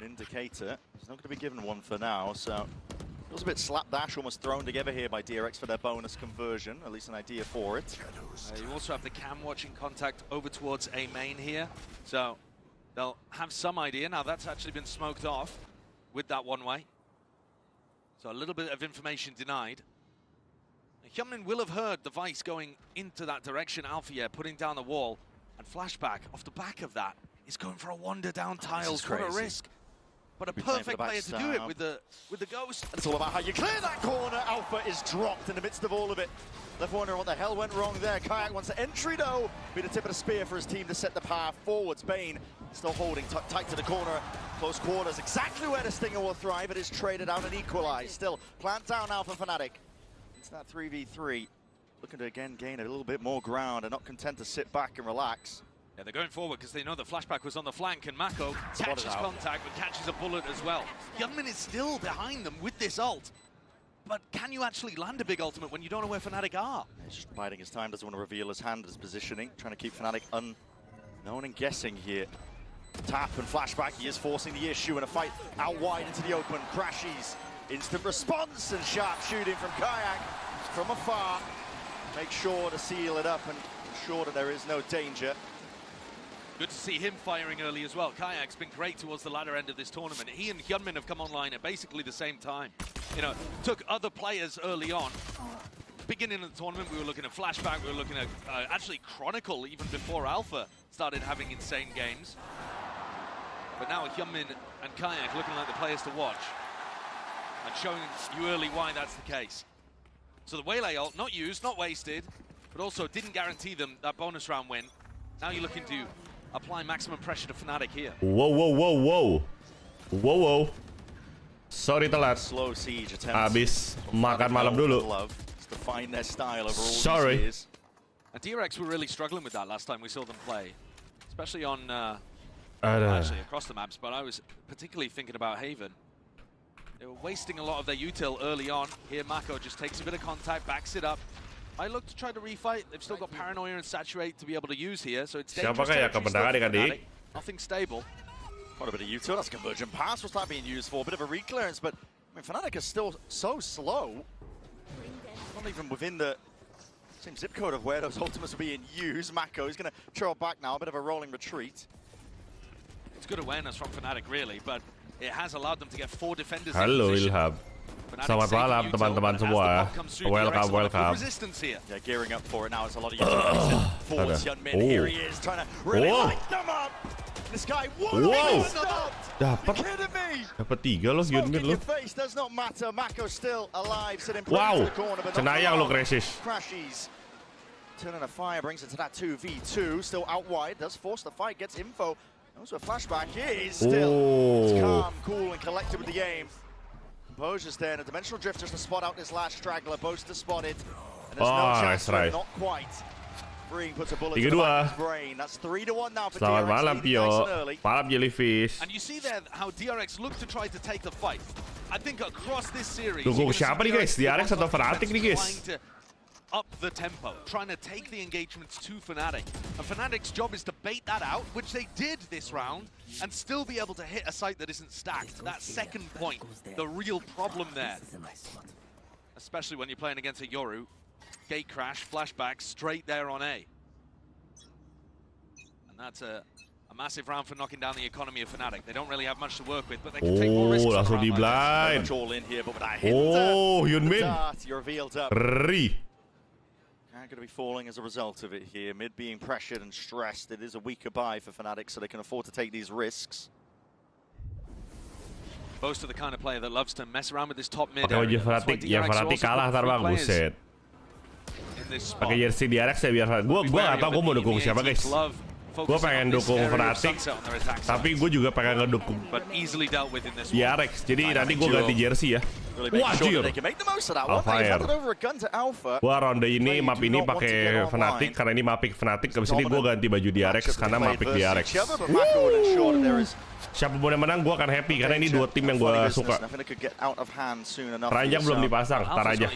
indicator. He's not going to be given one for now, so it was a bit slapdash, almost thrown together here by DRX for their bonus conversion, at least an idea for it. You also have the cam watching contact over towards A main here, so they'll have some idea. Now that's actually been smoked off with that one way. So a little bit of information denied. Hyunmin will have heard the Vice going into that direction. Alpha putting down the wall, and Flashback off the back of that is going for a wander down tiles. What a risk, but a perfect player to do it with the Ghost. It's all about how you clear that corner. Alpha is dropped in the midst of all of it. Left wondering what the hell went wrong there. Kayak wants the entry though. Be the tip of the spear for his team to set the path forwards. Bane still holding tight to the corner. Close quarters, exactly where the Stinger will thrive. It is traded out and equalized. Still plant down now for FNATIC. It's that 3v3. Looking to again gain a little bit more ground and not content to sit back and relax. Yeah, they're going forward because they know that Flashback was on the flank, and Mako catches contact but catches a bullet as well. Hyunmin is still behind them with this ult. But can you actually land a big ultimate when you don't know where FNATIC are? He's just biding his time, doesn't want to reveal his hand, his positioning, trying to keep FNATIC unknown and guessing here. Tap and Flashback, he is forcing the issue in a fight out wide into the open. Crashes, instant response and sharp shooting from Kayak from afar. Make sure to seal it up and ensure that there is no danger. Good to see him firing early as well. Kayak's been great towards the latter end of this tournament. He and Hyunmin have come online at basically the same time. You know, took other players early on. Beginning of the tournament, we were looking at Flashback, we were looking at actually Chronicle even before Alpha started having insane games. But now Hyunmin and Kayak looking like the players to watch and showing you early why that's the case. So the Waylay ult, not used, not wasted, but also didn't guarantee them that bonus round win. Now you're looking to apply maximum pressure to FNATIC here. Whoa, whoa, whoa, whoa. Whoa, whoa. Sorry telat. Slow siege attempt. Habis makan malam dulu. To find their style over all Sorry. these years. And DRX were really struggling with that last time we saw them play. Especially on, actually across the maps, but I was particularly thinking about Haven. They were wasting a lot of their util early on. Here Mako just takes a bit of contact, backs it up. I look to try to refight. They've still got Paranoia and Saturate to be able to use here, so it's dangerous. Nothing stable. Quite a bit of util. That's conversion pass. What's that being used for? A bit of a reclearance, but I mean, FNATIC is still so slow. Not even within the same zip code of where those ultimates are being used. Mako is going to trail back now. A bit of a rolling retreat. It's good awareness from FNATIC, really, but it has allowed them to get 4 defenders Halo in position. Ilham. Selamat malam teman-teman semua. Welcome, welcome. Yeah, gearing up for it now. It's a lot of forwards. Hyunmin, here he is, trying to really light them up. This guy, whoa! Dapat 3 loh Hyunmin loh. Does not matter. Mako still alive, sitting Wow. in the corner, but Cenayang loh Crashes. Crashes. Turning a fire brings it to that 2v2. Still out wide. Does force the fight. Gets info. Also a flashback. He is still calm, cool, and collected with the game. Composure's there, and a dimensional drift just to spot out this last straggler. Boaster spotted. And there's no chance, nice. not quite. Freeing puts a bullet 3-2. to the back of his brain. That's 3-1 now for Selamat DRX. malam Pio. Malam Jellyfish. And you see there how DRX look to try to take the fight. I think across this series, Dukung siapa nih guys? DRX atau FNATIC nih guys? Up the tempo, trying to take the engagements to FNATIC. And FNATIC's job is to bait that out, which they did this round, and still be able to hit a site that isn't stacked. That second point, the real problem there. Especially when you're playing against a Yoru. Gate crash, flashback, straight there on A. And that's a massive round for knocking down the economy of FNATIC. They don't really have much to work with, but they can take more risks. Langsung di blind. All in here, but with that Hyunmin. you're revealed up. Going to be falling as a result of it here. Mid being pressured and stressed. It is a weaker buy for FNATIC, so they can afford to take these risks. Most of the kind of player that loves to mess around with this top mid. Pakai baju FNATIC, ya FNATIC kalah ntar bang, buset. Pakai jersey DRX ya biar gue nggak tau gue mau dukung siapa guys. Gue pengen dukung FNATIC, tapi gue juga pengen ngedukung DRX. Jadi nanti gue ganti jersey ya. Wajir. Alfire. Gua ronde ini map ini pakai FNATIC karena ini mapik FNATIC. Abis ini gua ganti baju DRX karena mapik DRX. Siapapun yang menang gua akan happy karena ini 2 tim yang gua suka. Ranjang belum dipasang, tar aja.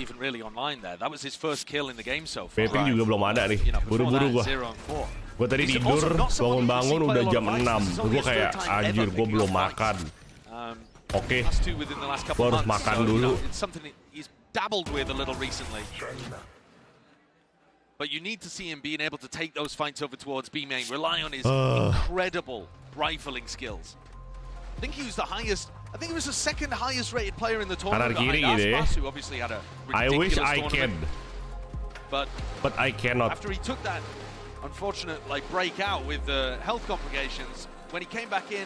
Vaping juga belum ada nih. Buru-buru gua. Gua tadi tidur, bangun-bangun udah jam 6. Gua kayak anjir, gua belum makan. Oke. Plus 2 within the last couple Gua of harus months. makan So, dulu. you know, it's something that he's dabbled with a little recently. But you need to see him being able to take those fights over towards B main, rely on his incredible rifling skills. I think he was the highest. I think he was the second highest rated player in the tournament. Kanan kiri behind gitu ya. Aspas, who obviously had a I ridiculous wish I tournament. can, But I cannot. after he took that unfortunate breakout with the health complications, when he came back in,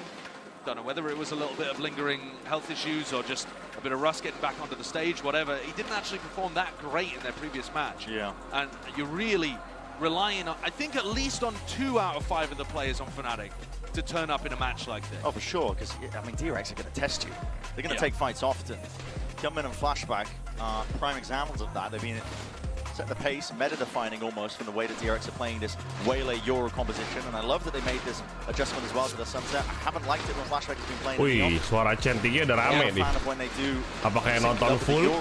don't know whether it was a little bit of lingering health issues or just a bit of rust getting back onto the stage, whatever. He didn't actually perform that great in their previous match. Yeah. And you're really relying on, I think, at least on 2 out of 5 of the players on FNATIC to turn up in a match like this. Oh, for sure, because, I mean, DRX are going to test you. They're going to take fights often. Hyunmin and Flashback are prime examples of that. They've been set the pace, meta-defining almost from the way that DRX are playing this Waylay Euro composition, and I love that they made this adjustment as well to the sunset. I haven't liked it when Flashback has been playing. Wih, suara chantingnya udah rame nih. Apa kayak nonton full?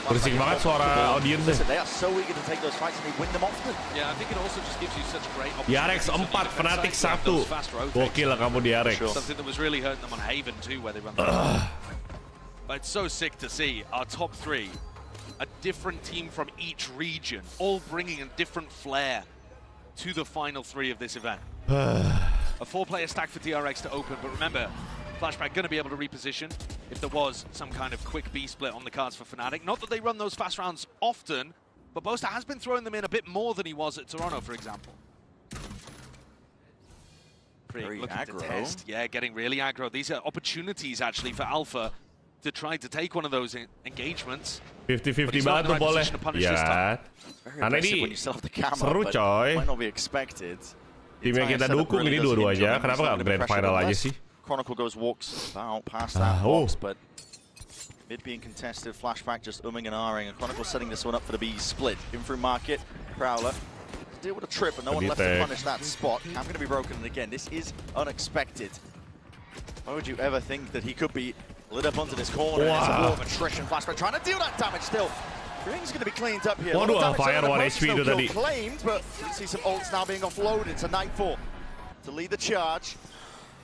Berisik banget suara audiensnya. Listen, they are so eager to take those fights and they win them often. Yeah, I think it also just gives you such great opportunities. DRX 4, FNATIC 1. Gokil lah kamu DRX. Something that was really hurting them on Haven too, where they run. But it's so sick to see our top 3. A different team from each region, all bringing a different flair to the final 3 of this event. A 4-player stack for DRX to open, but remember, Flashback going to be able to reposition if there was some kind of quick B split on the cards for FNATIC. Not that they run those fast rounds often, but Bosta has been throwing them in a bit more than he was at Toronto, for example. Very looking aggro. to test. Yeah, getting really aggro. These are opportunities actually for Alpha to try to take one of those engagements. 50-50 banget tuh boleh. Ya. Karena ini seru coy. Tim yang kita dukung ini dua-duanya. Kenapa nggak grand final aja sih? Chronicle walks about past that box, but mid being contested, Flashback just umming and ahhing, and Chronicle setting this one up for the B split. In through market, Prowler deal with a trip, and no one left to punish that spot. I'm going to be broken, and again, this is unexpected. Why would you ever think that he could be lit up onto this corner? Wow. It's a war of attrition. Flashback trying to deal that damage still. Everything's going to be cleaned up here. Waduh, fire 1 HP itu tadi. Claimed, but you see some ults now being offloaded to Nightfall to lead the charge.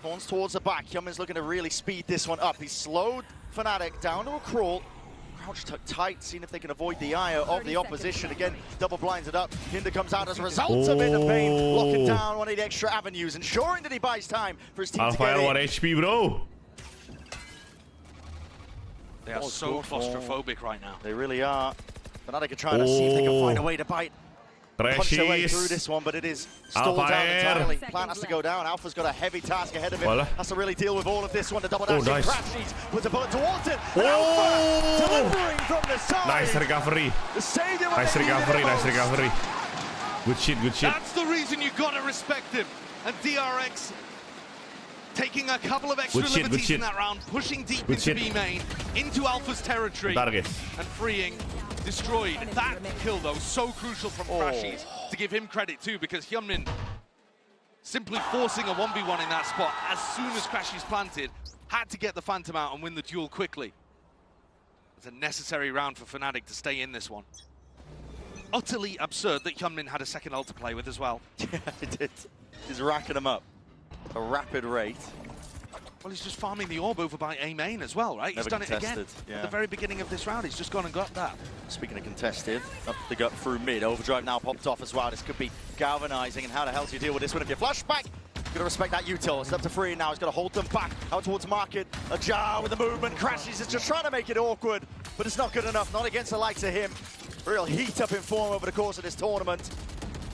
Thorns towards the back. Hyunmin's looking to really speed this one up. He's slowed FNATIC down to a crawl. Crouch tucked tight, seeing if they can avoid the eye of the opposition. Again, double blinded up. Hinder comes out as a result of it. The pain locking down one of the extra avenues, ensuring that he buys time for his team to get in. 1 HP, bro. They are so claustrophobic right now. They really are. FNATIC are trying to see if they can find a way to bite. Punch their way through this one, but it is stalled down entirely. Plan has to go down. Alpha's got a heavy task ahead of him. Has to really deal with all of this one. The double dash crashes, puts a bullet towards it. Alpha delivering from the side. Nice recovery. Nice recovery, nice recovery. Good shit, good shit. That's the reason you gotta respect him. And DRX taking a couple of extra liberties in that round, pushing deep into B main, into Alpha's territory, and freeing. Destroyed. That kill, though, so crucial from Crashies, to give him credit, too, because Hyunmin simply forcing a 1v1 in that spot as soon as Crashies planted, had to get the Phantom out and win the duel quickly. It's a necessary round for FNATIC to stay in this one. Utterly absurd that Hyunmin had a second ult to play with as well. Yeah, he did. He's racking them up at a rapid rate. Well, he's just farming the orb over by A main as well, right? He's done it again at the very beginning of this round. He's just gone and got that. Speaking of contested, up the gut through mid. Overdrive now popped off as well. This could be galvanizing, and how the hell do you deal with this one if you flashback? You've got to respect that util. It's up to 3 now. He's got to hold them back out towards market. Ajar with the movement. Crashes. It's just trying to make it awkward, but it's not good enough. Not against the likes of him. Real heat up in form over the course of this tournament.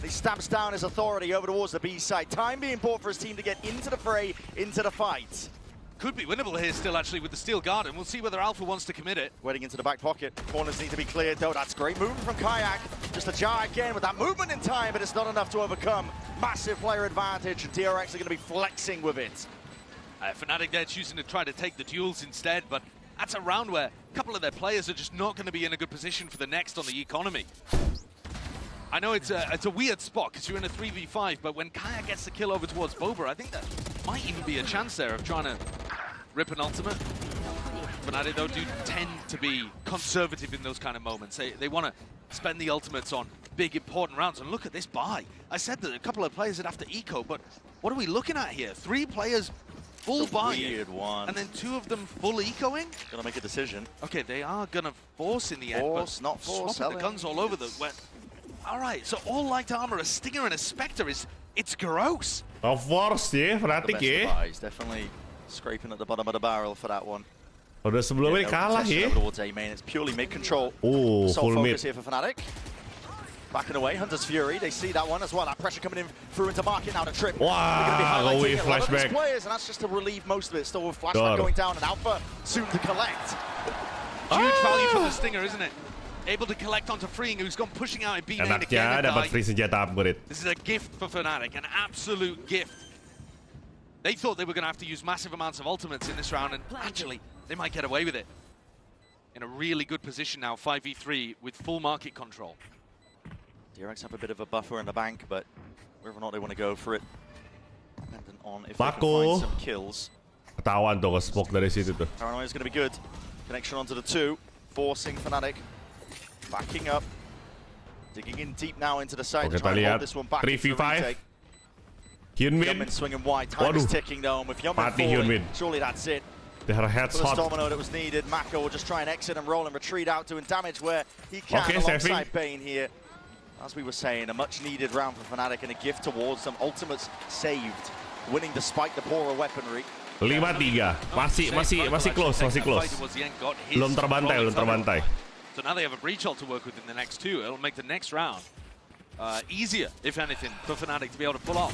He stamps down his authority over towards the B side. Time being bought for his team to get into the fray, into the fight. Could be winnable here still, actually, with the Steel Garden. We'll see whether Alpha wants to commit it. Waiting into the back pocket. Corners need to be cleared, though. That's great movement from Kayak. Just Ajar again with that movement in time, but it's not enough to overcome. Massive player advantage, and DRX are going to be flexing with it. FNATIC, they're choosing to try to take the duels instead, but that's a round where a couple of their players are just not going to be in a good position for the next on the economy. I know it's a weird spot because you're in a 3v5, but when Kaya gets the kill over towards Boba, I think that might even be a chance there of trying to rip an ultimate. FNATIC, though, do tend to be conservative in those kind of moments. They want to spend the ultimates on big, important rounds. And look at this buy. I said that a couple of players would have to eco, but what are we looking at here? 3 players full buy, weird one. and then 2 of them full ecoing. Gonna make a decision. Okay, they are gonna force in the end, Force, but not force. swapping the guns all over the. All right, so all light armor, a Stinger and a Spectre it's gross. TForce ya, FNATIC ya. He's definitely scraping at the bottom of the barrel for that one. Udah sebelumnya kalah ya. Towards A main, it's purely mid control. Oh, Sole full focus mid. here for FNATIC. Backing away, Hunter's Fury. They see that one as well. That pressure coming in through into market now to Trip. Wow, away flashback. Players, and that's just to relieve most of it. Still with flashback going down, and Alpha soon to collect. Huge value from the Stinger, isn't it? Able to collect onto Freeing, who's gone pushing out in B main again. Dapat free senjata upgrade. This is a gift for FNATIC, an absolute gift. They thought they were going to have to use massive amounts of ultimates in this round, and actually, they might get away with it. In a really good position now, 5v3 with full market control. DRX have a bit of a buffer in the bank, but whether or not they want to go for it, dependent on if they can find some kills. Ketahuan tuh ke-smoke dari situ tuh. Paranoia is going to be good. Connection onto the 2, forcing FNATIC. Backing up. Digging in deep now into the side. Oke, kita lihat 3v5. Hyunmin swinging wide. Time is ticking though. With mati Hyunmin. Surely that's it. Their head's hot. The domino that was needed. Mako will just try and exit and roll and retreat out, doing damage where he can Okay, alongside Bane here. As we were saying, a much needed round for FNATIC and a gift towards them. Ultimates saved, winning despite the poorer weaponry. 5-3. Masih close. Belum terbantai. So now they have a breach ult to work with in the next 2. It'll make the next round easier, if anything, for FNATIC to be able to pull off.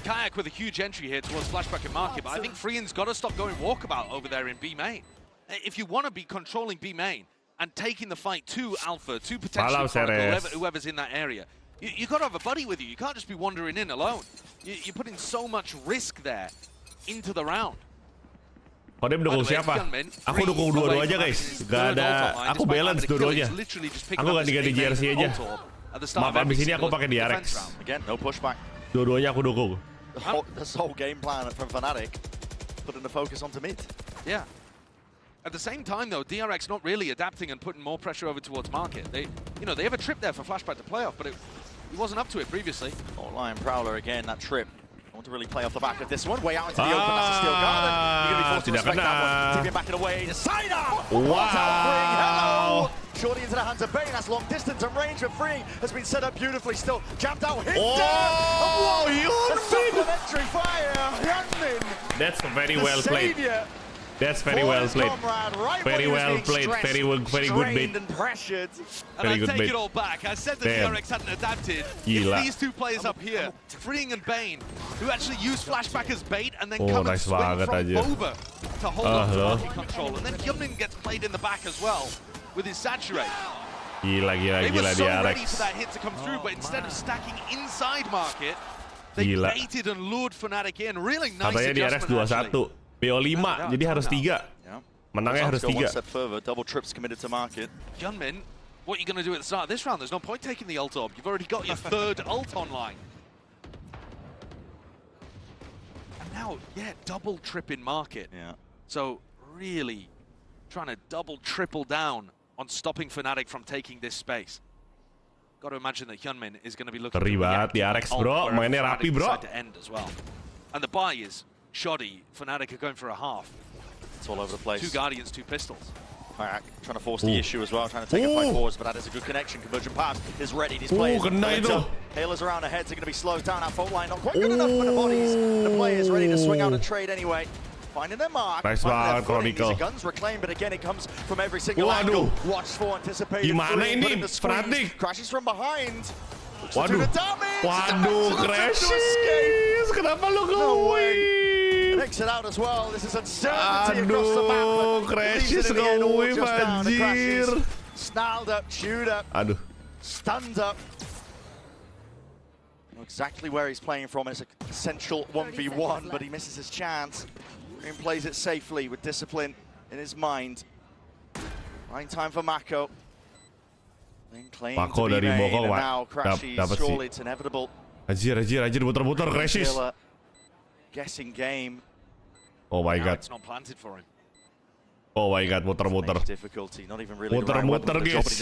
Kayak with a huge entry here towards flashback and market, but I think Freeing's got to stop going walkabout over there in B main. If you want to be controlling B main and taking the fight to Alpha, to potentially whoever's in that area, you got to have a buddy with you. You can't just be wandering in alone. You're putting so much risk there into the round. Kalau dia mendukung siapa? Aku dukung dua-duanya guys. Gak ada, aku balance dua-duanya. Aku ganti-ganti jersey aja. Maaf, abis ini aku pakai DRX. Again, no pushback. Dua-duanya aku dukung. This whole game plan from FNATIC, putting the focus onto mid. Yeah. At the same time though, DRX not really adapting and putting more pressure over towards market. They have a trip there for flashback to play off, but he wasn't up to it previously. Oh, Lion Prowler again, that trip. Want to really play off the back of this one. Way out into the open, that's a steel garden. You're going to be forced to respect that one. TVing back and away. Decider! Wow! Shorty into the hands of Bane. That's long distance and range of Freeing has been set up beautifully. Still jammed out. Hit Oh, supplementary fire. Hyunmin. That's very well played. That's very well played. Very well played. Very good bait. And I take it all back. I said that DRX hadn't adapted. Gila. It's these 2 players up here, Freeing and Bane, who actually use flashback as bait and then come and nice swing from aja. over to hold on to market control. And then Hyunmin gets played in the back as well with his saturate. Gila They were so ready DRX. for that hit to come through, but instead of stacking inside market, they baited and lured FNATIC in. Really nice Katanya DRX adjustment 2-1. BO5, jadi harus 3. Menangnya harus 3. One step further, double trips committed to market. Hyunmin, what are you going to do at the start of this round? There's no point taking the ult orb. You've already got your 3rd ult online. And now, double trip in market. Yeah. So really trying to double, triple down on stopping FNATIC from taking this space. Got to imagine that Hyunmin is going to be looking Terlibat DRX bro, mainnya rapi bro. To end as well. And the buy is shoddy. FNATIC are going for a half. It's all over the place. 2 Guardians, 2 pistols. Kayak trying to force the issue as well, trying to take a fight forwards, but that is a good connection. Conversion pass is ready. These players. Hailers around the heads are going to be slowed down. That fault line not quite good enough for the bodies. The players ready to swing out and trade anyway. Finding their mark. Nice one, Chronicle. Guns reclaimed, but again it comes from every single angle. Watchful, anticipated. Gimana ini? FNATIC. Crashes from behind. Waduh. Crashes. Kenapa lu keluar? Exit out as well. This is uncertainty across the map. Crashes nge-wave anjir. Snarled up, chewed up. Aduh. Stunned up. Know exactly where he's playing from. It's an essential 1v1, but he misses his chance. Green plays it safely with discipline in his mind. Right time for Mako. Mako dari Moko, Pak. Now crashes. Surely it's inevitable. Anjir, muter-muter crashes. Guessing game. Oh my god. It's not planted for him. Oh my god, muter-muter. Muter-muter, guys.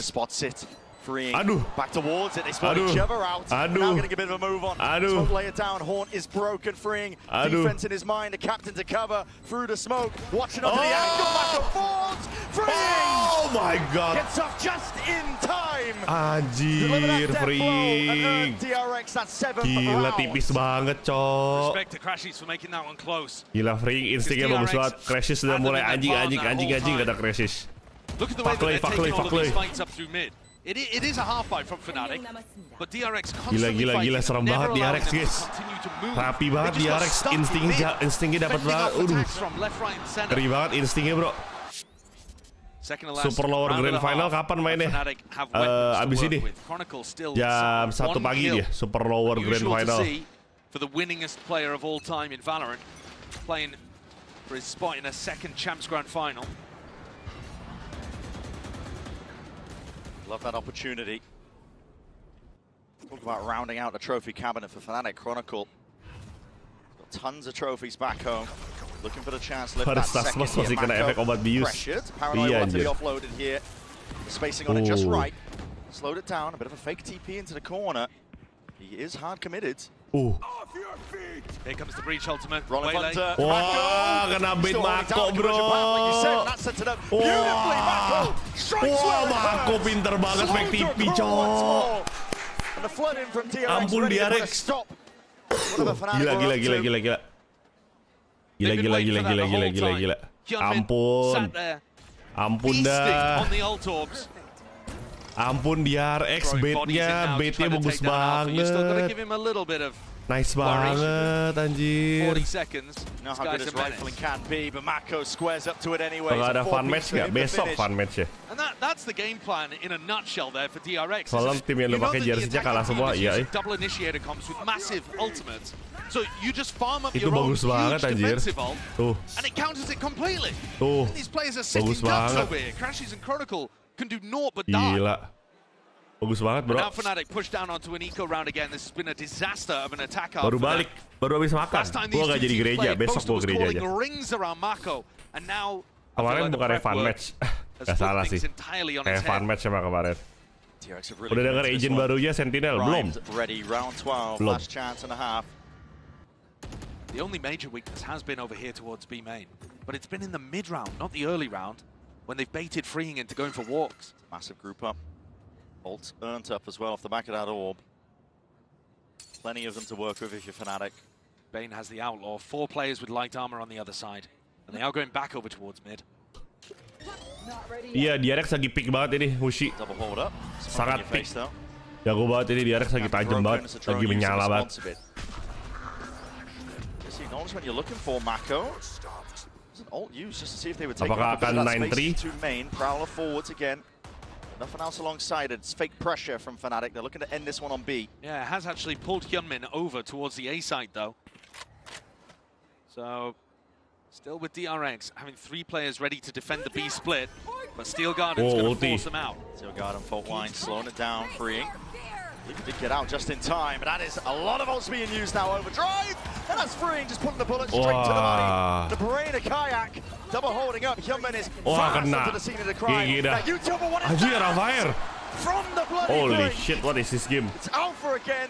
Aduh. Back towards it, they spot each other out. Now getting a bit of a move on. Smoke layer down, Horn is broken, freeing defense in his mind. The captain to cover through the smoke, watching onto the angle. Mako falls, freeing! Oh my god. Gets off just in time. Anjir, freeing. DRX, that's 7th Gila, round. tipis banget, cok. Respect to Crashies for making that one close. Gila, freeing instingnya bagus banget. Crashes sudah mulai anjing kata Crashes. Look at the way that they're taking all of these fights up through mid. It is a half fight from FNATIC, but DRX constantly Gila, serem banget DRX, guys. Rapi banget DRX, instingnya dapat banget. Ngeri banget instingnya, bro. Super lower grand final kapan mainnya? Abis ini jam 1 pagi dia. Super lower grand final. For the winningest player of all time in Valorant, playing for his spot in a second Champs Grand Final. Love that opportunity. Talk about rounding out the trophy cabinet for FNATIC Chronicle. Got tons of trophies back home. Looking for the chance to lift that second masih kena efek obat bius. Iya, anjir. Offloaded here. The spacing on it just right. Slowed it down. A bit of a fake TP into the corner. He is hard committed. Here comes the breach ultimate. Wah, kena bait Mako, bro. Wah, Mako pinter banget fake TP, cok. Ampun DRX. Gila. Ampun dah. Ampun DRX, baitnya bagus banget. Nice banget, anjir. 40 seconds. How good his rifling can be, but Mako squares up to it anyway. Kalau ada fun match nggak? Besok fun match ya. And that's the game plan in a nutshell there for DRX. Soalnya tim yang udah pakai jersey-nya kalah semua, iya. Double initiator comes with massive ultimates. So you just farm up Itu your own bagus banget, huge anjir. defensive ult, Tuh. and it counters it completely. Tuh. And these players are sitting Bagus ducks banget. over here. Crashies and Chronicle can do naught but die. Gila. Bagus banget, bro. Now FNATIC push down onto an eco round again. This has been a disaster of an attack. Baru balik, baru habis makan. Gua nggak jadi gereja, besok gua gereja aja. Rings around Mako, and now kemarin bukan fun match. Gak salah sih. Kayak fun match sama kemarin. Udah denger agent barunya Sentinel? Belum. Belum. The only major weakness has been over here towards B main, but it's been in the mid round, not the early round, when they've baited freeing into going for walks. Massive group up. Ult earned up as well off the back of that orb. Plenty of them to work with if you're FNATIC. Bane has the Outlaw, 4 players with light armor on the other side, and they are going back over towards mid. Iya, DRX lagi pick banget ini, Hushi. Sangat pick. Jago banget ini, DRX lagi tajam banget, lagi menyala banget. Apakah akan 9-3? Prowler forwards again. Nothing else alongside it. It's fake pressure from FNATIC. They're looking to end this one on B. Yeah, it has actually pulled Hyunmin over towards the A side though. So, still with DRX, having 3 players ready to defend the B split, but Steel Garden's going to force them out. Steel Garden fault line, slowing it down, freeing. He did get out just in time, but that is a lot of ults being used now. Overdrive, and that's freeing, just putting the bullet straight to the body. The brain of Kayak, double holding up. Hyunmin is fast onto the scene of the crime. YouTuber, what is that? From the bloody Holy brain. shit, what is this game? It's Alpha again.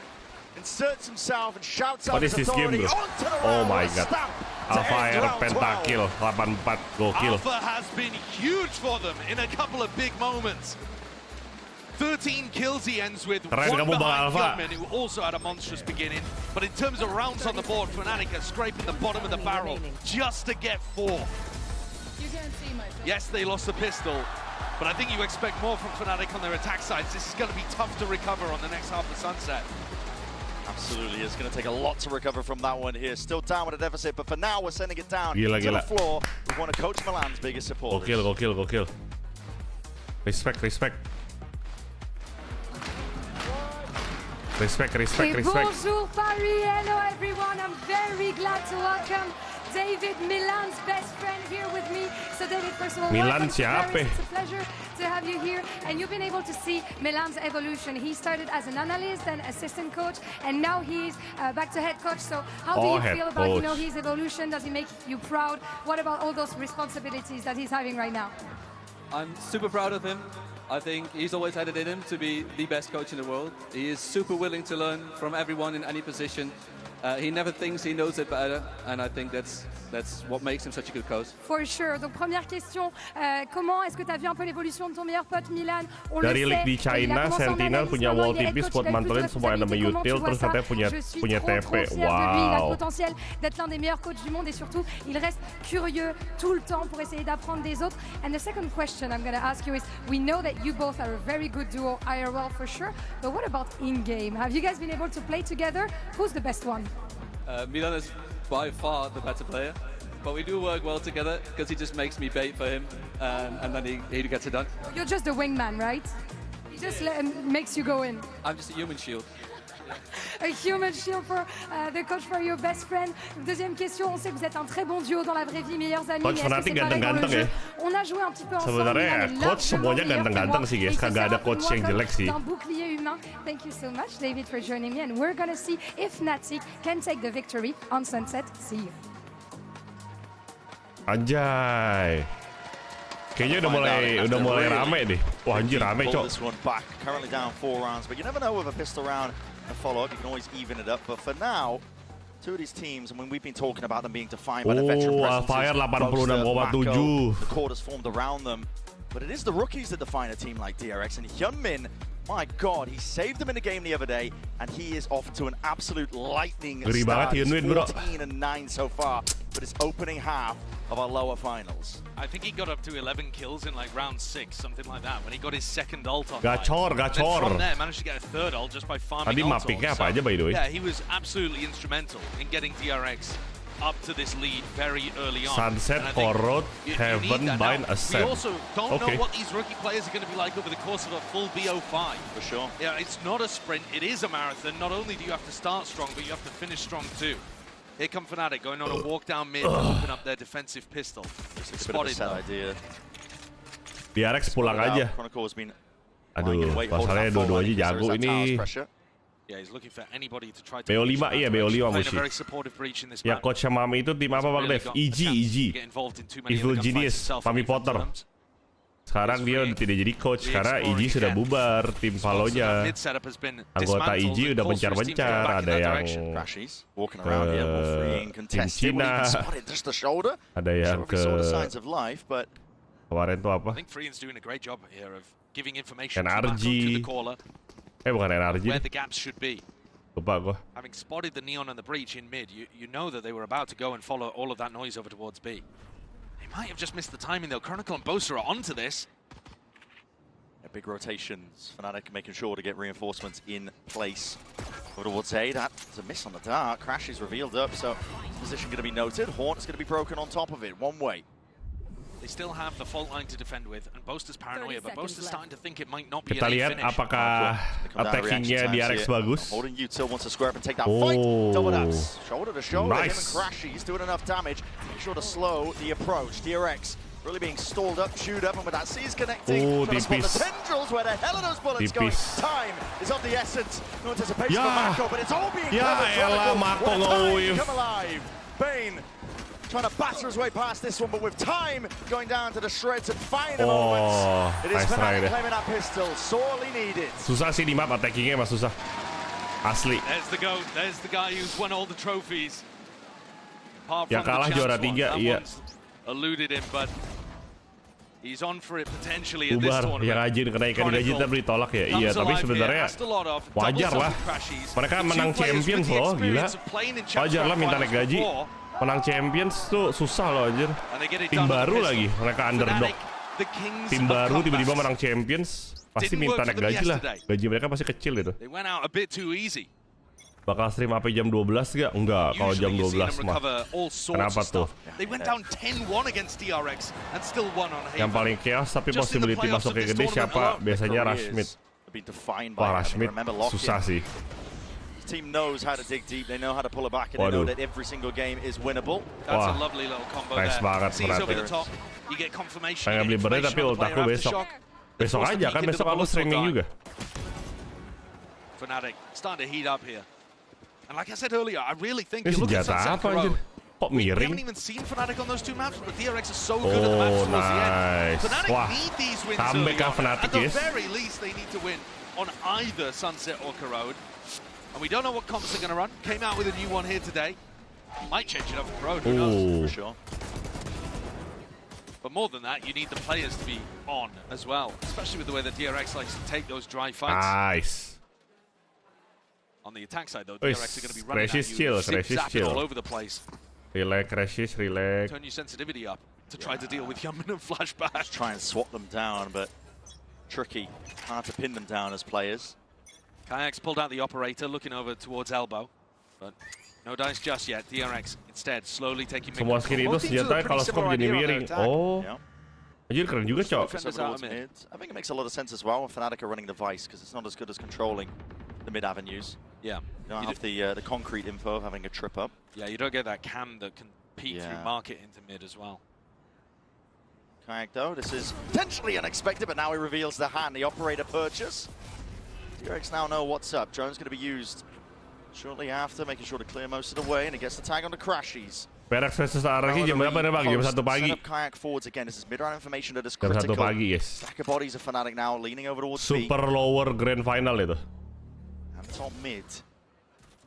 Inserts himself and shouts What out is his this game, authority bro? onto the Oh round my with a god. stamp to Alpha end Air round 12. pentakill, 84 gokil. Alpha has been huge for them in a couple of big moments. 13 kills he ends with, Keren one kamu, Bang behind Alpha. Hyunmin, who also had a monstrous beginning. But in terms of rounds on the board, FNATIC are scraping the bottom of the barrel just to get 4. Yes, they lost the pistol, but I think you expect more from FNATIC on their attack sides. This is going to be tough to recover on the next half of Sunset. Absolutely, it's going to take a lot to recover from that one here. Still down with a deficit, but for now we're sending it down to the floor with one of Coach Milan's biggest supporters. Gokil. Respect. Bonjour Paris, hello everyone. I'm very glad to welcome David, Milan's best friend, here with me. So So David, first of all, Milan welcome to siapa? Paris. It's a pleasure to have you here. And you've been able to see Milan's evolution. He started as an analyst and assistant coach, and now he's back to head coach. So how do you feel about his evolution? Does he make you proud? What about all those responsibilities that he's having right now? I'm super proud of him. I think he's always had it in him to be the best coach in the world. He is super willing to learn from everyone in any position. He never thinks he knows it better, and I think that's what makes him such a good coach. For sure. Donc première question, comment est-ce que tu as vu un peu l'évolution de ton meilleur pote Milan? On Dari le league sait, di China, Sentinel punya wall tipis buat mantulin semua enemy util, terus katanya punya TP. Il a le Wow. potentiel d'être l'un des meilleurs coachs du monde et surtout, il reste curieux tout le temps pour essayer d'apprendre des autres. And the second question I'm going to ask you is, we know that you both are a very good duo IRL for sure, but what about in-game? Have you guys been able to play together? Who's the best one? Milan is by far the better player, but we do work well together because he just makes me bait for him, and then he gets it done. You're just the wingman, right? He just makes you go in. I'm just a human shield. A human shield for the coach for your best friend. Deuxième question, on sait que vous êtes un très bon duo dans la vraie vie, meilleurs amis. Coach FNATIC ganteng-ganteng ya. On a joué un petit peu ensemble. Sebenarnya coach semuanya ganteng-ganteng sih guys, kagak ada coach yang jelek sih. Un bouclier humain. Thank you so much, David, for joining me, and we're gonna see if FNATIC can take the victory on Sunset. See you. Anjay. Kayaknya udah mulai rame deh. Wah anjir rame cok. This one back. Currently down 4 rounds, but you never know with a pistol round and a follow-up. You can always even it up. But for now, two of these teams, I mean, we've been talking about them being defined by the veteran presences. Fire 86,7. The court has formed around them. But it is the rookies that define a team like DRX. And Hyunmin, my God, he saved them in the game the other day, and he is off to an absolute lightning start. He's 14-9 so far, but it's opening half of our lower finals. I think he got up to 11 kills in like round 6, something like that, when he got his second ult on. Gacor. And from there, managed to get a third ult just by farming Tadi ult. mapiknya apa aja by the way? Yeah, he was absolutely instrumental in getting DRX up to this lead very early on. Sunset, Corrode, Heaven, Bind, Ascent. We also don't know what these rookie players are going to be like over the course of a full BO5. For sure. Yeah, it's not a sprint, it is a marathon. Not only do you have to start strong, but you have to finish strong too. Here come FNATIC going on a walk down mid to open up their defensive pistol. Spotted idea. DRX pulang aja. Aduh, masalahnya dua-duanya jago ini. Yeah, he's looking for anybody to try to BO5 iya, BO5 musuh. Ya coachnya Mami itu tim apa Bang Dev? EG. Evil Genius, Mami Potter. Sekarang dia udah tidak jadi coach karena EG sudah bubar tim Valonya. Anggota EG udah mencar-mencar, ada yang ke tim Cina, ada yang ke kemarin tuh apa? NRG. Bukan NRG. Lupa gua. Having spotted the neon and the breach in mid, you know that they were about to go and follow all of that noise over towards B. They might have just missed the timing though. Chronicle and Boaster are onto this. Big rotations. FNATIC making sure to get reinforcements in place. Over towards A, that's a miss on the dart. Crash is revealed up, so position going to be noted. Horn is going to be broken on top of it. One way. They still have the fault line to defend with, and Boaster's paranoia, but Boaster's starting to think it might not be Kita lihat apakah attackingnya DRX bagus. Holding util wants to square up and take that fight. Double ups. Shoulder to shoulder. Him and Crashy, he's doing enough damage. Make sure to slow the approach. DRX really being stalled up, chewed up, and with that C's connecting, trying to spot the tendrils. Where the hell are those bullets going? Time is of the essence. No anticipation for Mako, but it's all being covered. Mako come alive. Bane trying to batter his way past this one, but with time going down to the shreds and final moments. It is FNATIC claiming that pistol, sorely needed. Susah sih di map attackingnya mas susah. Asli. There's the GOAT, there's the guy who's won all the trophies. Yang kalah juara 3, iya. Eluded him, but he's on for it potentially in this tournament. Yang rajin kenaikan gaji tapi ditolak ya. Iya, tapi sebenarnya wajar lah. Mereka menang Champions loh, gila. Wajar lah minta naik gaji. Menang Champions tuh susah loh anjir. Tim baru lagi, mereka underdog. Tim baru tiba-tiba menang Champions, pasti minta naik gaji lah. Gaji mereka pasti kecil gitu. Bakal stream apa jam 12 gak? Enggak, kalau jam 12 mah. Kenapa tuh? Yang paling chaos tapi possibility masuknya gede siapa? Biasanya Rashmid. Wah Rashmid susah sih. Team knows how to dig deep, they know how to pull it back, and they know that every single game is winnable. Nice banget FNATIC. You get confirmation. Pengen beli berat tapi ultaku besok. Besok aja kan, besok aku streaming juga. FNATIC starting to heat up here. And like I said earlier, I really think Ini you look at senjata Sunset apa anjir? Road. Kok We haven't miring? even seen FNATIC on those two maps, but DRX is so good at the maps towards the end. FNATIC Wah, need these wins comeback early on. FNATIC, At the yes. very least, they need to win on either Sunset or Corrode. And we don't know what comps are going to run. Came out with a new one here today. Might change it up for Corrode, who knows? For sure. But more than that, you need the players to be on as well, especially with the way that DRX likes to take those dry fights. Nice. On the attack side, though, DRX are going to be running Crashes at chill, you, crashes zigzagging chill. all over the place. Relax, crashes, relax. Turn your sensitivity up to try to deal with Hyunmin and Flashback. Just try and swap them down, but tricky. Hard to pin them down as players. Kayak's pulled out the operator, looking over towards elbow, but no dice just yet. DRX instead slowly taking mid Semua control. skin itu Both teams with a senjata pretty kalau similar scope jadi idea on their miring. attack. Oh, Yeah. anjir keren juga cok. Defenders Over out towards of mid. mid. I think it makes a lot of sense as well when FNATIC are running the Vice, because it's not as good as controlling the mid avenues. Yeah. You don't have the concrete info of having a trip up. Yeah, you don't get that cam that can peek through market into mid as well. Kayak though, this is potentially unexpected, but now he reveals the hand, the operator purchase. DRX now know what's up. Drone's going to be used shortly after, making sure to clear most of the way, and he gets the tag on the Crashies. Perak versus ARGB jam berapa nih pagi? Jam 1 pagi. Set up Kayak forwards again. This is mid-round information that is Jam 1 critical. pagi, yes. Stack of bodies of FNATIC now, leaning over towards B. Super lower grand final itu. And top mid.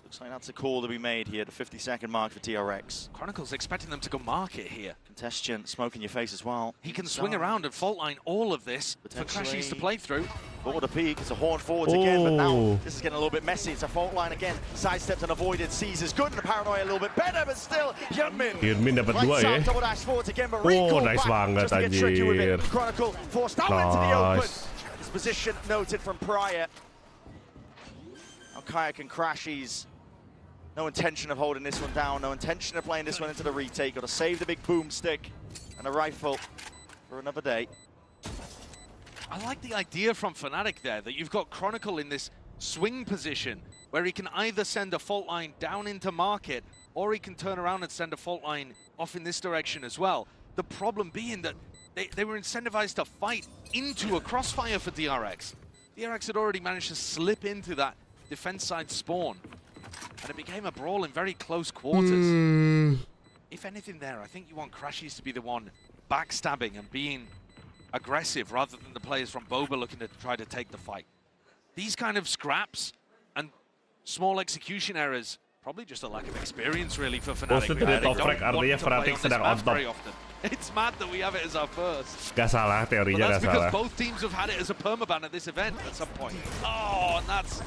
Looks like that's a call to be made here, the 50-second mark for DRX. Chronicle's expecting them to go market here. Contestant, smoke in your face as well. He can swing around and fault line all of this for Crashies to play through. Border peak, it's a horn forwards again, but now this is getting a little bit messy. It's a fault line again. Sidesteps and avoided. Sees is good, and the paranoia a little bit better, but still, Hyunmin. Hyunmin dapat dua ya. Double dash forwards again, but recall nice back banget just to get tricky with it. anjir. Chronicle forced out into the open. His position noted from prior. Now Kayak and Crashies. No intention of holding this one down, no intention of playing this one into the retake. Got to save the big boomstick and a rifle for another day. I like the idea from FNATIC there, that you've got Chronicle in this swing position, where he can either send a fault line down into market, or he can turn around and send a fault line off in this direction as well. The problem being that they were incentivized to fight into a crossfire for DRX. DRX had already managed to slip into that defense side spawn, and it became a brawl in very close quarters. If anything there, I think you want Crashies to be the one backstabbing and being aggressive rather than the players from Boba looking to try to take the fight. These kind of scraps and small execution errors, probably just a lack of experience really for FNATIC. Posted di top track, artinya FNATIC sedang on top. It's mad that we have it as our first. Gak salah, teorinya But that's gak because salah. both teams have had it as a permaban at this event at some point. Oh, and that's...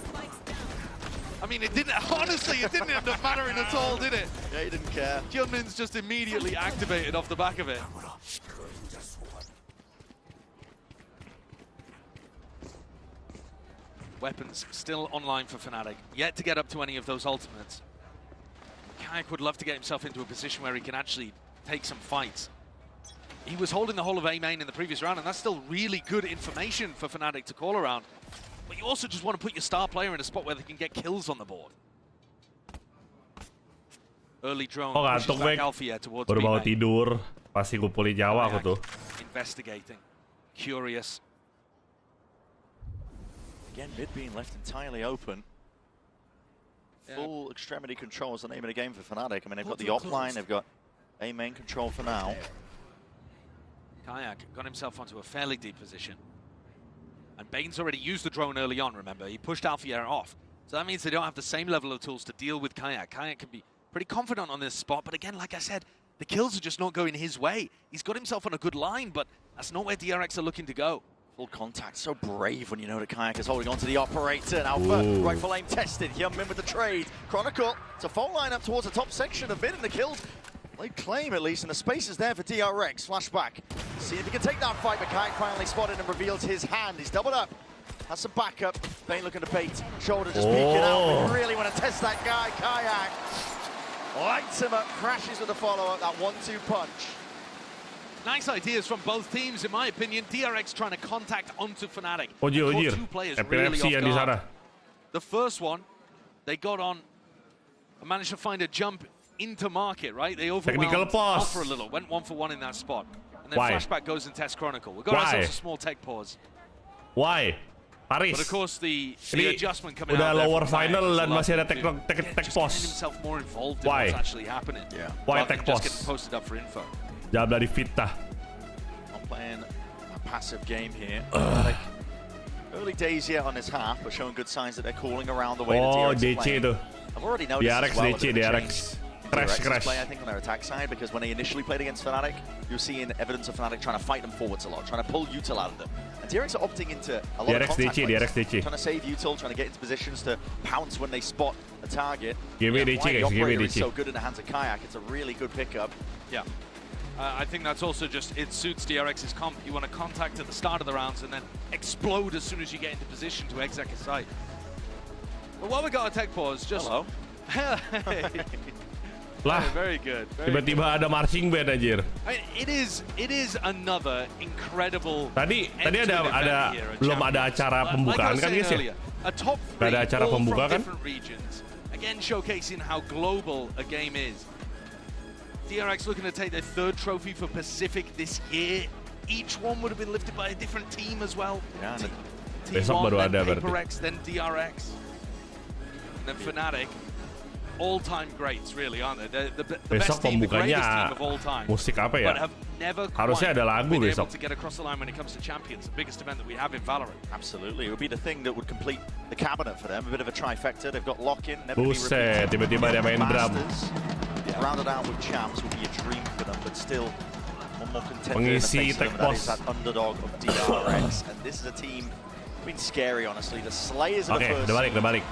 I mean, it didn't, honestly, it didn't end up mattering at all, did it? Yeah, he didn't care. Hyunmin's just immediately activated off the back of it. Weapons still online for FNATIC, yet to get up to any of those ultimates. Kayak would love to get himself into a position where he can actually take some fights. He was holding the whole of A main in the previous round, and that's still really good information for FNATIC to call around. But you also just want to put your star player in a spot where they can get kills on the board. Early drone pushes ngantuk, back Bek. Alfia towards Baru B mau main. tidur, pasti kumpulin nyawa aku tuh. Investigating, curious. Again, mid being left entirely open. Full extremity control is the name of the game for FNATIC. I mean, they've got the op line, they've got A main control for now. Kayak got himself onto a fairly deep position. And Bane's already used the drone early on, remember? He pushed Alfia off. So that means they don't have the same level of tools to deal with Kayak. Kayak can be pretty confident on this spot, but again, like I said, the kills are just not going his way. He's got himself on a good line, but that's not where DRX are looking to go. Full contact, so brave when you know that Kayak is holding on to the operator. And Alpha, rifle aim tested. Hyunmin with the trade. Chronicle, it's a full line up towards the top section of mid, and the kills, they claim at least, and the space is there for DRX. Flashback. See if he can take that fight, but Kayak finally spotted and reveals his hand. He's doubled up. Has some backup. Bane looking to bait. Shoulder just peeking out. We really want to test that guy, Kayak. Lights him up, crashes with the follow-up, that 1-2 punch. Nice ideas from both teams, in my opinion. DRX trying to contact onto FNATIC. Ojir, Two players really epilepsi yang di off sana. guard. The first one, they got on and managed to find a jump into market, right? They overwhelmed Technical pause. Alpha a little, went 1-for-1 in that spot. And then Flashback goes and tests Chronicle. We've got ourselves a small tech pause. Why? Paris. But of course the adjustment coming udah out there lower from final Kayak dan masih ada tech pause. himself more involved in what's actually happening. Why tech pause? Just getting posted up for info. Jawab dari Vita. Not playing a passive game here. Early days yet on his half, but showing good signs that they're calling around the way the DRX DC tuh. I've already noticed DRX, as well DC, DRX. Crash. Play, I think, on their attack side, because when they initially played against FNATIC, you're seeing evidence of FNATIC trying to fight them forwards a lot, trying to pull util out of them. And DRX are opting into a lot of contact plays, trying to save util, trying to get into positions to pounce when they spot a target. Give me DC, guys. Give me DC. Is so good in the hands of Kayak. It's a really good pickup. Yeah. I think that's also just, it suits DRX's comp. You want to contact at the start of the rounds and then explode as soon as you get into position to exec a site. But while we got a tech pause, just... Hello. Lah, very good. Tiba-tiba ada marching band anjir. I mean, it is another incredible. Tadi ada belum ada acara pembukaan kan guys ya? A top three, ada acara pembukaan kan? Regions. Again, showcasing how global a game is. DRX looking to take their third trophy for Pacific this year. Each one would have been lifted by a different team as well. Yeah, besok baru ada berarti. PaperX, then DRX, and then FNATIC. All-time greats, really, aren't they? The best team, the greatest team of all time. Musik apa ya? But have never Harusnya ada lagu been besok. able to get across the line when it comes to champions, the biggest event that we have in Valorant. Absolutely, it would be the thing that would complete the cabinet for them. A bit of a trifecta. They've got lock-in, never Buset, tiba-tiba dia main drum. Rounded out with champs would be a dream for them, but still one more contender Pengisi in the face of them, tech that is that underdog of DRX. And this is a team been scary, honestly. The Slayers are the first. Oke, udah balik.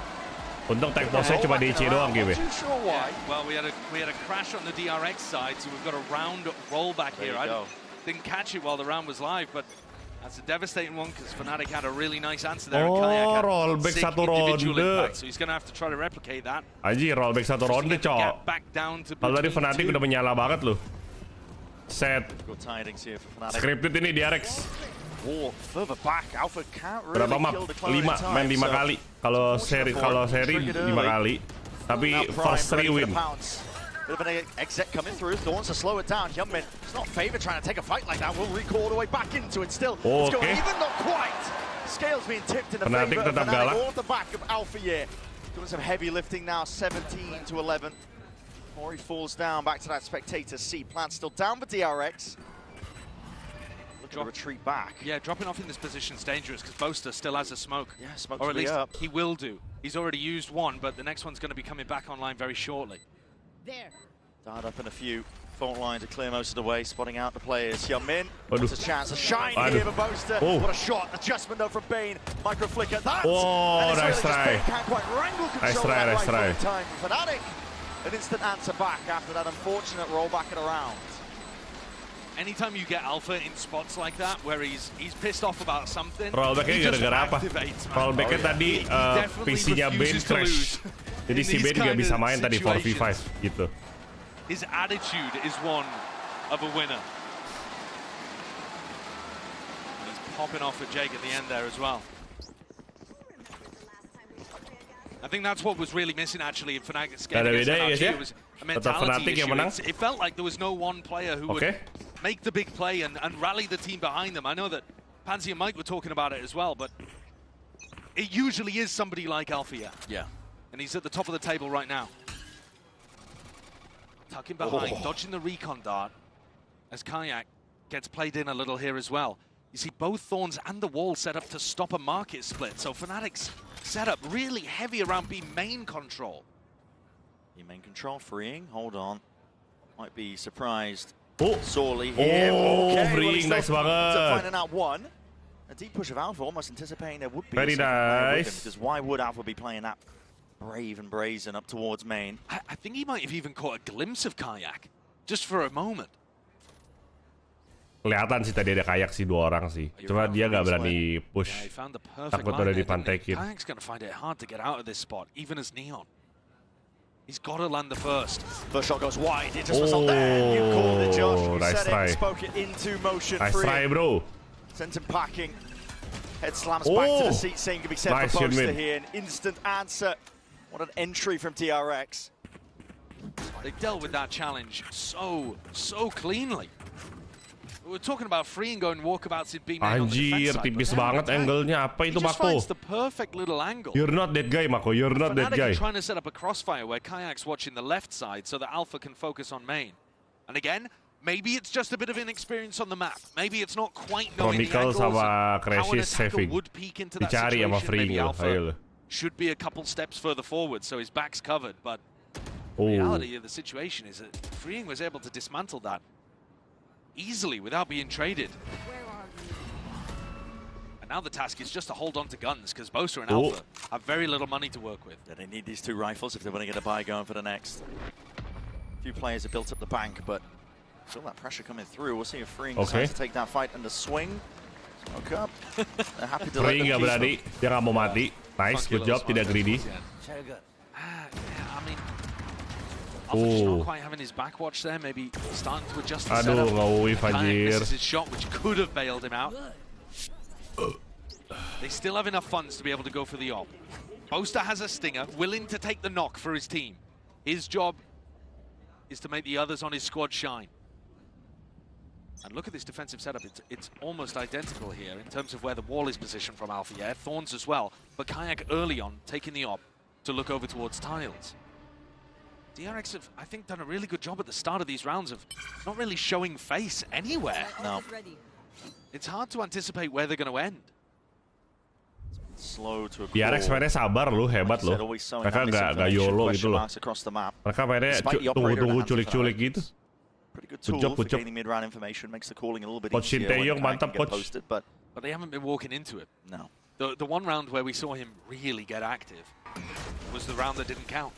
Untung tech pause-nya cuma DC doang gitu. Well, we had a crash on the DRX side, so we've got a round rollback here. I didn't catch it while the round was live, but that's a devastating one because FNATIC had a really nice answer there. Oh, rollback satu ronde. So he's going to have to try to replicate that. Anjir, rollback satu ronde, cok. Kalau tadi FNATIC udah menyala banget loh. Set. Scripted ini DRX. Further back, Alpha can't really berapa map? 5, main 5 kali. Kalau seri 5 kali. Tapi first 3 win. Bit of an exec coming through. Thorns to slow it down. Youngmin, it's not favor trying to take a fight like that. We'll recall all the way back into it still. It's going even, not quite. Scales being tipped in the favor of FNATIC all at the back of Alpha here. Doing some heavy lifting now, 17 to 11. Mori falls down, back to that spectator seat. Plant still down for DRX. Retreat back. Yeah, dropping off in this position is dangerous because Boaster still has a smoke. Yeah, smoke's or at least up. He will do. He's already used one, but the next one's going to be coming back online very shortly. There. Died up in a few fault lines to clear most of the way, spotting out the players. Youngmin wants a chance to shine here for Boaster. What a shot. Adjustment though from Bane. Micro flicker. That's nice try. Can't quite wrangle control nice try. Time for FNATIC. An instant answer back after that unfortunate rollback at a round. Anytime you get Alpha in spots like that, where he's pissed off about something, rollbacknya gara-gara apa? Rollbacknya tadi PC-nya Bane crash. Jadi si Bane nggak bisa main tadi 4v5 gitu. His attitude is one of a winner. And he's popping off at Jake at the end there as well. I think that's what was really missing actually in FNATIC's game against NRG. It was a mentality issue. It felt like there was no one player who would make the big play and rally the team behind them. I know that Pansy and Mike were talking about it as well, but it usually is somebody like Alfia. Yeah. And he's at the top of the table right now. Tucking behind, dodging the recon dart as Kayak gets played in a little here as well. You see both Thorns and the wall set up to stop a market split, so FNATIC's setup really heavy around B main control. B main control freeing, hold on. Might be surprised. Sorely here. Freeing, nice banget. Finding out one. A deep push of Alpha, almost anticipating there would be very nice. Because why would Alpha be playing that brave and brazen up towards main? I think he might have even caught a glimpse of Kayak, just for a moment. Kelihatan sih tadi ada Kayak sih 2 orang sih. Cuma dia nggak berani push. Takut udah dipantekin. Kayak's going to find it hard to get out of this spot, even as Neon. He's got to land the first. First shot goes wide. It just was on there. You called it, Josh. You nice said try. it, spoke it into motion. Nice try, bro. Sent him packing. Head slams back to the seat, saying can be set for Boaster here. An instant answer. What an entry from DRX. They dealt with that challenge so cleanly. we're talking about freeing going walkabouts in B main Anjir, tipis banget angle-nya. Apa itu, Mako? the perfect little angle. You're not that guy, Mako. You're not that guy. Trying to set up a crossfire where Kayak's watching the left side so that Alpha can focus on main. And again, maybe it's just a bit of inexperience on the map. Maybe it's not quite knowing the angles sama and how an Crashes attacker saving. would peek into that Dicari sama situation. freeing Maybe lo. Alpha should be a couple steps further forward so his back's covered. But the reality of the situation is that freeing was able to dismantle that easily without being traded. And now the task is just to hold on to guns because Bosa and Alpha have very little money to work with. Yeah, they need these 2 rifles if they want to get a buy going for the next. A few players have built up the bank, but feel that pressure coming through. We'll see if freeing decides to take that fight under swing. Smoke up. They're happy to freeing nggak berani, dia nggak mau mati. Nice, good job, tidak greedy. I mean, Alpha's not quite having his back watch there. Maybe starting to adjust the Aduh, setup. nggak whiff anjir. Misses his shot, which could have bailed him out. They still have enough funds to be able to go for the op. Boaster has a stinger, willing to take the knock for his team. His job is to make the others on his squad shine. And look at this defensive setup. It's almost identical here in terms of where the wall is positioned from Alpha. Yeah, Thorns as well. But Kayak early on taking the op to look over towards tiles. DRX have, I think, done a really good job at the start of these rounds of not really showing face anywhere. No. It's hard to anticipate where they're going to end. Slow to a DRX mainnya sabar lu, hebat lu. Mereka nggak YOLO gitu loh. Mereka mainnya tunggu-tunggu culik-culik gitu. Pretty good tool for gaining mid-round information, makes the calling a little bit easier when it can get posted, but they haven't been walking into it. No. The one round where we saw him really get active was the round that didn't count.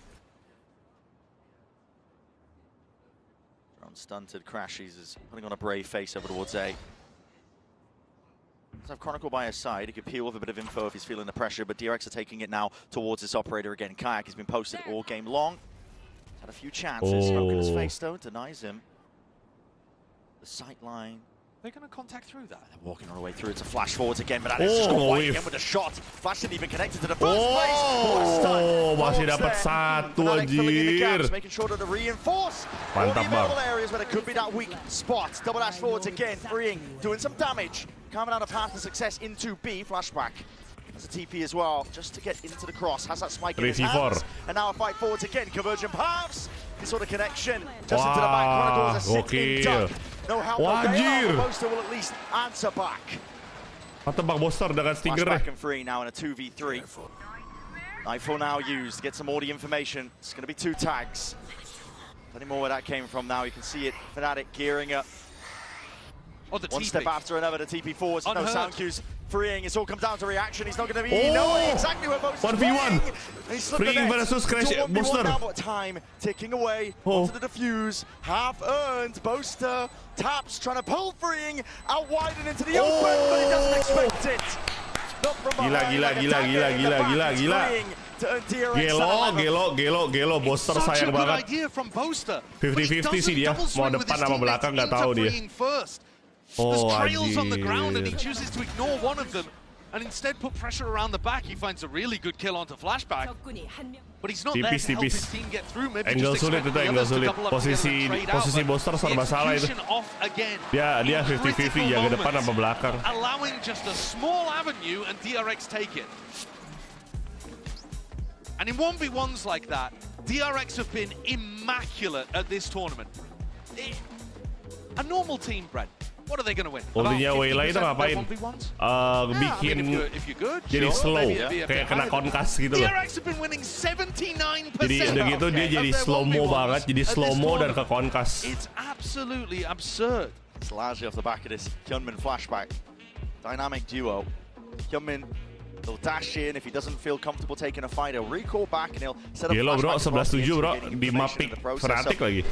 Stunted, Crashes is putting on a brave face over towards A. Let's have Chronicle by his side. He could peel with a bit of info if he's feeling the pressure, but DRX are taking it now towards this operator again. Kayak has been posted all game long. Had a few chances. Smoke in his face though, denies him. The sight line. They're going to contact through that. They're walking all the way through. It's a flash forwards again, but that is just got white again with a shot. Flash didn't even connect it to the first place. Masih dapat satu anjir. Making sure to reinforce all the available areas where there could be that weak spot. Double dash forwards again, freeing, doing some damage. Carving out a path to success into B. Flashback. There's a TP as well, just to get into the cross. Has that spike in his hands. And now a fight forwards again. Convergent paths. This sort of connection. Just into the back. Chronicles a sit-in duck. No help. Boaster will at least answer back. Tebak Boaster dengan stinger. Flashback and free now in a 2v3. Nightfall now used to get some audio information. It's going to be 2 tags. Plenty more where that came from now. You can see it. FNATIC gearing up. One step after another. The TP forwards. No sound cues. Freeing, it's all come down to reaction. He's not going to be knowing exactly where Boaster's 1v1. Freeing versus Crash. Boaster. Time ticking away onto the defuse. Half earned. Boaster taps, trying to pull Freeing out wide and into the open, but he doesn't expect it. Not from Gelo. Boaster sayang banget. 50-50 sih dia. Mau depan sama belakang nggak tahu dia. There's trails on the ground and he chooses to ignore one of them and instead put pressure around the back. He finds a really good kill onto Flashback. But he's not there to help his team get through. Maybe angle sulit itu, angle sulit. Posisi Boaster serba salah itu. Dia 50-50 jaga depan sama belakang. Allowing just a small avenue and DRX take it. And in 1v1s like that, DRX have been immaculate at this tournament. A normal team, Brent. What are they going to win? Ultinya Wayla itu ngapain? Bikin jadi slow, kayak kena konkas gitu loh. Jadi udah gitu dia jadi slow-mo banget, jadi slow-mo dan ke konkas. It's absolutely absurd. It's largely off the back of this Hyunmin flashback. Dynamic duo. Hyunmin will dash in if he doesn't feel comfortable taking a fight. He'll recall back and he'll set up flashback. Bro, 11-7 bro, di map pick FNATIC lagi.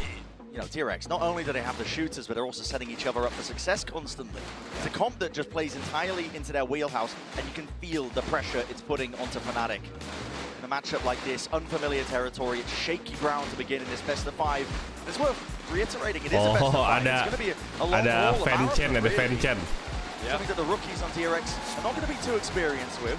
You know, DRX, not only do they have the shooters, but they're also setting each other up for success constantly. It's a comp that just plays entirely into their wheelhouse, and you can feel the pressure it's putting onto FNATIC. In a matchup like this, unfamiliar territory, it's shaky ground to begin in this best of 5. It's worth reiterating, it is a best of 5. It's going to be a long haul of fan chain, Something that the rookies on DRX are not going to be too experienced with.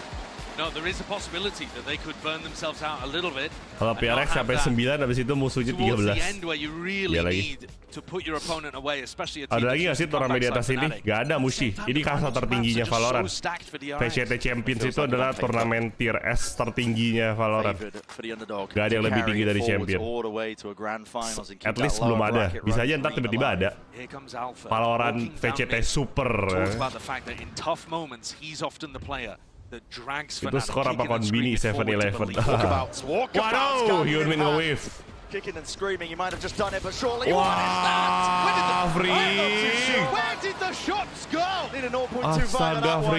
No, there is a possibility that they could burn themselves out a little bit. Kalau PRX sampai 9, habis itu musuhnya 13. Towards the end where you really need to put your opponent away, especially a team. Ada lagi nggak sih turnamen di atas ini? Gak ada, Mushi. Ini kasta tertingginya Valorant. VCT Champions itu adalah turnamen tier S tertingginya Valorant. Gak ada yang lebih tinggi dari Champion. At least belum ada. Bisa aja ntar tiba-tiba ada. Valorant VCT Super. Itu skor apa konbini 7-11. Waduh, Hyunmin nge-wave. Kicking and screaming, he might have just done it, but surely what is that? Where did the shots go? Need a 0.25 on that one.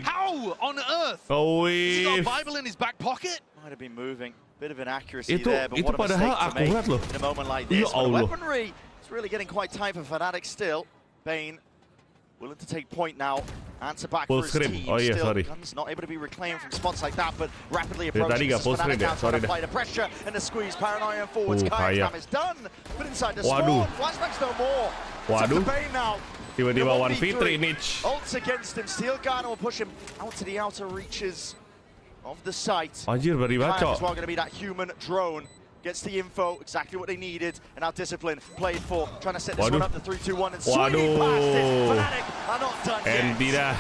How on earth? Has he got a Bible in his back pocket? Might have been moving. Bit of inaccuracy there, but what a mistake to make in a moment like this. But the weaponry is really getting quite tight for FNATIC still. Bane willing to take point now. Answer back for his team. Oh yeah, sorry. Guns not able to be reclaimed from spots like that, but rapidly approaching FNATIC now trying to apply the pressure and the squeeze. Paranoia forwards. Kayak's time is done. But inside the spawn, flashbacks no more. Waduh. Bane now. Tiba-tiba 1v3 niche. Ults against him. Steel Gunner will push him out to the outer reaches of the site. Anjir, beri bacok. As well going to be that human drone. Gets the info, exactly what they needed, and now Discipline played for, trying to set this one up to 3-2-1 and swinging past it. FNATIC are not done yet.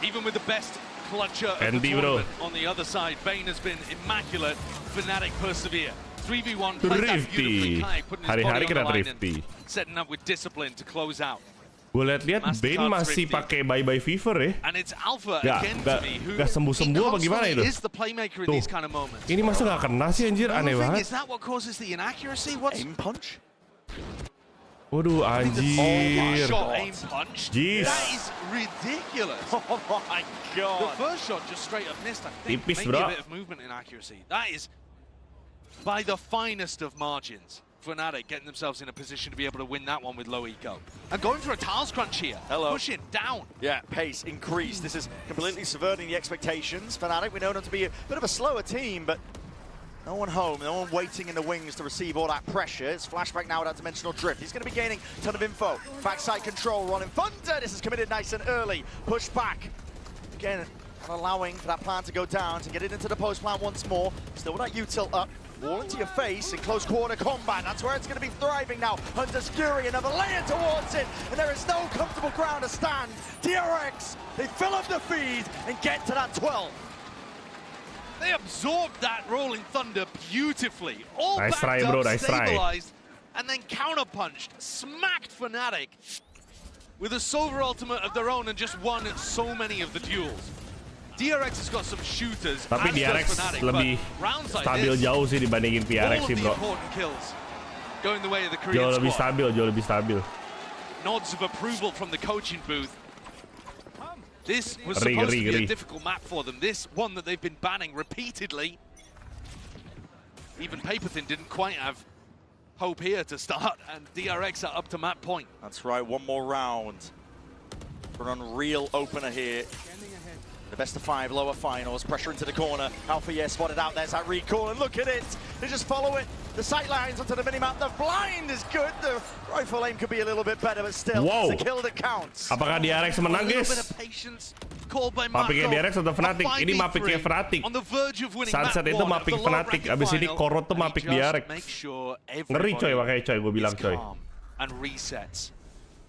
Even with the best clutcher of the tournament on the other side, Bane has been immaculate. FNATIC persevere. 3v1, played that beautifully. Kai putting his body on the line and setting up with Discipline to close out. Gue liat-liat Bane masih pakai bye-bye fever ya. Gak sembuh-sembuh apa gimana itu? Tuh, ini masa gak kena sih anjir, aneh banget. Aim punch? Waduh anjir. Jeez. That is ridiculous. Oh my god. The first shot just straight up missed. I think tipis, maybe a bit of movement inaccuracy. That is by the finest of margins. FNATIC getting themselves in a position to be able to win that one with low eco. And going for a tiles crunch here. Pushing down. Yeah, pace increased. This is completely subverting the expectations. FNATIC, we know them to be a bit of a slower team, but no one home, no one waiting in the wings to receive all that pressure. It's flashback now without dimensional drift. He's going to be gaining a ton of info. Backside control, running Thunder. This is committed nice and early. Push back. Again, not allowing for that plan to go down, to get it into the post plan once more. Still with that U-tilt up. Wall into your face in close quarter combat. That's where it's going to be thriving now. Hunter's Fury, another layer towards it, and there is no comfortable ground to stand. DRX, they fill up the feed and get to that 12. They absorbed that Rolling Thunder beautifully. All nice backed try, up, bro. Nice stabilized, and then counterpunched, smacked FNATIC with a silver ultimate of their own and just won so many of the duels. DRX has got some shooters. Tapi DRX lebih stabil jauh sih dibandingin PRX sih, bro. Jauh lebih stabil. Nods of approval from the coaching booth. This was supposed to be a difficult map for them. This one that they've been banning repeatedly. Even Paperthin didn't quite have hope here to start, and DRX are up to map point. That's right, one more round for an unreal opener here. The best of 5 lower finals, pressure into the corner. Alpha, yeah, spotted out. There's that recall, and look at it. They just follow it. The sight lines onto the minimap. The blind is good. The rifle aim could be a little bit better, but still, it's a kill that counts. Apakah DRX menang, guys? Mapiknya DRX atau FNATIC? Ini mapiknya FNATIC. Sunset itu mapik FNATIC. Abis ini Korot tuh mapik DRX. Ngeri coy, makanya coy, gue bilang coy. And resets.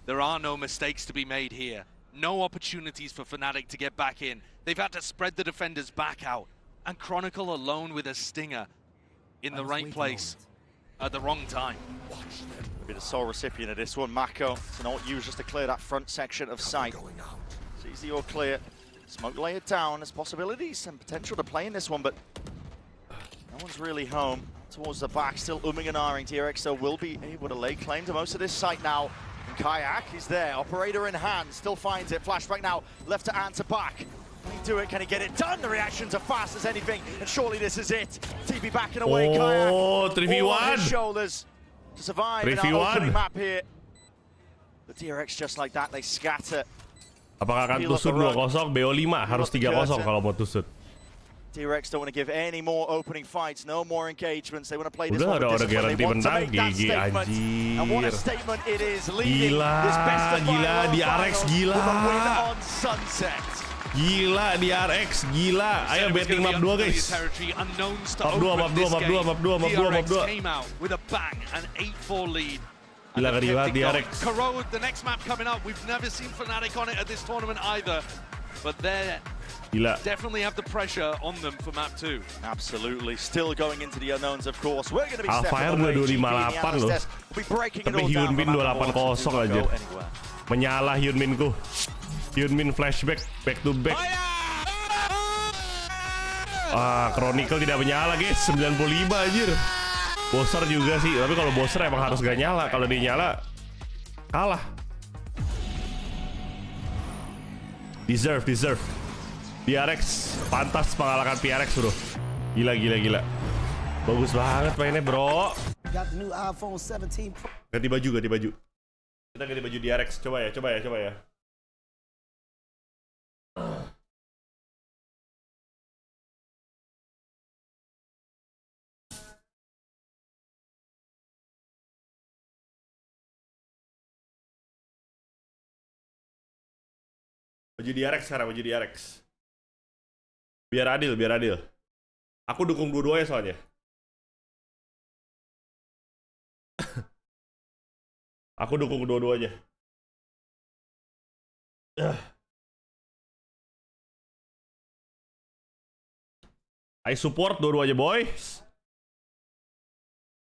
There are no mistakes to be made here. No opportunities for FNATIC to get back in. They've had to spread the defenders back out. And Chronicle alone with a stinger in the right place at the wrong time. Maybe the sole recipient of this one, Mako. So not used just to clear that front section of sight. Sees the all clear. Smoke layered down. There's possibilities and potential to play in this one, but no one's really home. Towards the back, still umming and ahhing. DRX so will be able to lay claim to most of this site now. And Kayak, he's there. Operator in hand, still finds it. Flashback now, left to answer back. Can he do it? Can he get it done? The reactions are fast as anything, and surely this is it. TP backing away, Kayak. Oh, 3v1. On his shoulders to survive in our opening map here. The DRX just like that, they scatter. Apakah akan tusuk 2-0? BO5 harus 3-0 kalau mau tusuk. DRX don't want to give any more opening fights, no more engagements. They want to play this one udah with discipline. They want to make that GG, statement. And what a statement it is, leading this best of gila, DRX gila. with a win on Sunset. Gila DRX, gila. Ayo betting map 2 guys. Map 2, map 2, map 2, map 2, map 2, map 2. Came out with a bang, an 8-4 lead. Gila ngeri banget DRX. Corrode, the next map coming up. We've never seen FNATIC on it at this tournament either. But they definitely have the pressure on them for map 2. Absolutely. Still going into the unknowns, of course. We're going to be Alfire 258 loh. Tapi Hyunmin 280 aja. Menyala Hyunminku. Hyunmin flashback, back to back. Chronicle tidak menyala guys, 95 anjir. Bowser juga sih, tapi kalau Bowser emang harus gak nyala. Kalau dia nyala, kalah. Deserve. DRX, pantas mengalahkan PRX bro. Gila. Bagus banget mainnya bro. Ganti baju. Kita ganti baju DRX, coba ya. Baju DRX sekarang, baju DRX. Biar adil. Aku dukung dua-duanya soalnya. Aku dukung dua-duanya. I support dua-duanya boys.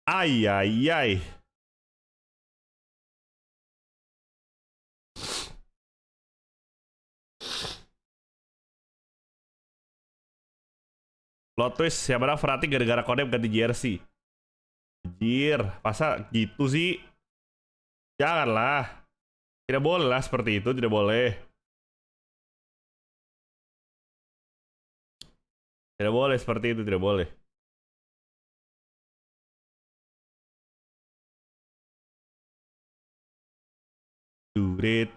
Ay. Plot twist, siapa dah FNATIC gara-gara kodem ganti jersey. Anjir, masa gitu sih? Janganlah. Tidak boleh lah seperti itu, tidak boleh. Tidak boleh seperti itu, tidak boleh. Turet.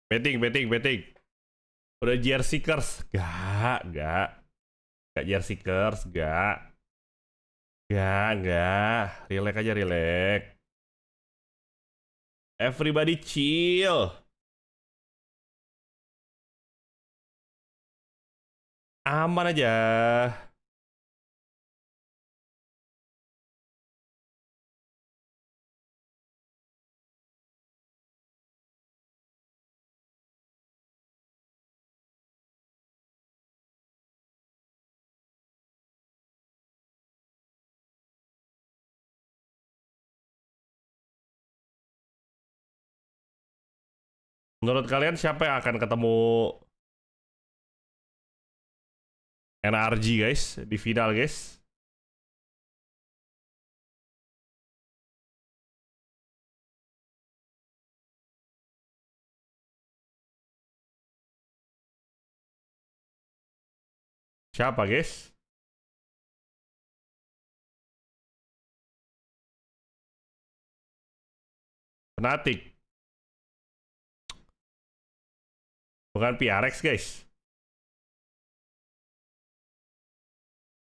Betting. Udah jersey curse. Gak jersey curse, gak. Relax aja, relax. Everybody chill. Aman aja. Menurut kalian siapa yang akan ketemu NRG guys di final guys? Siapa guys? FNATIC. Bukan PRX guys.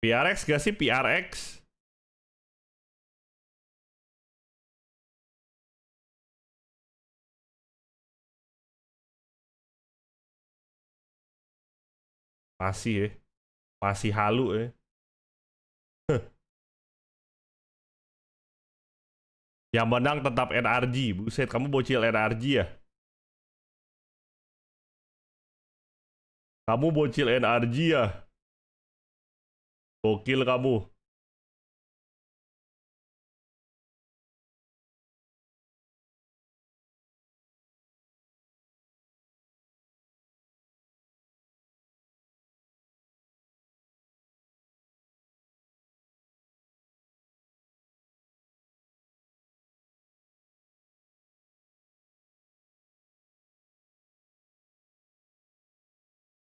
PRX gak sih? PRX. Masih ya. Masih halu ya. Yang menang tetap NRG. Buset, kamu bocil NRG ya? Kamu bocil NRG ya? Gokil kamu.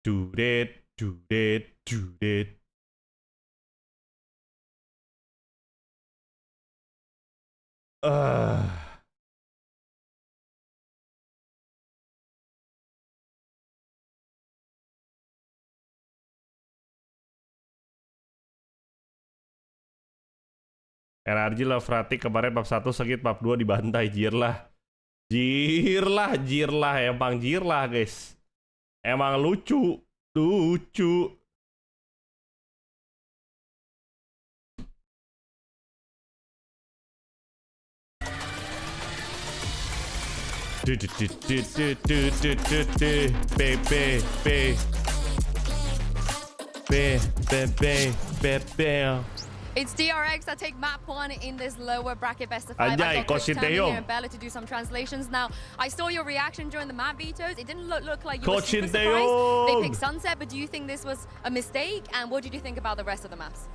NRG lah FNATIC kemarin bab 1 sakit, bab 2 dibantai. Jirlah, emang jirlah guys. Emang lucu. It's DRX that take map 1 in this lower bracket best of 5. Ajay, I got Coach Tommy Sinteyong. here and Bella to do some translations. Now, I saw your reaction during the map vetoes. It didn't look like you were Coach super Sinteyong. surprised. They picked Sunset, but do you think this was a mistake? And what did you think about the rest of the maps?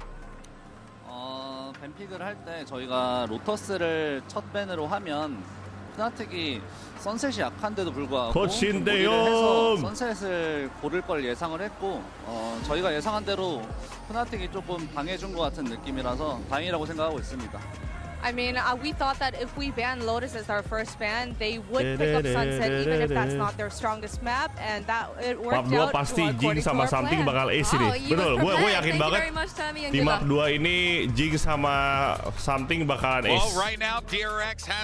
밴픽을 할 때 저희가 로터스를 첫 밴으로 하면 프나틱이 선셋이 약한데도 불구하고 코치인데요. 무리를 해서 선셋을 고를 걸 예상을 했고 저희가 예상한 대로 프나틱이 조금 당해준 것 같은 느낌이라서 다행이라고 생각하고 있습니다. I mean, we thought that if we ban Lotus as our first ban, they would pick up Sunset even if that's not their strongest map, and that it worked Map 2 out. pasti Jing sama Something bakal ace nih. Betul, gue yakin banget di map 2 ini Jing sama Something bakalan ace.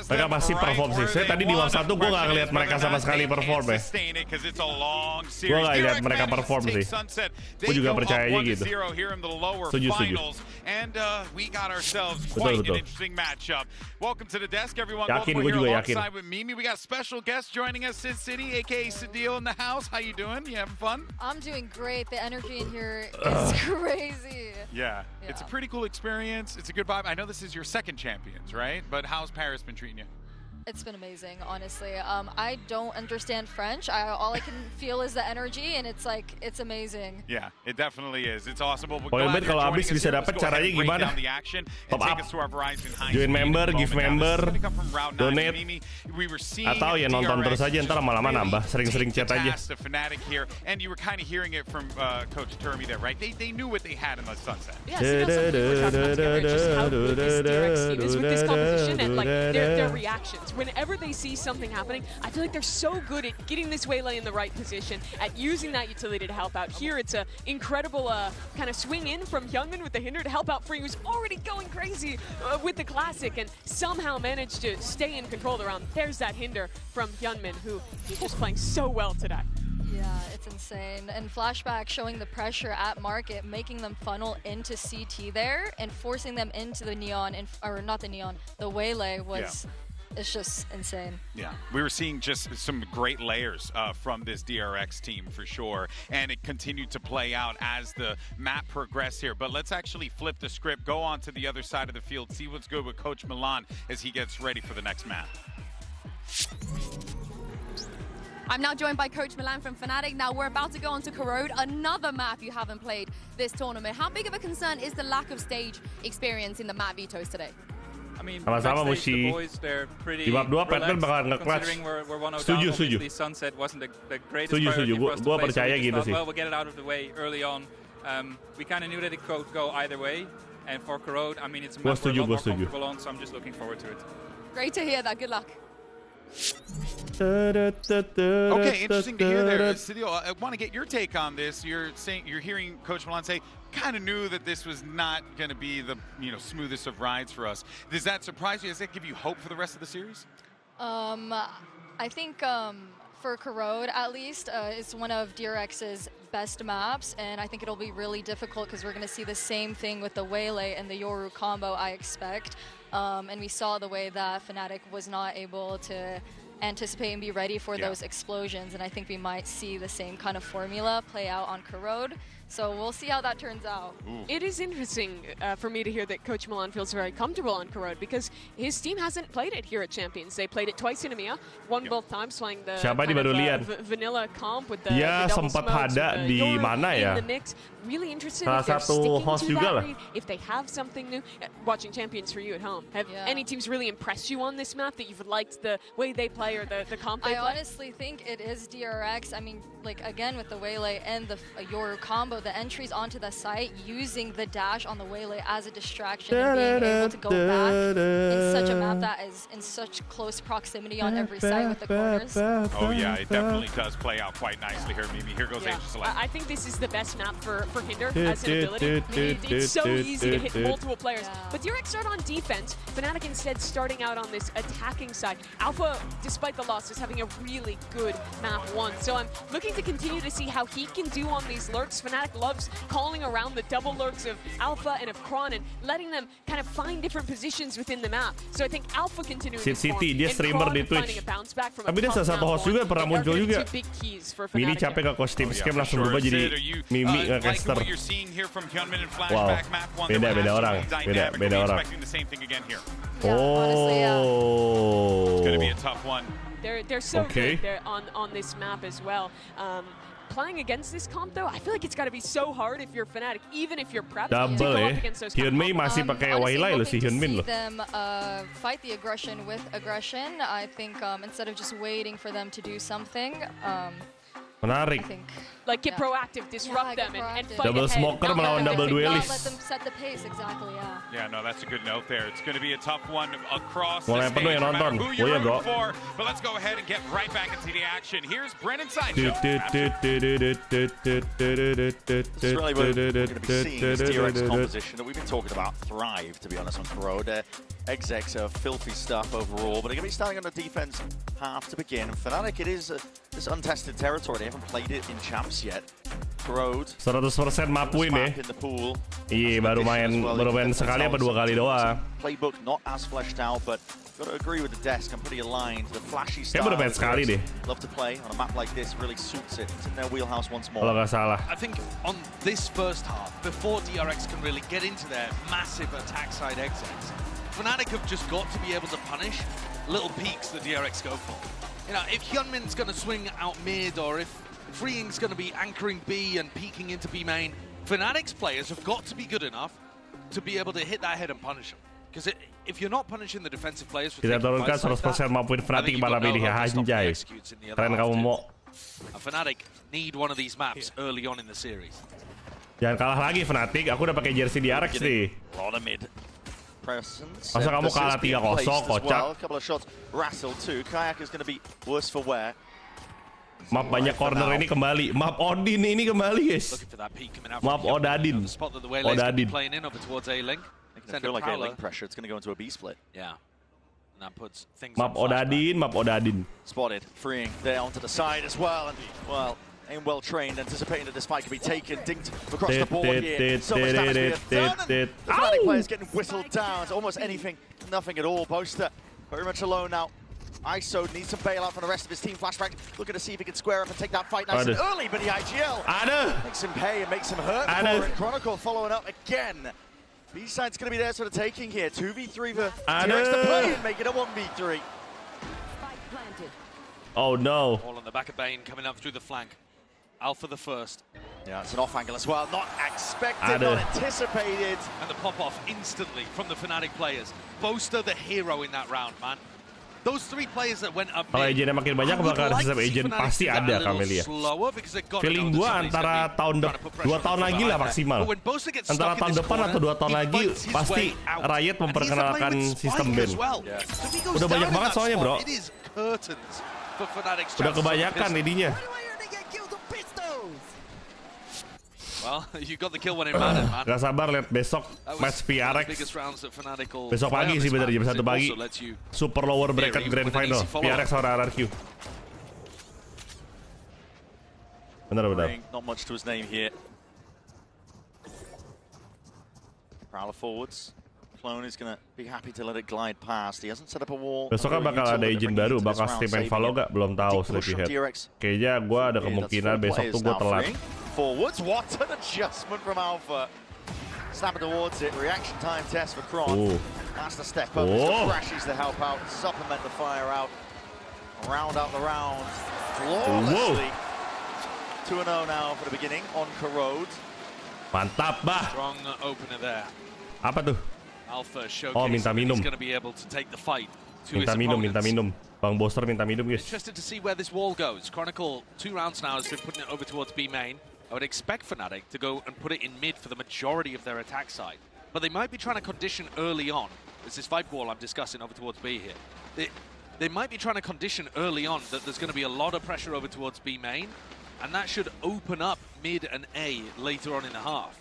Mereka pasti perform sih. Saya tadi di map 1 gue gak ngeliat mereka sama sekali perform ya. Gue gak lihat mereka perform sih. Gue juga percaya aja gitu. Setuju. Betul. Matchup. Welcome to the desk, everyone. Yakin, Welcome here juga alongside with Mimi. We got special guest joining us, Sid City, aka Sadil in the house. How you doing? You having fun? I'm doing great. The energy in here is crazy. Yeah, it's a pretty cool experience. It's a good vibe. I know this is your second champions, right? But how's Paris been treating you? It's been amazing, honestly. I don't understand French. All I can feel is the energy, and it's like, it's amazing. Yeah, it definitely is. It's awesome. Well, Pokoknya kalau habis bisa dapat caranya gimana? Top up, join member, give member, donate, atau ya nonton terus aja, ntar lama-lama nambah, sering-sering chat aja. And you were kind of hearing it from Coach Termy there, right? They knew what they had in the Sunset. Yeah, so that's something we were talking about together, just how good this DRX team is with this composition and like their reactions. Whenever they see something happening, I feel like they're so good at getting this waylay in the right position, at using that utility to help out. Here, it's an incredible kind of swing in from Hyunmin with the hinder to help out Free, who's already going crazy with the classic, and somehow managed to stay in control of the round. There's that hinder from Hyunmin, who he's just playing so well today. Yeah, it's insane. And Flashback showing the pressure at market, making them funnel into CT there, and forcing them into the Neon, or not the Neon, the waylay was... Yeah. It's just insane. Yeah, we were seeing just some great layers from this DRX team for sure, and it continued to play out as the map progressed here. But let's actually flip the script, go on to the other side of the field, see what's good with Coach Milan as he gets ready for the next map. I'm now joined by Coach Milan from FNATIC. Now we're about to go on to Corrode, another map you haven't played this tournament. How big of a concern is the lack of stage experience in the map vetoes today? Sama-sama Mushi. Di bab 2 Pattern bakal nge-clutch. Setuju. Gue percaya gitu sih. We get it out of the way early on. We kind of knew that it could go either way. And for Corrode, I mean, it's a map we're a lot more comfortable on, so I'm just looking forward to it. Great to hear that. Good luck. Okay, interesting to hear there. Sadil, I want to get your take on this. You're hearing Coach Milan say, kind of knew that this was not going to be the smoothest of rides for us. Does that surprise you? Does that give you hope for the rest of the series? I think for Corrode, at least, it's one of DRX's best maps, and I think it'll be really difficult because we're going to see the same thing with the Waylay and the Yoru combo, I expect. And we saw the way that FNATIC was not able to anticipate and be ready for those explosions, and I think we might see the same kind of formula play out on Corrode. So we'll see how that turns out. It is interesting for me to hear that Coach Milan feels very comfortable on Corrode because his team hasn't played it here at Champions. They played it twice in EMEA, won both times playing the vanilla comp with the double sempat smokes, ada di mana ya? Really interested Salah if they're satu sticking host to juga that lah. read, if they have something new. Watching Champions for you at home, have any teams really impressed you on this map that you've liked the way they play? play or the comp they I play? honestly think it is DRX. I mean, like, again, with the Waylay and the Yoru combo, the entries onto the site, using the dash on the Waylay as a distraction and being able to go back in such a map that is in such close proximity on every side with the corners. Oh yeah, it definitely does play out quite nicely here, Mimi. Here goes AJAZZ. I think this is the best map for Hinder as an ability. I mean, it's so easy to hit multiple players. But DRX start on defense. FNATIC instead starting out on this attacking side. Alpha, despite the loss, is having a really good map 1. So I'm looking to continue to see how he can do on these lurks. FNATIC loves calling around the double lurks of Alpha and of Kron and letting them kind of find different positions within the map. So I think Alpha continuing to form dia streamer di Twitch. Tapi dia salah satu host juga pernah muncul juga. Mini capek ke kostum scam langsung berubah jadi Mimi nge-caster. Wow, beda orang, beda orang. Oh. It's gonna be a tough one. They're so good on this map as well. Playing against this comp though, I feel like it's got to be so hard if you're FNATIC, even if you're prepped. Double Hyunmin masih pakai Waylay loh si Hyunmin loh. Them fight the aggression with aggression. I think instead of just waiting for them to do something. Menarik. Like get proactive, disrupt them, and fight double ahead. smoker melawan double duelist. Let them set the pace exactly. Yeah, no, that's a good note there. It's going to be a tough one across Mulai the stage, penuh yang no matter nonton. who you're Oh, iya, bro. rooting for. But let's go ahead and get right back into the action. Here's Brennan Sideshow. It's really what we're going to be seeing this DRX composition that we've been talking about thrive, to be honest, on Corroad. Execs are filthy stuff overall, but they're going to be starting on the defense half to begin. FNATIC, it is this untested territory. They haven't played it in champs yet. Corroad 100% map win ya. in the pool. Iya, baru main sekali apa 2 kali doang. Playbook not as fleshed out, but got to agree with the desk. I'm pretty aligned. The flashy style. Baru main sekali deh. Love to play on a map like this. Really suits it. It's in their wheelhouse once more. Kalau nggak salah. I think on this first half, before DRX can really get into their massive attack side exits, FNATIC have just got to be able to punish little peaks that DRX go for. You know, if Hyunmin's going to swing out mid, or if Freeing's going to be anchoring B and peeking into B main, FNATIC's players have got to be good enough to be able to hit that head and punish them. Because if you're not punishing the defensive players for kita turunkan 100% maupun FNATIC malam ini ya, anjay. Keren kamu mau. FNATIC need one of these maps early on in the series. Jangan kalah lagi FNATIC, aku udah pakai jersey DRX nih. Masa kamu kalah 3-0, kocak. Couple of shots rattled too. Kayak is going to be worse for wear. Map banyak corner ini kembali. Map Odin ini kembali, guys. Map Odadin. Odadin. I feel like a link pressure. It's going to go into a B split. Yeah. And that puts things Map Odadin, map Odadin. Spotted, freeing there onto the side as well. And well, aim well trained, anticipating that this fight could be taken, dinked across the board here. So much damage being done. The FNATIC players getting whistled down. It's almost anything, nothing at all. Boaster very much alone now. ISO needs some bailout from the rest of his team. Flashback looking to see if he can square up and take that fight nice and early, but the IGL makes him pay and makes him hurt for it. Chronicle following up again. B-side's going to be there sort of taking here. 2v3 for DRX to play and make it a 1v3. Oh no. All on the back of Bane coming up through the flank. Alpha the first. Yeah, it's an off angle as well. Not expected, not anticipated. And the pop-off instantly from the FNATIC players. Boaster the hero in that round, man. Those 3 players that went up. Kalau agentnya makin banyak, bakal ada sistem agent pasti ada, Camelia. Feeling gua antara tahun 2 tahun lagi lah maksimal. Antara tahun depan atau 2 tahun lagi pasti Riot memperkenalkan sistem ban. Udah banyak banget soalnya, bro. Udah kebanyakan ininya. Well, you got the kill when it mattered, man. Gak sabar lihat besok match PRX. Besok pagi sih bener, jam 1 pagi. Super lower bracket grand final. PRX sama RRQ. Bener. Not much to his name here. Prowler forwards. Clone is gonna be happy to let it glide past. He hasn't set up a wall. Besok kan bakal ada agent baru, bakal STEDMAN follow gak? Belum tahu Sleepyhead. Kayaknya gua ada kemungkinan besok tuh gua telat. Forwards, what an adjustment from Alpha. Snapping towards it, reaction time test for Kron. That's the step up, crashes to help out, supplement the fire out. Round out the round, flawlessly. 2-0 now for the beginning on Corroad. Mantap, bah. Strong opener there. Apa tuh? Alpha minta minum. going to be able to take the fight to minta minum. Bang Boster minta minum guys. Interested to see where this wall goes. Chronicle 2 rounds now has been putting it over towards B main. I would expect FNATIC to go and put it in mid for the majority of their attack side. But they might be trying to condition early on. It's this Vibe wall I'm discussing over towards B here. They might be trying to condition early on that there's going to be a lot of pressure over towards B main, and that should open up mid and A later on in the half.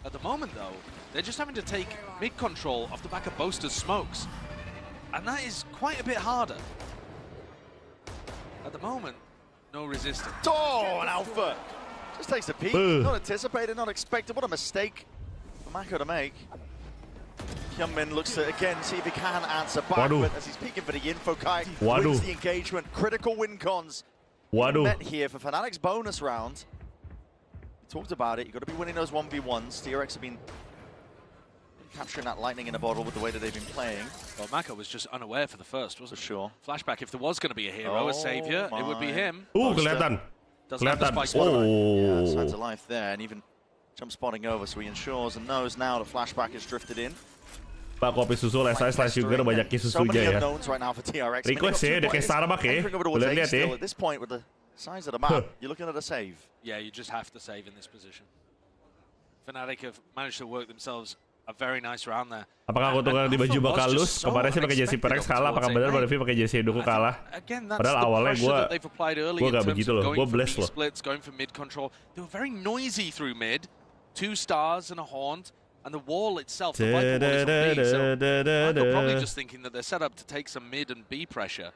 At the moment, though, they're just having to take mid control off the back of Boaster's smokes, and that is quite a bit harder. At the moment, no resistance. Oh, and Alpha just takes a peek. Not anticipated, not expected. What a mistake for Mako to make. Hyunmin looks to again see if he can answer back, but as he's peeking for the info, Kai wins the engagement. Critical win cons met here for FNATIC's bonus round. We talked about it. You've got to be winning those 1v1s. DRX have been capturing that lightning in a bottle with the way that they've been playing. Well, Mako was just unaware for the first, wasn't he? Sure. Flashback, if there was going to be a hero, a savior, it would be him. Kelihatan. Yeah, signs of life there, and even jump spotting over, so he ensures and knows now the flashback has drifted in. Pak kopi susu SI / sugar banyak susunya ya. Request ya, udah kayak Starbucks ya. Boleh lihat ya. At this point with the size of the map, you're looking at a save. Yeah, you just have to save in this position. FNATIC have managed to work themselves a very nice round there. Apakah keuntungan di baju bakal lus? Kemarin sih pakai jersey PRX kalah, apakah benar Devi pakai jersey Edoku kalah? Padahal awalnya gue gak begitu loh, gue bless loh. Going for mid control. They were very noisy through mid. 2 stars and a haunt. And the wall itself, the Viper wall is on B, so they're probably just thinking that they're set up to take some mid and B pressure,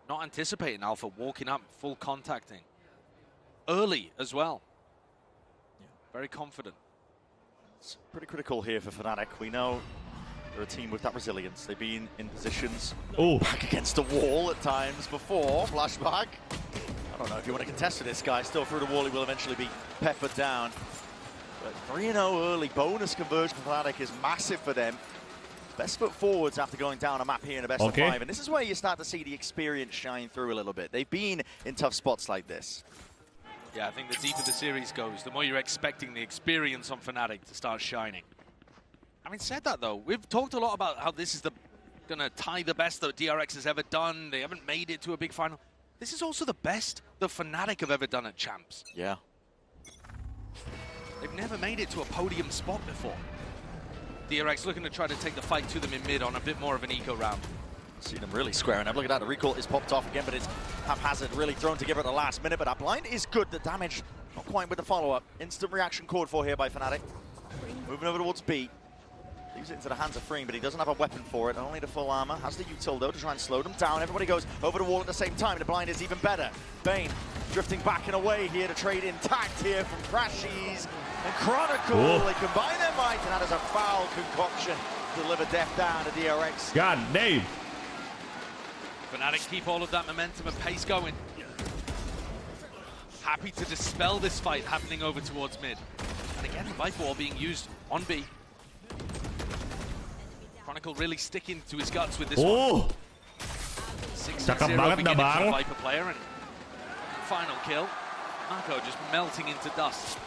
not anticipating Alpha walking up, full contacting. Early as well. Yeah. Very confident. It's pretty critical here for FNATIC. We know they're a team with that resilience. They've been in positions back against the wall at times before. Flashback. I don't know if you want to contest with this guy. Still through the wall, he will eventually be peppered down. 3-0 early bonus conversion for FNATIC is massive for them. Best foot forwards after going down a map here in a best of 5. And this is where you start to see the experience shine through a little bit. They've been in tough spots like this. Yeah, I think the deeper the series goes, the more you're expecting the experience on FNATIC to start shining. Having said that, though, we've talked a lot about how this is going to tie the best that DRX has ever done. They haven't made it to a big final. This is also the best that FNATIC have ever done at Champs. Yeah. They've never made it to a podium spot before. DRX looking to try to take the fight to them in mid on a bit more of an eco round. See them really squaring up. Look at that, the recall is popped off again, but it's haphazard, really thrown together at the last minute. But that blind is good, the damage not quite with the follow-up. Instant reaction called for here by FNATIC. Moving over towards B. Leaves it into the hands of Xtreem, but he doesn't have a weapon for it. Only the full armor. Has the util though to try and slow them down. Everybody goes over the wall at the same time. The blind is even better. Bane drifting back and away here to trade intact here from Crashies and Chronicle. They combine their might, and that is a foul concoction to deliver death down to DRX. God damn. FNATIC keep all of that momentum and pace going. Happy to dispel this fight happening over towards mid. And again, the Viper wall being used on B. Chronicle really sticking to his guts with this one. 6-0 beginning for the Viper player, and final kill. Mako just melting into dust.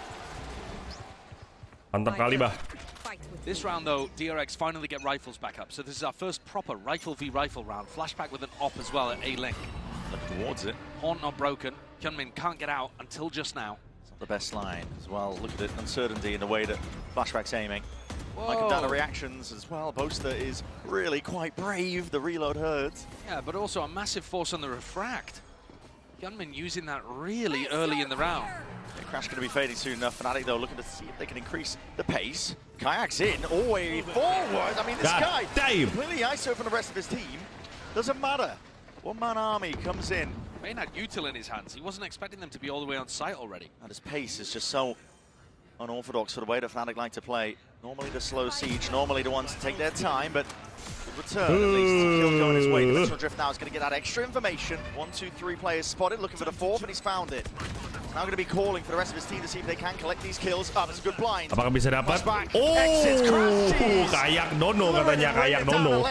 Mantap kali, bah. This round, though, DRX finally get rifles back up. So this is our first proper rifle v rifle round. Flashback with an op as well at A-Link. Looking towards it. Haunt not broken. Hyunmin can't get out until just now. It's not the best line as well. Look at the uncertainty in the way that Flashback's aiming. Like down the reactions as well. Boaster is really quite brave. The reload hurts. Yeah, but also a massive force on the refract. Hyunmin using that really early in the round. Yeah, Crash going to be fading soon enough. FNATIC though looking to see if they can increase the pace. Kayak's in, all the way forward. I mean, this guy completely ISO from the rest of his team. Doesn't matter. One-man army comes in. Bane had util in his hands. He wasn't expecting them to be all the way on site already. And his pace is just so unorthodox for the way that FNATIC like to play. Normally the slow siege, normally the ones to take their time, but return at least. Kill going his way. The Metro Drift now is going to get that extra information. 1, 2, 3 players spotted, looking for the 4th, and he's found it. Now going to be calling for the rest of his team to see if they can collect these kills. Oh, that's a good blind. Apakah bisa dapat? Kayak Nono katanya, kayak Nono.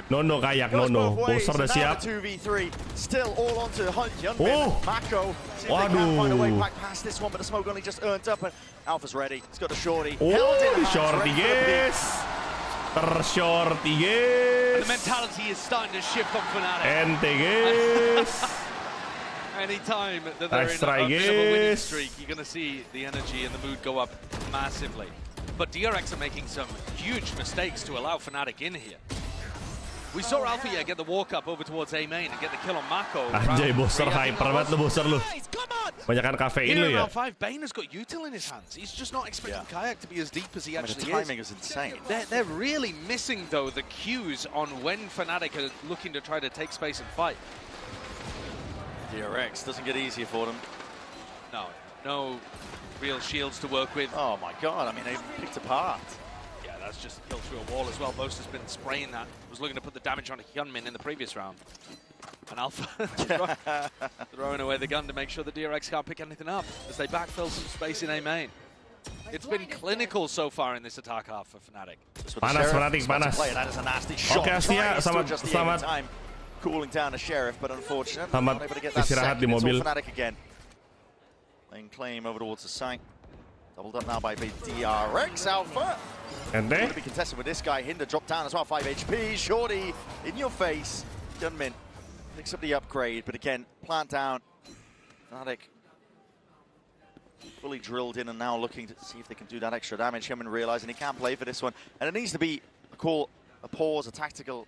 Nono kayak Nono. Boaster udah siap. 2v3. Still all onto Hyunmin. Mako. See if they can find a way back past this one, but the smoke only just earned up. And Alpha's ready. He's got a shorty. Shorty, yes. Tershorty, And guys. the mentality is starting to shift on Fnatic. Ente, guys. Anytime that they're Nice in try, a bit of a winning guys. streak, you're going to see the energy and the mood go up massively. But DRX are making some huge mistakes to allow Fnatic in here. We saw Alfia get the walk up over towards A main and get the kill on Mako. Anjay, booster hyper banget lu, booster lu. Banyakan kafein lu Here in ya. round 5, Bane has got Util in his hands. He's just not expecting Kayak to be as deep as he actually the timing is insane. They're really missing, though, the cues on when Fnatic are looking to try to take space and fight. DRX doesn't get easier for them. No real shields to work with. Oh my god, I mean, they picked apart. Yeah, that's just a kill through a wall as well. Boast has been spraying that. Was looking to put the damage on Hyunmin in the previous round. And Alpha throwing away the gun to make sure the DRX can't pick anything up as they backfill some space in A main. It's been clinical so far in this attack half for Fnatic. Panas, Fnatic, panas. That is a nasty shot. Oke, Astia, selamat. Time cooling down the Sheriff, but unfortunately Selamat not able to get that istirahat di second. It's all mobil. Fnatic again. Laying claim over towards the site. Doubled up now by DRX Alpha. Ente. Going to be contested with this guy. Hinder dropped down as well. 5 HP. Shorty in your face. Gunmin picks up the upgrade, but again, plant down. Fnatic fully drilled in and now looking to see if they can do that extra damage. Gunmin realizing he can't play for this one, and it needs to be a call, a pause, a tactical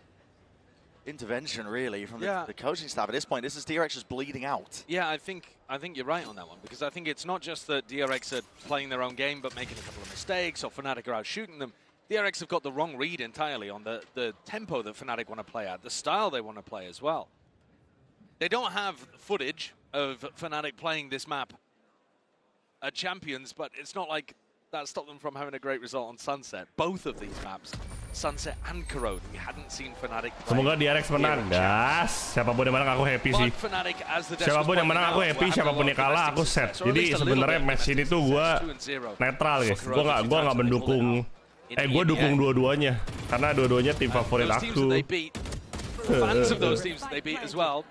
intervention really from the coaching staff at this point. This is DRX just bleeding out. Yeah, I think you're right on that one, because I think it's not just that DRX are playing their own game but making a couple of mistakes or Fnatic are out shooting them. DRX have got the wrong read entirely on the tempo that Fnatic want to play at, the style they want to play as well. They don't have footage of Fnatic playing this map at Champions, but it's not like that stopped them from having a great result on Sunset. Both of these maps, Sunset and Corrode, we hadn't seen Fnatic play. Semoga DRX menang, gas. Siapapun yang menang aku happy sih. Siapapun yang menang aku happy, siapapun yang kalah aku set. Jadi sebenarnya match ini tuh gua netral guys. Gua nggak mendukung. Gua dukung dua-duanya karena dua-duanya tim favorit aku. Fans of those teams that they beat as well,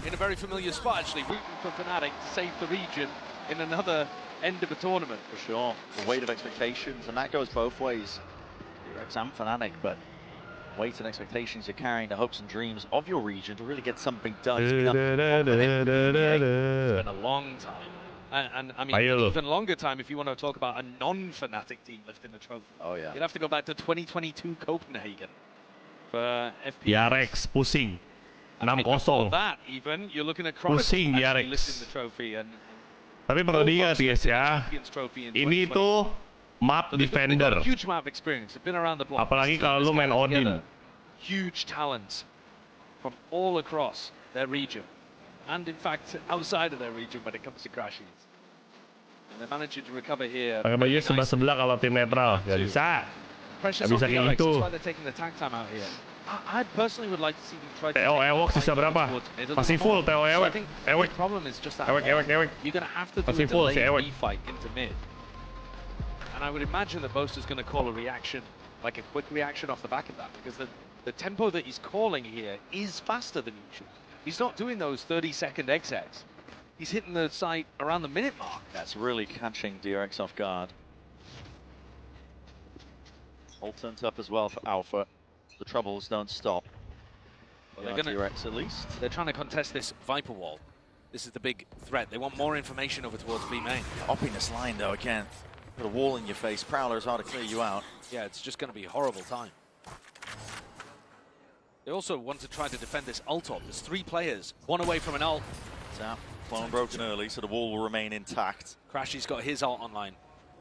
in a very familiar spot actually, rooting for Fnatic to save the region in another end of a tournament. For sure, the weight of expectations, and that goes both ways. DRX and Fnatic, but weight and expectations, you're carrying the hopes and dreams of your region to really get something done. It's been a long time. And I mean, even longer time if you want to talk about a non-Fnatic team lifting the trophy. Oh yeah. You'd have to go back to 2022 Copenhagen for FP. DRX pusing. 6-0. That even, you're looking at Chronicle pusing actually DRX. lifting the trophy. And tapi perlu diingat guys ya, ini tuh map defender. Huge map experience. They've been around the block. Apalagi kalau lu main Odin. Huge talents from all across their region, and in fact outside of their region when it comes to crashes. And they're managing to recover here. Pakai baju sebelah kalau tim netral, nggak bisa. Nggak bisa kayak gitu. That's why they're taking the tag time out here. I personally would like to see them try to TO Ewok sisa berapa? Masih full TO Ewok. The problem is just that Ewok. you're going to have to do a delayed B-fight into mid. And I would imagine that Boaster's going to call a reaction, like a quick reaction off the back of that, because the tempo that he's calling here is faster than usual. He's not doing those 30-second exits. He's hitting the site around the minute mark. That's really catching DRX off guard. All turned up as well for Alpha. The troubles don't stop. Well, they're going DRX at least. They're trying to contest this Viper wall. This is the big threat. They want more information over towards B main. Upping this line though again. Put a wall in your face. Prowler is hard to clear you out. Yeah, it's just going to be a horrible time. They also want to try to defend this ult op. There's 3 players, 1 away from an ult. Tap, clone broken early, so the wall will remain intact. Crashy's got his ult online.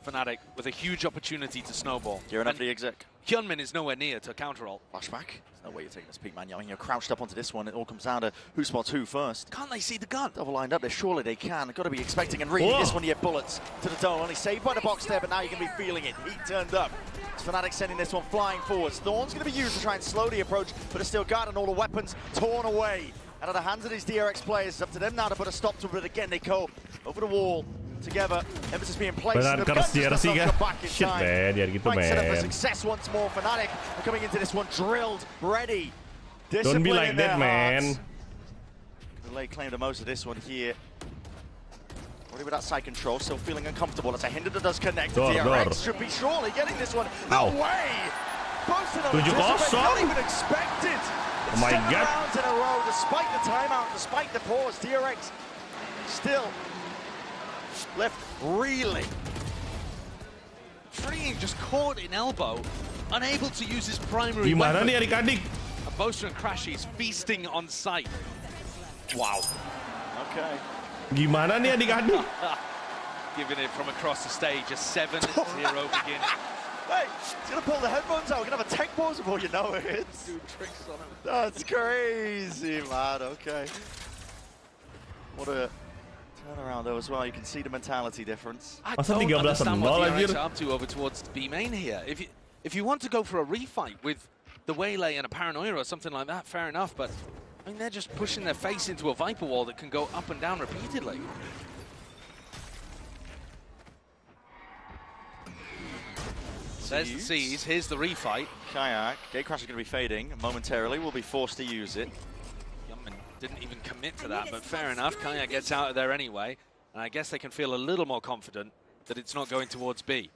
Fnatic with a huge opportunity to snowball. Gearing up for the exec. Hyunmin is nowhere near to counter ult. Flashback. There's no way you're taking this peak, man. I mean, you're crouched up onto this one. It all comes down to who spots who first. Can't they see the gun? Double lined up there. Surely they can. They've got to be expecting and reading this one to get bullets to the dome. Only saved by the box there, but now you're going to be feeling it. Heat turned up. It's Fnatic sending this one flying forwards. Thorn's going to be used to try and slow the approach, but it's still guarding all the weapons torn away out of the hands of these DRX players. It's up to them now to put a stop to it, but again, they go over the wall together. Emphasis being placed. Benar keras jersey kan? Shit man, biar gitu Set up for man. success once more. Fnatic are coming into this one drilled, ready. Don't be like that, man. The late claim to most of this one here. Already with that side control, still feeling uncomfortable. It's a hinder that does connect. Door. DRX should be surely getting this one. No way! 7-0. Even expected. Oh my God. Rounds in a row, despite the timeout, despite the pause, DRX still left reeling. Freeing just caught in elbow, unable to use his primary Gimana weapon. nih adik-adik? And Boaster and Crashies feasting on sight. Wow. Okay. Gimana nih adik-adik? Giving it from across the stage, a 7-0 beginning. Hey, he's gonna pull the headphones out. We're gonna have a tech pause before you know it. Do tricks on him. That's crazy, man. Okay. What a turnaround though as well. You can see the mentality difference. I don't understand what DRX are up to over towards B main here. If you want to go for a refight with the Waylay and a Paranoia or something like that, fair enough. But I mean, they're just pushing their face into a Viper wall that can go up and down repeatedly. There's the C's, here's the refight. Kayak, Gatecrash is going to be fading momentarily, will be forced to use it. Yunman didn't even commit to that, but fair enough. Kayak gets out of there anyway, and I guess they can feel a little more confident that it's not going towards B.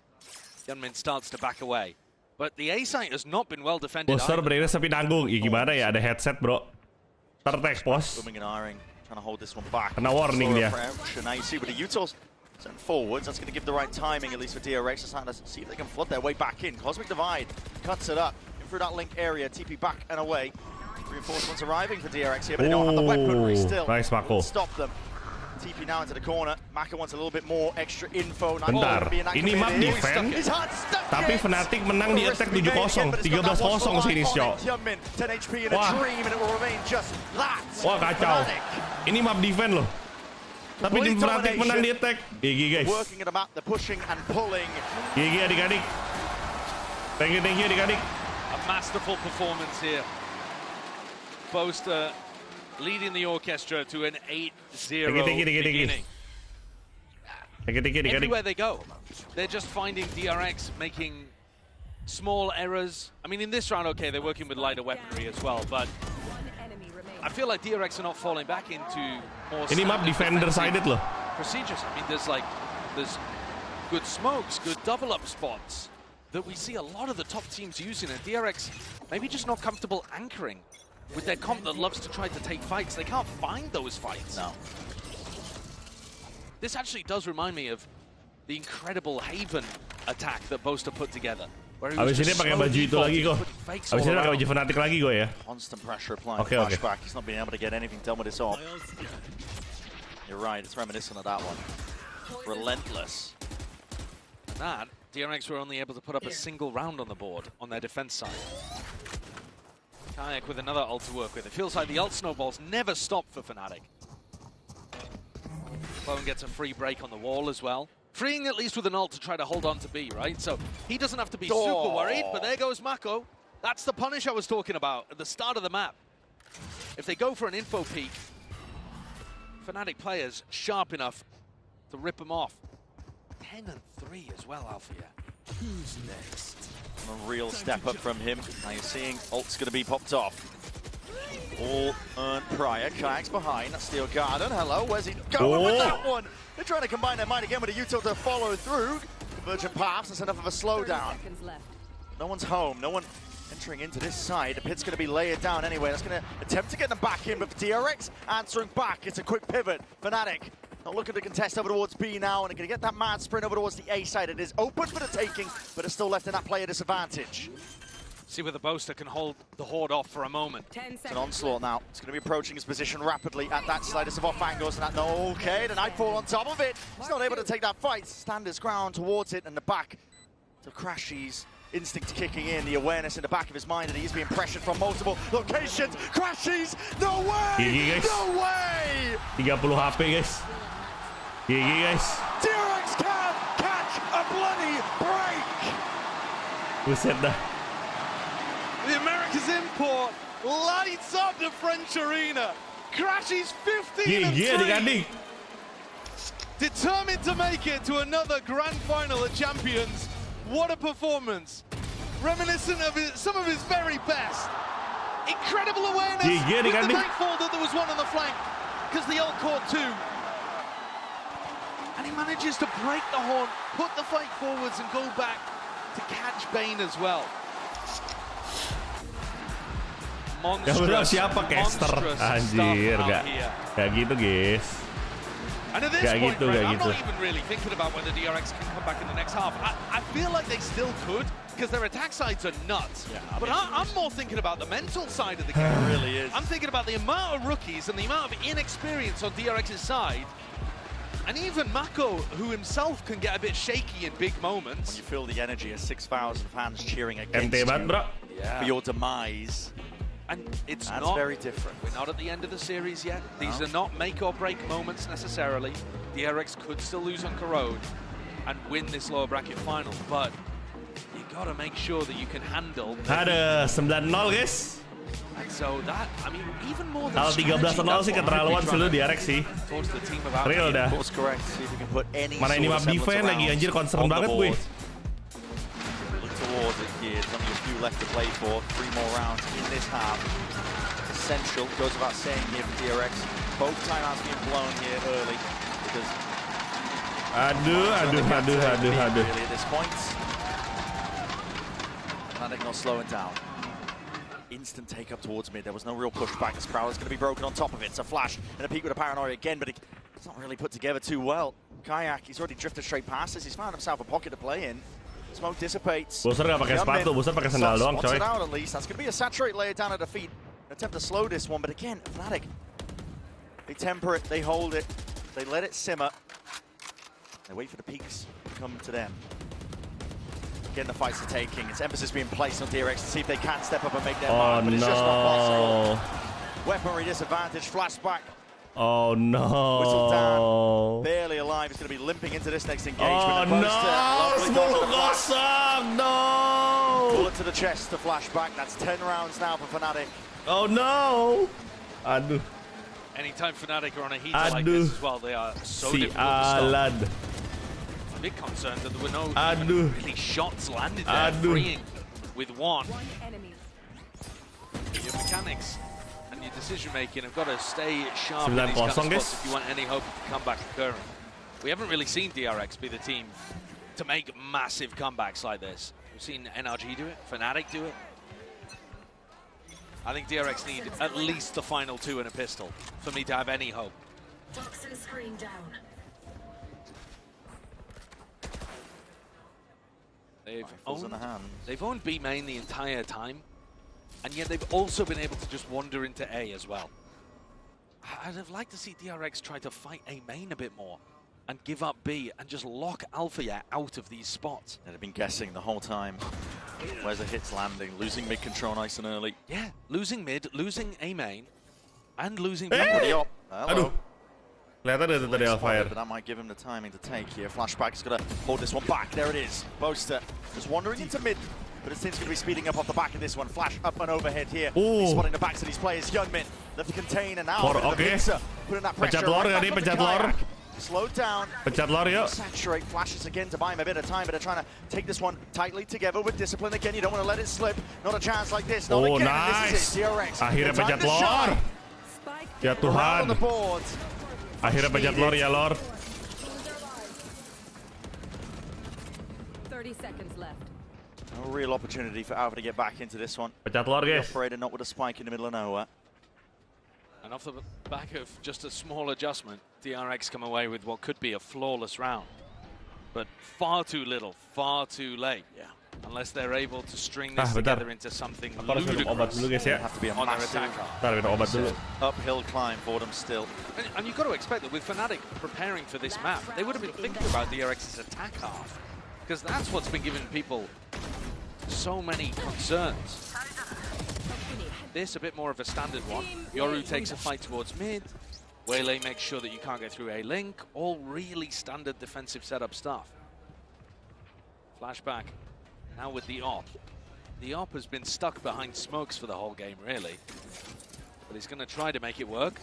Yunman starts to back away, but the A site has not been well defended. Poster beriris tapi nanggung. Ya gimana ya, ada headset bro. Tertek pos. Booming and iring, trying to hold this one back. Kena warning dia. Now you see with the Utils sent forwards, that's going to give the right timing, at least for DRX. Just trying to see if they can flood their way back in. Cosmic Divide cuts it up in through that link area. TP back and away. Reinforcements arriving for DRX here, but they don't have the weaponry still. Nice, Mako. Stop them. TP now into the corner. Maka wants a little bit more extra info. Bentar, ini map defense, tapi FNATIC menang di attack 7-0, 13-0 sini, Syok. Wah kacau. Ini map defense loh. Tapi tim FNATIC menang di attack. GG guys. GG adik-adik. Thank you adik-adik. A masterful performance here. Boaster leading the orchestra to an 8-0 beginning. Everywhere they go, they're just finding DRX making small errors. I mean, in this round, okay, they're working with lighter weaponry as well, but I feel like DRX are not falling back into more ini map defender-sided loh. Procedures. I mean, there's good smokes, good double-up spots that we see a lot of the top teams using, and DRX maybe just not comfortable anchoring with their comp that loves to try to take fights. They can't find those fights. No. This actually does remind me of the incredible Haven attack that Boaster put together. Abis ini pakai baju itu lagi kok. Abis ini pakai baju FNATIC lagi kok ya. Constant pressure applying flashback. He's not being able to get anything done with his off. You're right, it's reminiscent of that one. Relentless. And that, DRX were only able to put up a single round on the board on their defense side. Kayak with another ult to work with. It feels like the ult snowballs never stop for FNATIC. Bowen gets a free break on the wall as well. Freeing at least with an ult to try to hold on to B, right? So he doesn't have to be super worried, but there goes Mako. That's the punish I was talking about at the start of the map. If they go for an info peek, FNATIC players sharp enough to rip them off. 10-3 as well, Alpha. Who's next? A real step up from him. Now you're seeing ult's going to be popped off. All earned prior. Kayak's behind. That's Steel Garden. Hello, where's he going with that one? They're trying to combine their might again with a util to follow through. Convergent paths. That's enough of a slowdown. No one's home. No one entering into this side. The pit's going to be layered down anyway. That's going to attempt to get them back in, but for DRX answering back. It's a quick pivot. FNATIC not looking to contest over towards B now, and they're going to get that mad sprint over towards the A side. It is open for the taking, but it's still left in that player disadvantage. See whether Boaster can hold the Horde off for a moment. It's an onslaught now. It's going to be approaching his position rapidly at that side. It's off angles, and that, no, okay, the Nightfall on top of it. He's not able to take that fight. Stand his ground towards it, and the back to Crashies. Instinct kicking in, the awareness in the back of his mind that he's being pressured from multiple locations. Crashies, no way! No way! 30 HP guys. GG guys. DRX can catch a bloody break! Buset dah. The America's import lights up the French arena. Crashies 15-3. Determined to make it to another grand final at Champions. What a performance. Reminiscent of some of his very best. Incredible awareness with the Nightfall that there was one on the flank because the ult caught two. And he manages to break the horn, put the fight forwards and go back to catch Bane as well. monstrous, siapa caster? Anjir, gak gitu, guys. And at this point, Fred, I'm not even really thinking about whether DRX can come back in the next half. I feel like they still could, because their attack sides are nuts. Yeah, but I'm more thinking about the mental side of the game. It really is. I'm thinking about the amount of rookies and the amount of inexperience on DRX's side. And even Mako, who himself can get a bit shaky in big moments. When you feel the energy of 6,000 fans cheering against you for your demise. And it's That's not very different. We're not at the end of the series yet. These are not make or break moments necessarily. DRX could still lose on Corrode and win this lower bracket final, but you gotta make sure that you can handle. Ada 9-0, guys. And so that, I mean, even more than kalau 13-0 sih keterlaluan sih lu DRX sih. Real dah. Mana ini map defense lagi anjir, concern banget gue. Towards it here. There's only a few left to play for. 3 more rounds in this half. Essential, goes without saying here for DRX. Both timeouts being blown here early because. Aduh. Really at this point. FNATIC not slowing down. Instant take up towards mid. There was no real pushback. This crowd is going to be broken on top of it. It's a flash and a peek with a paranoia again, but it's not really put together too well. Kayak, he's already drifted straight past this. He's found himself a pocket to play in. Smoke dissipates. Booster nggak pakai sepatu, Booster pakai sandal doang, coy. Out at least. That's going to be a saturate layer down at the feet. Attempt to slow this one, but again, FNATIC. They temper it, they hold it, they let it simmer. They wait for the peaks to come to them. Again, the fights are taking. It's emphasis being placed on DRX to see if they can step up and make their mark, but it's just not possible. Weaponry disadvantage, flashback. Oh no. Whistle down. Barely alive. He's going to be limping into this next engagement. Oh no. No. Bullet to the chest to flashback. That's 10 rounds now for FNATIC. Oh no. Aduh. Anytime FNATIC are on a heater like this as well, they are so difficult to stop. I'm a bit concerned that there were no really shots landed there, freeing with one. Your mechanics and your decision making have got to stay sharp in these kind of spots if you want any hope of the comeback occurring. We haven't really seen DRX be the team to make massive comebacks like this. We've seen NRG do it, FNATIC do it. I think DRX need at least the final 2 and a pistol for me to have any hope. They've owned B main the entire time, and yet they've also been able to just wander into A as well. I'd have liked to see DRX try to fight A main a bit more and give up B and just lock Alpha out of these spots. They've been guessing the whole time. Where's the hits landing? Losing mid control nice and early. Yeah, losing mid, losing A main, and losing B. Hello. Kelihatan dari Alfire. But that might give him the timing to take here. Flashback is going to hold this one back. There it is. Boaster just wandering into mid, but it seems going to be speeding up off the back of this one. Flash up and overhead here. He's spotting the backs of these players. Youngmin left to contain and now putting that pressure. Pencet lor. Slowed down. Pencet lor yuk. Saturate flashes again to buy him a bit of time, but they're trying to take this one tightly together with discipline. Again, you don't want to let it slip. Not a chance like this. Not again. Nice. This is it. DRX. Akhirnya pencet lor. Ya Tuhan. Akhirnya pencet lor ya lor. 30 seconds left. No real opportunity for Alpha to get back into this one. Pencet lor, guys. Operator not with a spike in the middle of nowhere. And off the back of just a small adjustment, DRX come away with what could be a flawless round. But far too little, far too late. Yeah. Unless they're able to string this together into something ludicrous have to be a on their attack. Uphill climb for them still. And you've got to expect that with FNATIC preparing for this map, they would have been thinking about DRX's attack half. Because that's what's been giving people so many concerns. This a bit more of a standard one. Yoru takes a fight towards mid. Waylay makes sure that you can't get through a link. All really standard defensive setup stuff. Flashback. Now with the op. The op has been stuck behind smokes for the whole game, really. But he's going to try to make it work.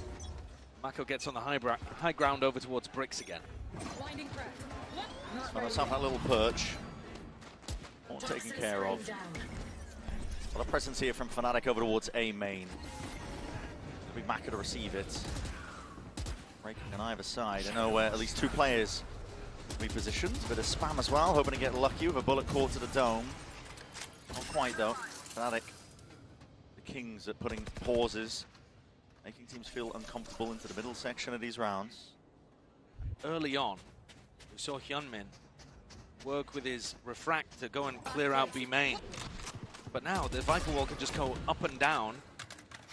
Mako gets on the high ground over towards bricks again. Found himself that little perch. All taken care of. A lot of presence here from FNATIC over towards A main. It'll be Mako to receive it. Breaking on either side. I know at least 2 players will be positioned. A bit of spam as well, hoping to get lucky with a bullet caught to the dome. Not quite though. FNATIC Kings at putting pauses, making teams feel uncomfortable into the middle section of these rounds. Early on, we saw Hyunmin work with his refract to go and clear out B main. But now the Viper Wall can just go up and down,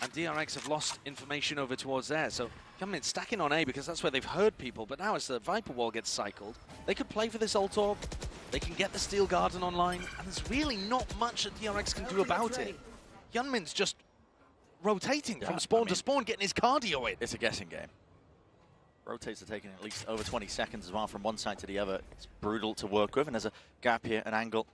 and DRX have lost information over towards there. So Hyunmin stacking on A because that's where they've heard people. But now as the Viper Wall gets cycled, they could play for this ult orb. They can get the Steel Garden online, and there's really not much that DRX can do about it. Hyunmin's just rotating from spawn to spawn, getting his cardio in. It's a guessing game. Rotates are taking at least over 20 seconds as well from one side to the other. It's brutal to work with, and there's a gap here, an angle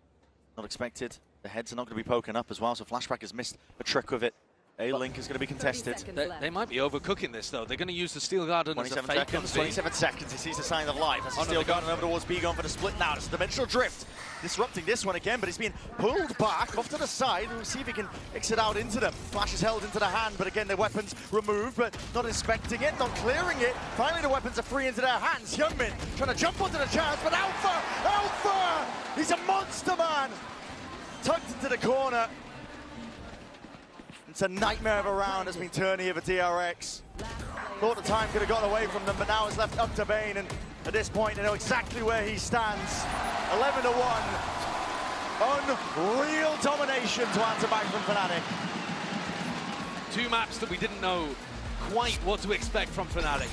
not expected. The heads are not going to be poking up as well, so Flashback has missed a trick with it. A-Link is going to be contested. They might be overcooking this, though. They're going to use the Steel Garden as a fake. 27 seconds. He sees the sign of life. That's the Steel Garden over towards B, going for the split now. It's a Dimensional Drift. Disrupting this one again, but he's being pulled back off to the side. We'll see if he can exit out into them. Flash is held into the hand, but again, the weapons removed, but not inspecting it, not clearing it. Finally, the weapons are free into their hands. Hyunmin trying to jump onto the chance, but Alpha! He's a monster, man! Tucked into the corner. It's a nightmare of a round has been turned here for DRX. Thought the time could have gotten away from them, but now it's left up to Bane, and at this point, they know exactly where he stands. 11-1. Unreal domination to answer back from FNATIC. Two maps that we didn't know quite what to expect from FNATIC.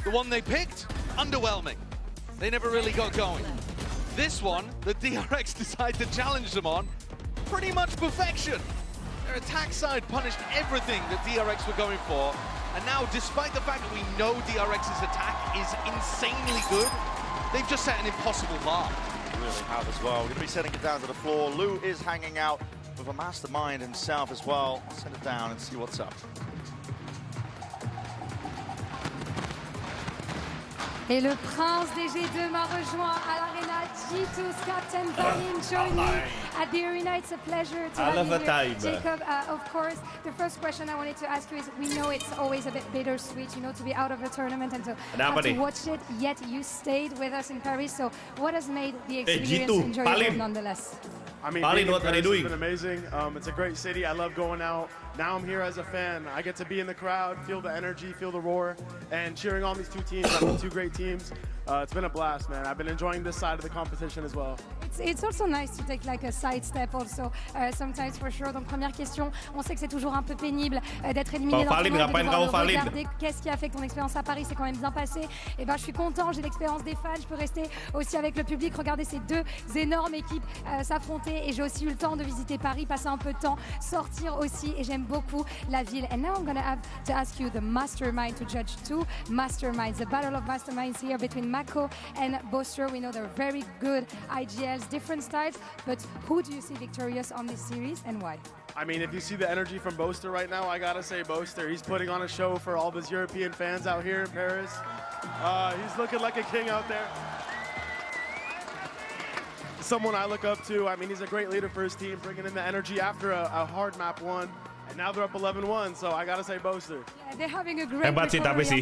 The one they picked, underwhelming. They never really got going. This one, the DRX decided to challenge them on, pretty much perfection. Their attack side punished everything that DRX were going for. And now, despite the fact that we know DRX's attack is insanely good, they've just set an impossible bar. They really have as well. We're going to be setting it down to the floor. Lou is hanging out with a mastermind himself as well. I'll send it down and see what's up. Et le prince des G2 m'a rejoint à l'arena. G2's Captain Devin joined me at the arena. It's a pleasure to have you here. Jacob, of course, the first question I wanted to ask you is, we know it's always a bit bittersweet, you know, to be out of a tournament and to have to watch it, yet you stayed with us in Paris. So what has made the experience enjoyable nonetheless? I mean, being in Paris has been amazing. It's a great city. I love going out. Now I'm here as a fan. I get to be in the crowd, feel the energy, feel the roar, and cheering on these two teams. I mean, two great teams. It's been a blast, man. I've been enjoying this side of the competition as well. It's also nice to take like a side step also, sometimes for sure. Donc première question, on sait que c'est toujours un peu pénible d'être éliminé dans le tournoi, de devoir le regarder. Qu'est-ce qui a fait que ton expérience à Paris s'est quand même bien passée? Et ben je suis content, j'ai l'expérience des fans, je peux rester aussi avec le public, regarder ces deux énormes équipes s'affronter, et j'ai aussi eu le temps de visiter Paris, passer un peu de temps, sortir aussi, et j'aime beaucoup la ville. And now I'm gonna have to ask you the mastermind to judge two masterminds, the battle of masterminds here between Mako and Boaster. We know they're very good IGLs, different styles, but who do you see victorious on this series and why? I mean, if you see the energy from Boaster right now, I gotta say Boaster. He's putting on a show for all those European fans out here in Paris. He's looking like a king out there. Someone I look up to. I mean, he's a great leader for his team, bringing in the energy after a hard map one. And now they're up 11-1, so I gotta say Boaster. Hebat sih, tapi sih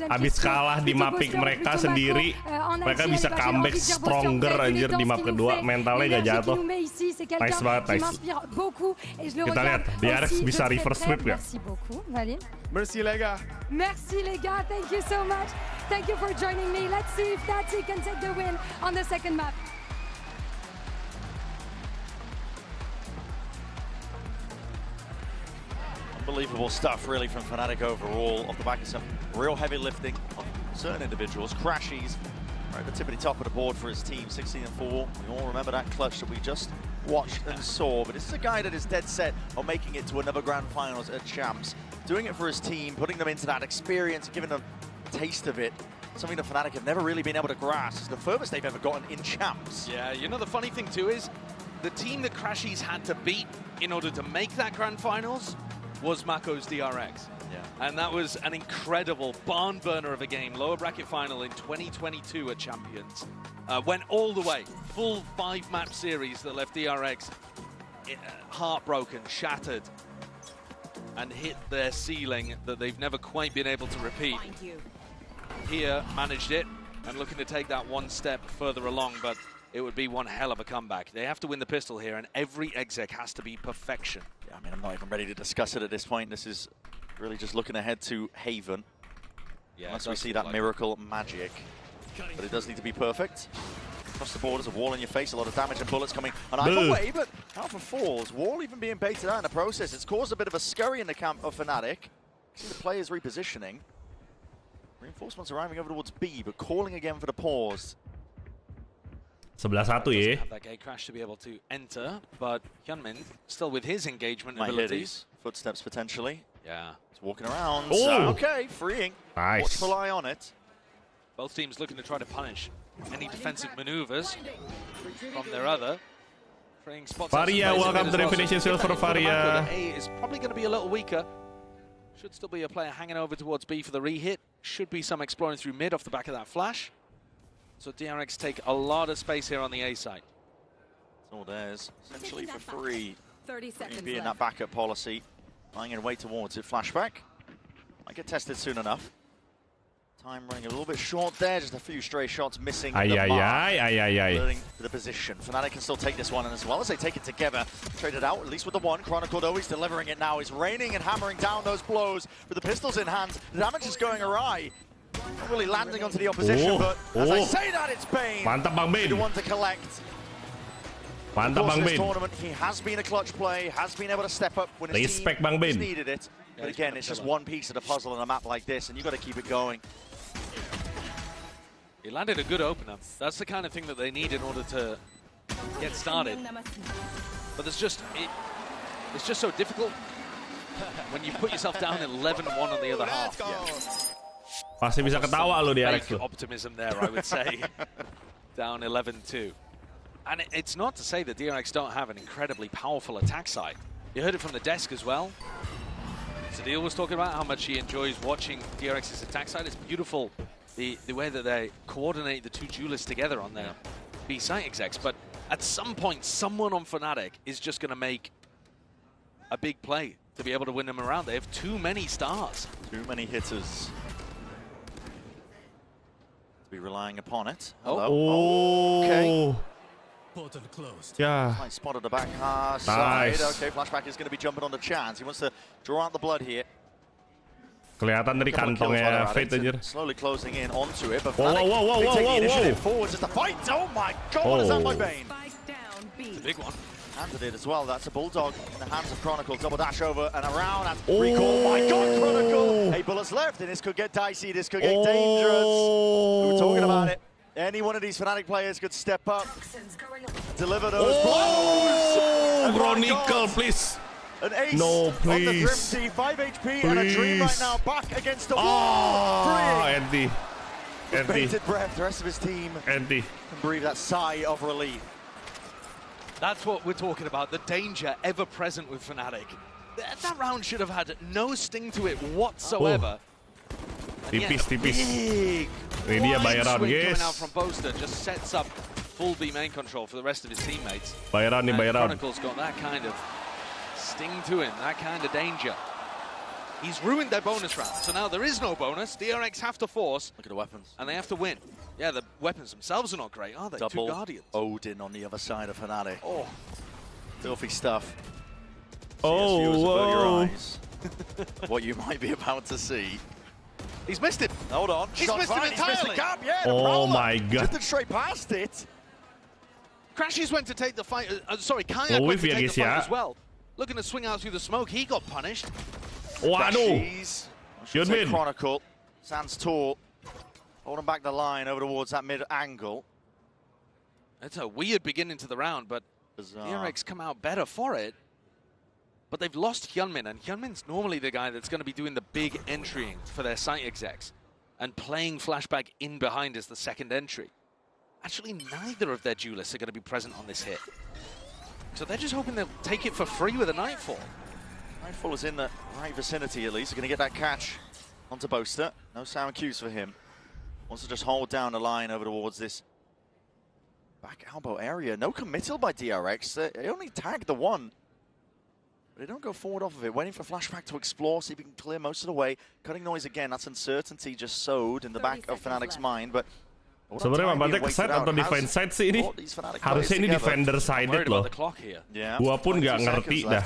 habis kalah di mapping mereka sendiri, mereka bisa comeback stronger anjir di map kedua, mentalnya gak jatuh. Nice banget, nice. Kita lihat, DRX bisa reverse sweep ya. Merci les gars. Merci les gars, thank you so much. Thank you for joining me. Let's see if FNATIC can take the win on the second map. Unbelievable stuff, really, from FNATIC overall, off the back of some real heavy lifting on certain individuals. Crashies right at the tippity top of the board for his team, 16-4. We all remember that clutch that we just watched and saw, but this is a guy that is dead set on making it to another grand finals at Champs, doing it for his team, putting them into that experience, giving them a taste of it. Something that FNATIC have never really been able to grasp. It's the furthest they've ever gotten in Champs. Yeah, you know the funny thing too is, the team that Crashies had to beat in order to make that grand finals was Mako's DRX. Yeah. And that was an incredible barn burner of a game. Lower bracket final in 2022 at Champions. Went all the way. Full 5-map series that left DRX heartbroken, shattered, and hit their ceiling that they've never quite been able to repeat. Thank you. Here, managed it, and looking to take that one step further along, but it would be one hell of a comeback. They have to win the pistol here, and every exec has to be perfection. Yeah, I mean, I'm not even ready to discuss it at this point. This is really just looking ahead to Haven. Yeah, once we see that miracle magic. But it does need to be perfect. Across the board, there's a wall in your face, a lot of damage and bullets coming on either way, but Alpha falls. Wall even being baited out in the process. It's caused a bit of a scurry in the camp of FNATIC. See the players repositioning. Reinforcements arriving over towards B, but calling again for the pause. 11-1 ya. Have that gate crash to be able to enter, but Hyunmin still with his engagement Might abilities. Footsteps potentially. Yeah. He's walking around. Oh. So, okay, freeing. Nice. Watchful eye on it. Both teams looking to try to punish any defensive maneuvers from their other. Freeing spots. Varia, welcome to Definition Silver, Varia. A is probably going to be a little weaker. Should still be a player hanging over towards B for the re-hit. Should be some exploring through mid off the back of that flash. So DRX take a lot of space here on the A side. It's all theirs, essentially for free. 30 seconds Being left. that backup policy, lying in wait towards it. Flashback. Might get tested soon enough. Time running a little bit short there, just a few stray shots missing the mark. Learning the position. FNATIC can still take this one, and as well as they take it together, traded out, at least with the one. Chronicle, though, he's delivering it now. He's raining and hammering down those blows with the pistols in hand. The damage is going awry. Not really landing onto the opposition, but as I say that, it's Bane. Mantap Bang Bane. The one to collect. Mantap Bang This Bane. tournament, he has been a clutch play, has been able to step up when his Respect team Bang has Bane. needed it. But again, it's just one piece of the puzzle on a map like this, and you've got to keep it going. He landed a good opener. That's the kind of thing that they need in order to get started. But it's just so difficult when you put yourself down 11-1 on the other half. Pasti bisa ketawa lo di RX Fake optimism there, I would say. Down 11-2. And it's not to say that DRX don't have an incredibly powerful attack side. You heard it from the desk as well. Sadil was talking about how much he enjoys watching DRX's attack side. It's beautiful, the way that they coordinate the two duelists together on their B site execs. But at some point, someone on FNATIC is just going to make a big play to be able to win them around. They have too many stars. Too many hitters. To be relying upon it. Oh. Okay. Portal closed. Yeah. Nice spot at the back side. Nice. Okay, Flashback is going to be jumping on the chance. He wants to draw out the blood here. Kelihatan dari kantongnya Fate anjir. Slowly closing in onto it, but Whoa. taking the initiative forward just to fight. Oh my God, what is that by Bane? It's a big one. Handed it as well. That's a Bulldog in the hands of Chronicle. Double dash over and around. And recall. My God, Chronicle. 8 bullets left, and this could get dicey. This could get dangerous. We were talking about it. Any one of these FNATIC players could step up, deliver those blows. Chronicle, please. An ace No, on the please. Thrifty, 5 HP and a Dream right now, back against the wall. Anti. With bated breath, the rest of his team can breathe that sigh of relief. That's what we're talking about, the danger ever present with FNATIC. That round should have had no sting to it whatsoever. Tipis. Big Ini dia bayaran, swing guys. coming out from Boaster just sets up full B main control for the rest of his teammates. Bayaran nih, And bayaran. Chronicle's got that kind of sting to him, that kind of danger. He's ruined their bonus round, so now there is no bonus. DRX have to force. Look at the weapons. And they have to win. Yeah, the weapons themselves are not great, are they? Double Two Guardians. Odin on the other side of FNATIC. Oh. Filthy stuff. Oh, your eyes. What you might be about to see. He's missed it. Hold on. He's Shot missed fine. it He's missed the entirely. gap. Yeah, Oh my God. Drifted straight past it. Crashies went to take the fight. Sorry, Kayak went to ya, take guys, the fight ya. as well. Looking to swing out through the smoke. He got punished. Waduh. Hyunmin. Chronicle. Stands tall. Holding back the line over towards that mid angle. It's a weird beginning to the round, but DRX come out better for it. But they've lost Hyunmin, and Hyunmin's normally the guy that's going to be doing the big entrying for their site execs and playing Flashback in behind as the second entry. Actually, neither of their duelists are going to be present on this hit. So they're just hoping they'll take it for free with a Nightfall. Nightfall is in the right vicinity at least. They're going to get that catch onto Boaster. No sound cues for him. Wants to just hold down the line over towards this back elbow area. No committal by DRX. They only tagged the one. But they don't go forward off of it. Waiting for Flashback to explore, see if he can clear most of the way. Cutting noise again. That's uncertainty just sowed in the back of FNATIC's mind. But Sebenarnya Motherboard ke side atau defense side sih ini? Harusnya ini defender sided loh. Gua pun nggak ngerti dah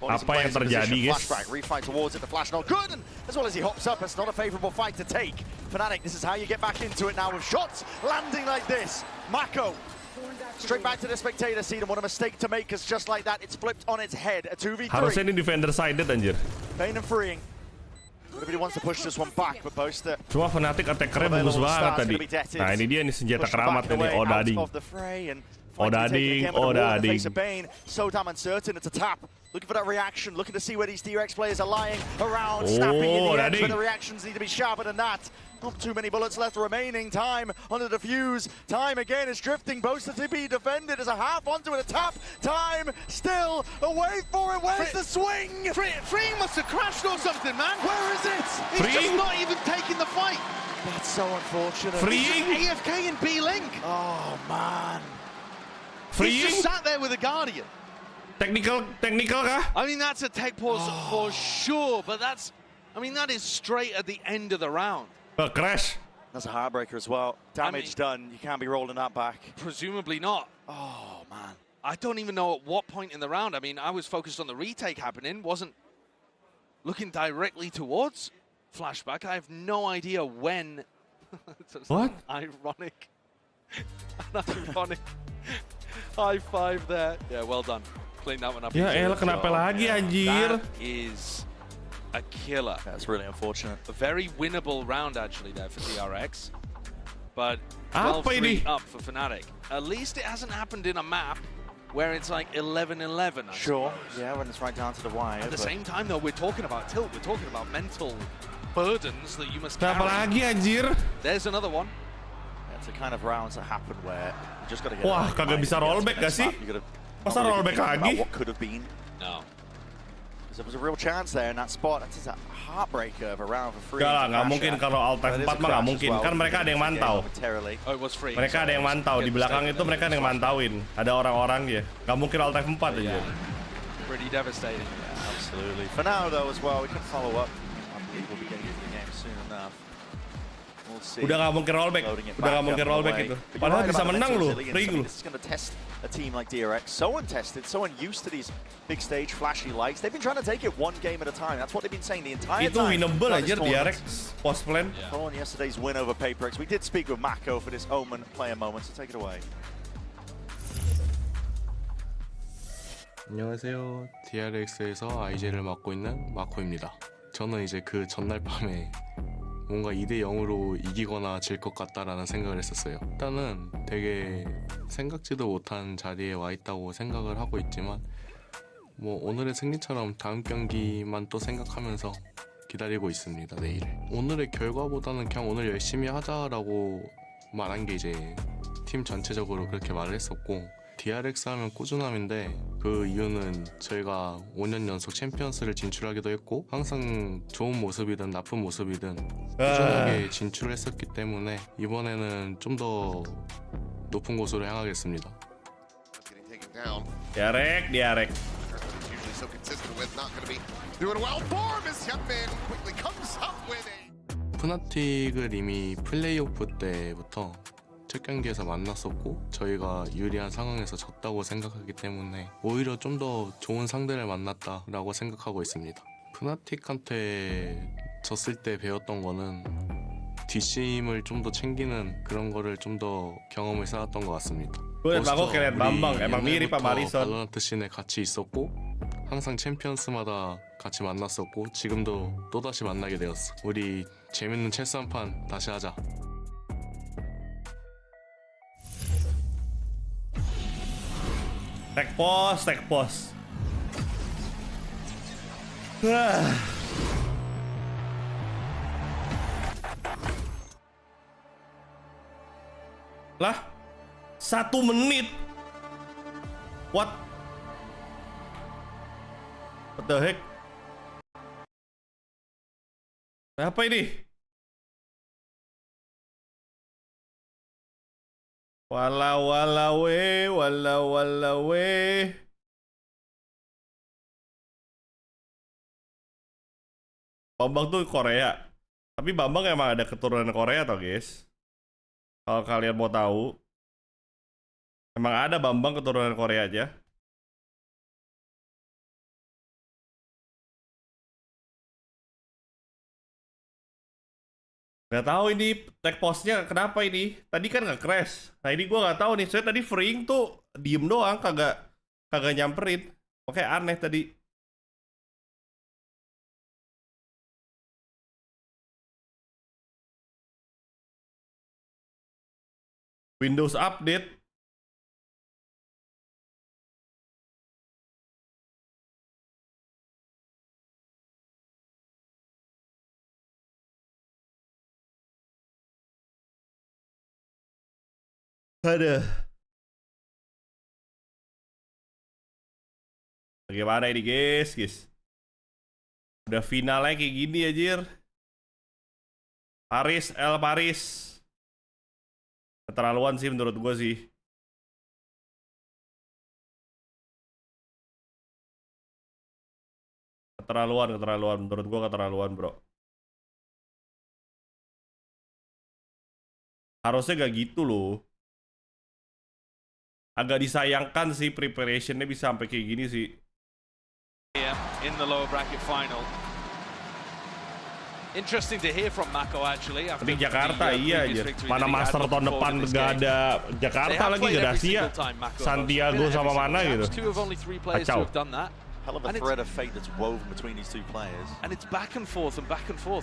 apa yang terjadi, guys. Refight towards it, the flash not good, and as well as he hops up, it's not a favorable fight to take. FNATIC, this is how you get back into it now with shots landing like this. Mako straight back to the spectator seat, and what a mistake to make, because just like that, it's flipped on its head. A 2v3. Harusnya ini defender sided anjir. Bane and freeing. Everybody wants to push this one back, but Boaster. Cuma FNATIC attacker-nya bagus banget tadi. Nah ini dia nih senjata keramat ini, Odading. Odading. So damn uncertain, it's a tap. Looking for that reaction, looking to see where these DRX players are lying around, snapping in the edge, but the reactions need to be sharper than that. Not too many bullets left remaining. Time on the defuse. Time again is drifting. Boaster to be defended as a half onto it, a tap. Time still away for it. Where's the swing? Free must have crashed or something, man. Where is it? He's just not even taking the fight. That's so unfortunate. Freeing? AFK and B-Link. Oh, man. He's just sat there with a Guardian. Technical kah? I mean, that's a tech pause for sure, but that is straight at the end of the round. Crash. That's a heartbreaker as well. Damage done. You can't be rolling that back. Presumably not. Oh, man. I don't even know at what point in the round. I mean, I was focused on the retake happening, wasn't looking directly towards flashback. I have no idea when. What? Ironic. Ironic. High five there. Yeah, well done. Clean that one up. Ya elah, kenapa lagi anjir? That is a killer. That's really unfortunate. A very winnable round actually there for DRX. But Apa 12-3 ini? up for FNATIC. At least it hasn't happened in a map where it's like 11-11. Sure. Yeah, when it's right down to the wire. At the same time though, we're talking about tilt. We're talking about mental burdens that you must Kenapa carry. lagi anjir? There's another one. It's the kind of rounds that happen where you just got to get. Wah, kagak bisa rollback gak sih? Masa rollback lagi? What could have been? No. Because there was a real chance there in that spot. That's a heartbreaker of a round for free. Gak lah, nggak mungkin kalau Alt F4 mah nggak mungkin. Kan mereka ada yang mantau. Oh, it was free. Mereka ada yang mantau. Di belakang itu mereka ada yang mantauin. Ada orang-orang ya. Nggak mungkin Alt F4 aja. Pretty devastating. Yeah, absolutely. For now though as well, we can follow up. I believe we'll be getting into the game soon enough. We'll see. Udah nggak mungkin rollback. Udah nggak mungkin rollback itu. Padahal bisa menang loh. Ring loh. This is going to test a team like DRX. So untested, so unused to these big stage flashy lights. They've been trying to take it one game at a time. That's what they've been saying the entire time. Itu winnable aja DRX post plan. Following yesterday's win over PaperX, we did speak with Mako for this Omen player moment, so take it away. 안녕하세요. DRX에서 IJ를 맡고 있는 마코입니다. 저는 이제 그 전날 밤에 뭔가 2대0으로 이기거나 질 것 같다라는 생각을 했었어요. 일단은 되게 생각지도 못한 자리에 와 있다고 생각을 하고 있지만 뭐 오늘의 승리처럼 다음 경기만 또 생각하면서 기다리고 있습니다. 내일을. 오늘의 결과보다는 그냥 오늘 열심히 하자라고 말한 게 이제 팀 전체적으로 그렇게 말을 했었고, DRX 하면 꾸준함인데 그 이유는 저희가 5년 연속 챔피언스를 진출하기도 했고 항상 좋은 모습이든 나쁜 모습이든 꾸준하게 진출을 했었기 때문에 이번에는 좀 더 높은 곳으로 향하겠습니다. DRX. 프나틱을 이미 플레이오프 때부터 첫 경기에서 만났었고 저희가 유리한 상황에서 졌다고 생각하기 때문에 오히려 좀 더 좋은 상대를 만났다라고 생각하고 있습니다. 프나틱한테 졌을 때 배웠던 거는 뒷심을 좀 더 챙기는 그런 거를 좀 더 경험을 쌓았던 것 같습니다. 발로란트 씬에 같이 있었고 항상 챔피언스마다 같이 만났었고 지금도 또다시 만나게 되었어. 우리 재밌는 체스 한 판 다시 하자. Tag pos. Lah, 1 menit. What the heck? Apa ini? Walau we. Bambang tuh Korea. Tapi Bambang emang ada keturunan Korea toh, guys. Kalau kalian mau tahu, emang ada Bambang keturunan Korea aja. Nggak tahu ini tag postnya kenapa ini. Tadi kan nggak crash. Nah ini gue nggak tahu nih. Saya tadi freeing tuh diem doang, kagak nyamperin. Oke, aneh tadi. Windows update. Aduh. Bagaimana ini guys? Udah finalnya kayak gini anjir. Paris. Keterlaluan sih menurut gue sih. Keterlaluan menurut gue keterlaluan, bro. Harusnya gak gitu loh. Agak disayangkan sih preparationnya bisa sampai kayak gini sih. In the lower bracket final. Interesting to hear from Mako actually. Tapi Jakarta iya aja. Mana Master tahun depan gak ada Jakarta lagi, gak ada Asia. Santiago sama mana gitu. Kacau. Hell of a thread of fate that's woven between these two players. And it's back and forth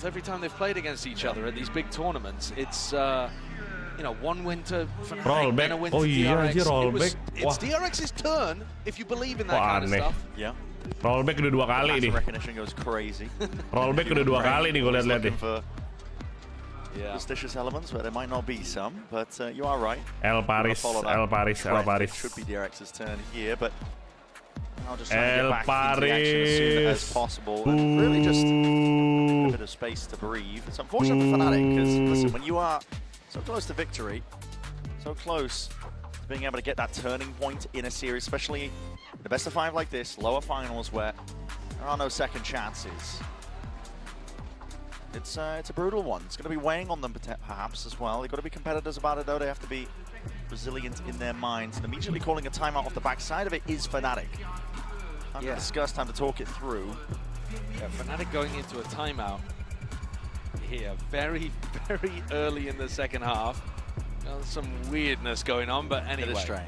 every time they've played against each other at these big tournaments. It's you know, one win to FNATIC, then a win to DRX. It's DRX's turn if you believe in that kind of stuff. Yeah. Rollback udah 2 kali nih. Rollback udah 2 kali nih gue liat-liat nih. Superstitious elements where there might not be some, but you are right. El Paris. Should be DRX's turn here, but I'll just El get back into the action as soon as possible and really just a bit of space to breathe. It's unfortunate for FNATIC because listen, when you are so close to victory, so close to being able to get that turning point in a series, especially in the best of 5 like this, lower finals where there are no second chances. It's a brutal one. It's going to be weighing on them perhaps as well. They've got to be competitors about it though. They have to be resilient in their minds. And immediately calling a timeout off the backside of it is FNATIC. Time to discuss, time to talk it through. Yeah, FNATIC going into a timeout here very, very early in the second half. Some weirdness going on, but anyway. It is strange,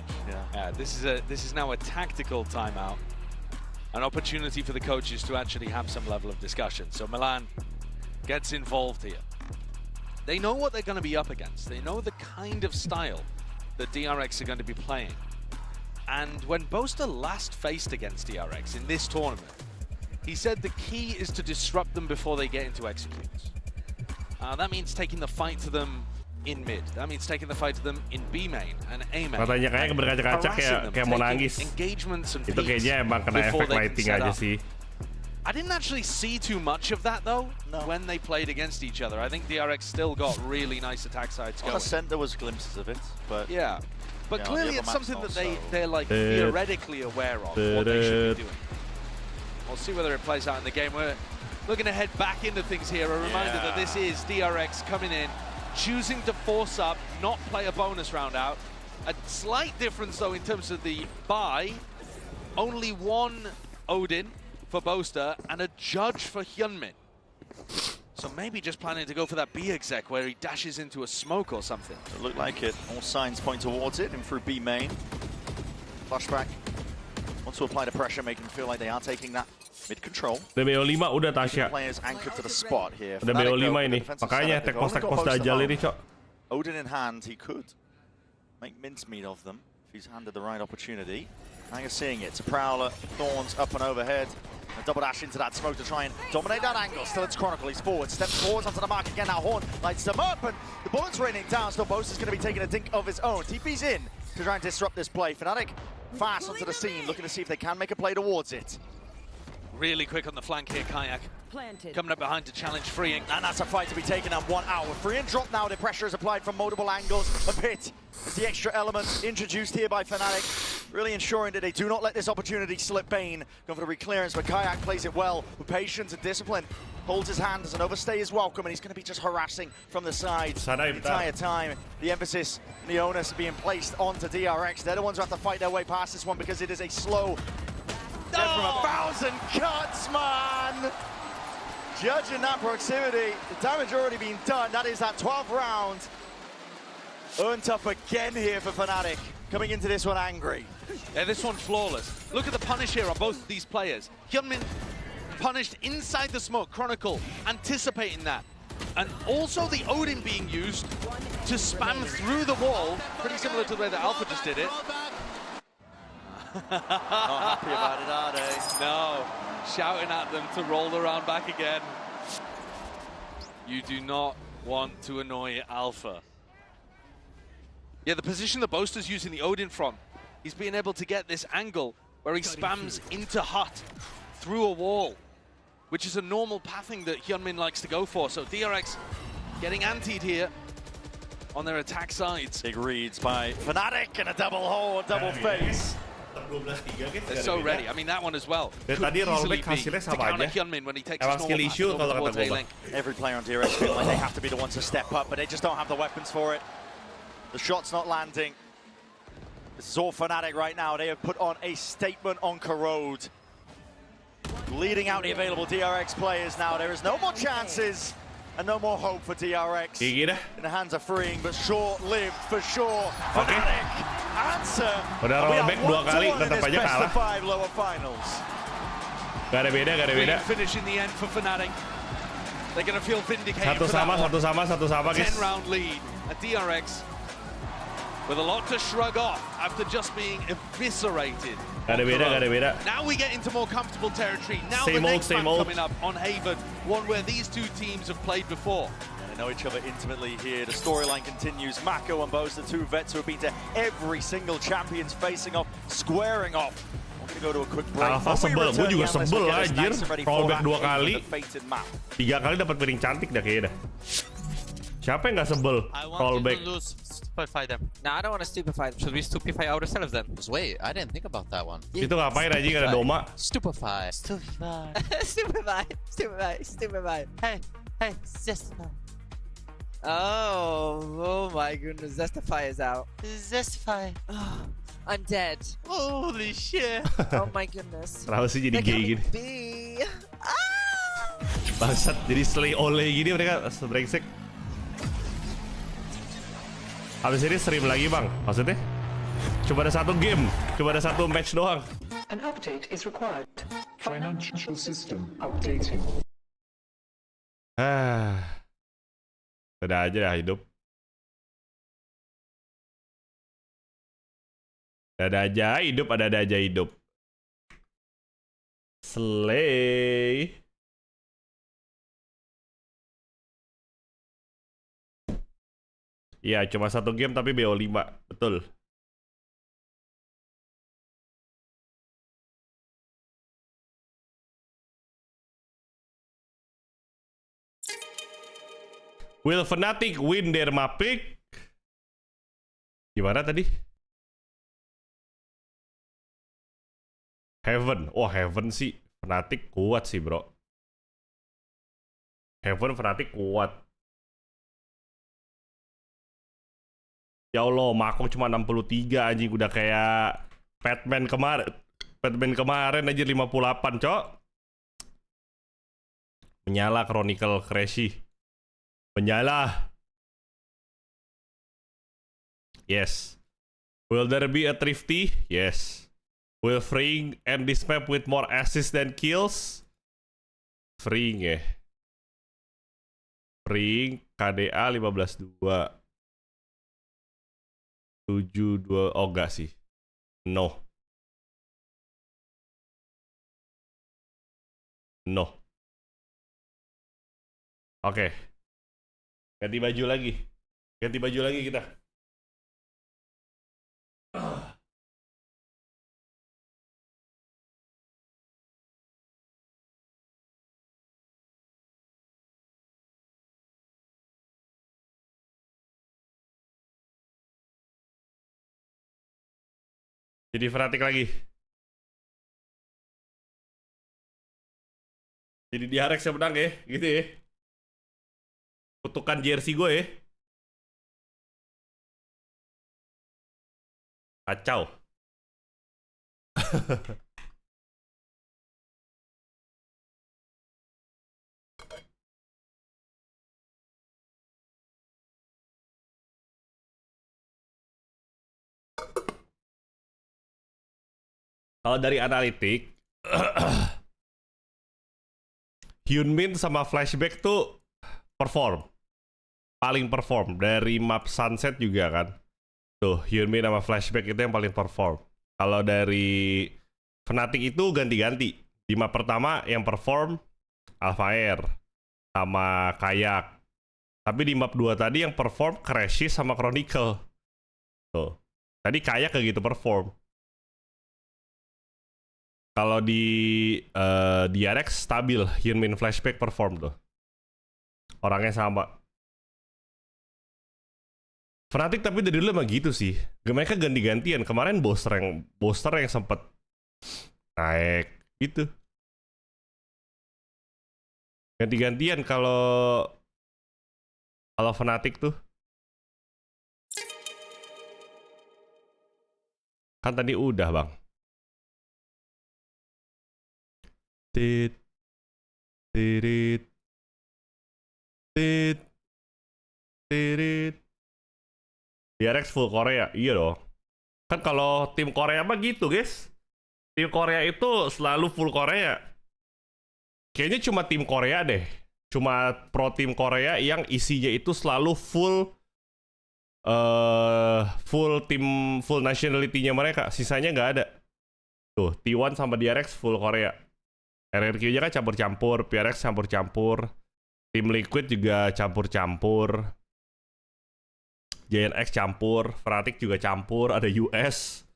yeah. This is now a tactical timeout. An opportunity for the coaches to actually have some level of discussion. So Milan gets involved here. They know what they're going to be up against. They know the kind of style that DRX are going to be playing. And when Boaster last faced against DRX in this tournament, he said the key is to disrupt them before they get into executes. That means taking the fight to them in mid. That means taking the fight to them in B main and A main. Katanya kayak berkaca-kaca kayak mau nangis. Itu kayaknya emang kena efek lighting aja sih. I didn't actually see too much of that though when they played against each other. I think DRX still got really nice attack sides going. On the center was glimpses of it, but yeah. But clearly it's something that they're like theoretically aware of what they should be doing. We'll see whether it plays out in the game. We're looking to head back into things here. A reminder that this is DRX coming in, choosing to force up, not play a bonus round out. A slight difference though in terms of the buy. Only one Odin for Boaster and a Judge for Hyunmin. So maybe just planning to go for that B exec where he dashes into a smoke or something. It looked like it. All signs point towards it and through B main. Flashback. Wants to apply the pressure, making them feel like they are taking that mid control. Udah BO5 udah Tasya. Players anchored to the spot here. Udah BO5 ini. Makanya tekpos Dajjal ini, Cok. Odin in hand, he could make mincemeat of them if he's handed the right opportunity. Now you're seeing it. It's a Prowler, Thorns up and overhead. A double dash into that smoke to try and dominate that angle. Still it's Chronicle, he's forward, steps forwards onto the mark again. Now Horn lights them up and the bullets raining down. Still Boaster's going to be taking a dink of his own. TP's in to try and disrupt this play. FNATIC fast onto the scene, looking to see if they can make a play towards it. Really quick on the flank here, Kayak. Coming up behind to challenge Freeing. And that's a fight to be taken at 1 hour. Freeing dropped now, the pressure is applied from multiple angles. A pit is the extra element introduced here by FNATIC. really ensuring that they do not let this opportunity slip. Bane going for the reclearance, but Kayak plays it well with patience and discipline. Holds his hand, doesn't overstay his welcome, and he's going to be just harassing from the side the entire time. The emphasis and the onus being placed onto DRX. They're the ones who have to fight their way past this one because it is a slow death from 1,000 cuts, man! Judging that proximity, the damage already been done. That is that 12th round. Tough again here for FNATIC. Coming into this one angry. Yeah, this one flawless. Look at the punish here on both of these players. Hyunmin punished inside the smoke, Chronicle anticipating that. And also the Odin being used to spam through the wall, pretty similar to the way that Alpha just did it. Not happy about it, are they? No, shouting at them to roll around back again. You do not want to annoy Alpha. Yeah, the position the Boaster's using the Odin from, he's being able to get this angle where he spams into hut through a wall, which is a normal pathing that Hyunmin likes to go for. So DRX getting antied here on their attack sides. Big reads by FNATIC and a double face. They're so ready. I mean, that one as well. Tadi rollback hasilnya sama aja. Emang skill issue kalau kata gue. Every player on DRX feel like they have to be the ones to step up, but they just don't have the weapons for it. The shot's not landing. This is all FNATIC right now. They have put on a statement on Corrode. Leading out the available DRX players now. There is no more chances and no more hope for DRX. In the hands of Freeing, but short-lived for sure. FNATIC answer. Udah rollback 2 kali, tetap aja kalah. Lower finals. Gak ada beda, gak ada beda. Finish in the end for FNATIC. They're going to feel vindicated. Satu sama guys. 10-round lead at DRX. With a lot to shrug off after just being eviscerated. Gak ada beda. Now we get into more comfortable territory. Now the next map coming up on Haven, one where these two teams have played before. They know each other intimately here. The storyline continues. Mako and Bose, the two vets who have been to every single champions facing off, squaring off. I'm going to go to a quick break. Alpha sebel, gue juga sebel anjir. Rollback 2 kali. 3 kali dapat piring cantik dah kayaknya dah. Siapa yang gak sebel rollback? Stupefy them. No, I don't want to stupefy them. Should we stupefy ourselves then? Just wait, I didn't think about that one. Itu ngapain aja ada Doma? Stupefy. Stupefy. Hey, Zestify. Oh my goodness, Zestify is out. Zestify. Oh, I'm dead. Holy shit. Oh my goodness. Kenapa sih jadi gay gini? Bangsat, jadi slay oleh gini mereka brengsek. Habis ini stream lagi bang, maksudnya? Coba ada satu game, coba ada satu match doang. An update is required. Financial system updating. Ada aja dah hidup. Ada aja hidup. Slay. Iya, cuma satu game tapi BO5, betul. Will FNATIC win their mapic? Gimana tadi? Heaven, Heaven sih FNATIC kuat sih bro. Heaven FNATIC kuat. Ya Allah, Mako cuma 63 anjing, udah kayak Batman kemarin aja 58, cok. Menyala Chronicle Crashy. Menyala. Yes. Will there be a Thrifty? Yes. Will Freeing end this map with more assists than kills? Freeing ya. Freeing KDA 15-2. 7-2, oh enggak sih. No. Oke. Ganti baju lagi kita. Jadi FNATIC lagi. Jadi DRX yang menang ya, gitu ya. Kutukan jersey gue ya. Kacau. Kalau dari analitik, Hyunmin sama Flashback tuh paling perform dari map Sunset juga kan. Tuh, Hyunmin sama Flashback itu yang paling perform. Kalau dari FNATIC itu ganti-ganti. Di map pertama yang perform Alpha Air sama Kayak. Tapi di map 2 tadi yang perform Crashes sama Chronicle. Tuh. Tadi Kayak kayak gitu perform. Kalau di DRX stabil, Hyunmin Flashback perform tuh. Orangnya sama. FNATIC tapi dari dulu emang gitu sih. Mereka ganti-gantian. Kemarin Boster yang sempet naik gitu. Ganti-gantian kalau FNATIC tuh. Kan tadi udah, Bang. Tit tirit tit tirit. DRX full Korea, iya dong. Kan kalau tim Korea mah gitu, guys. Tim Korea itu selalu full Korea. Kayaknya cuma tim Korea deh. Cuma pro tim Korea yang isinya itu selalu full full nationality-nya mereka. Sisanya nggak ada. Tuh, T1 sama DRX full Korea. RRQ-nya kan campur-campur, PRX campur-campur, tim Liquid juga campur-campur, JNX campur, FNATIC juga campur, ada US,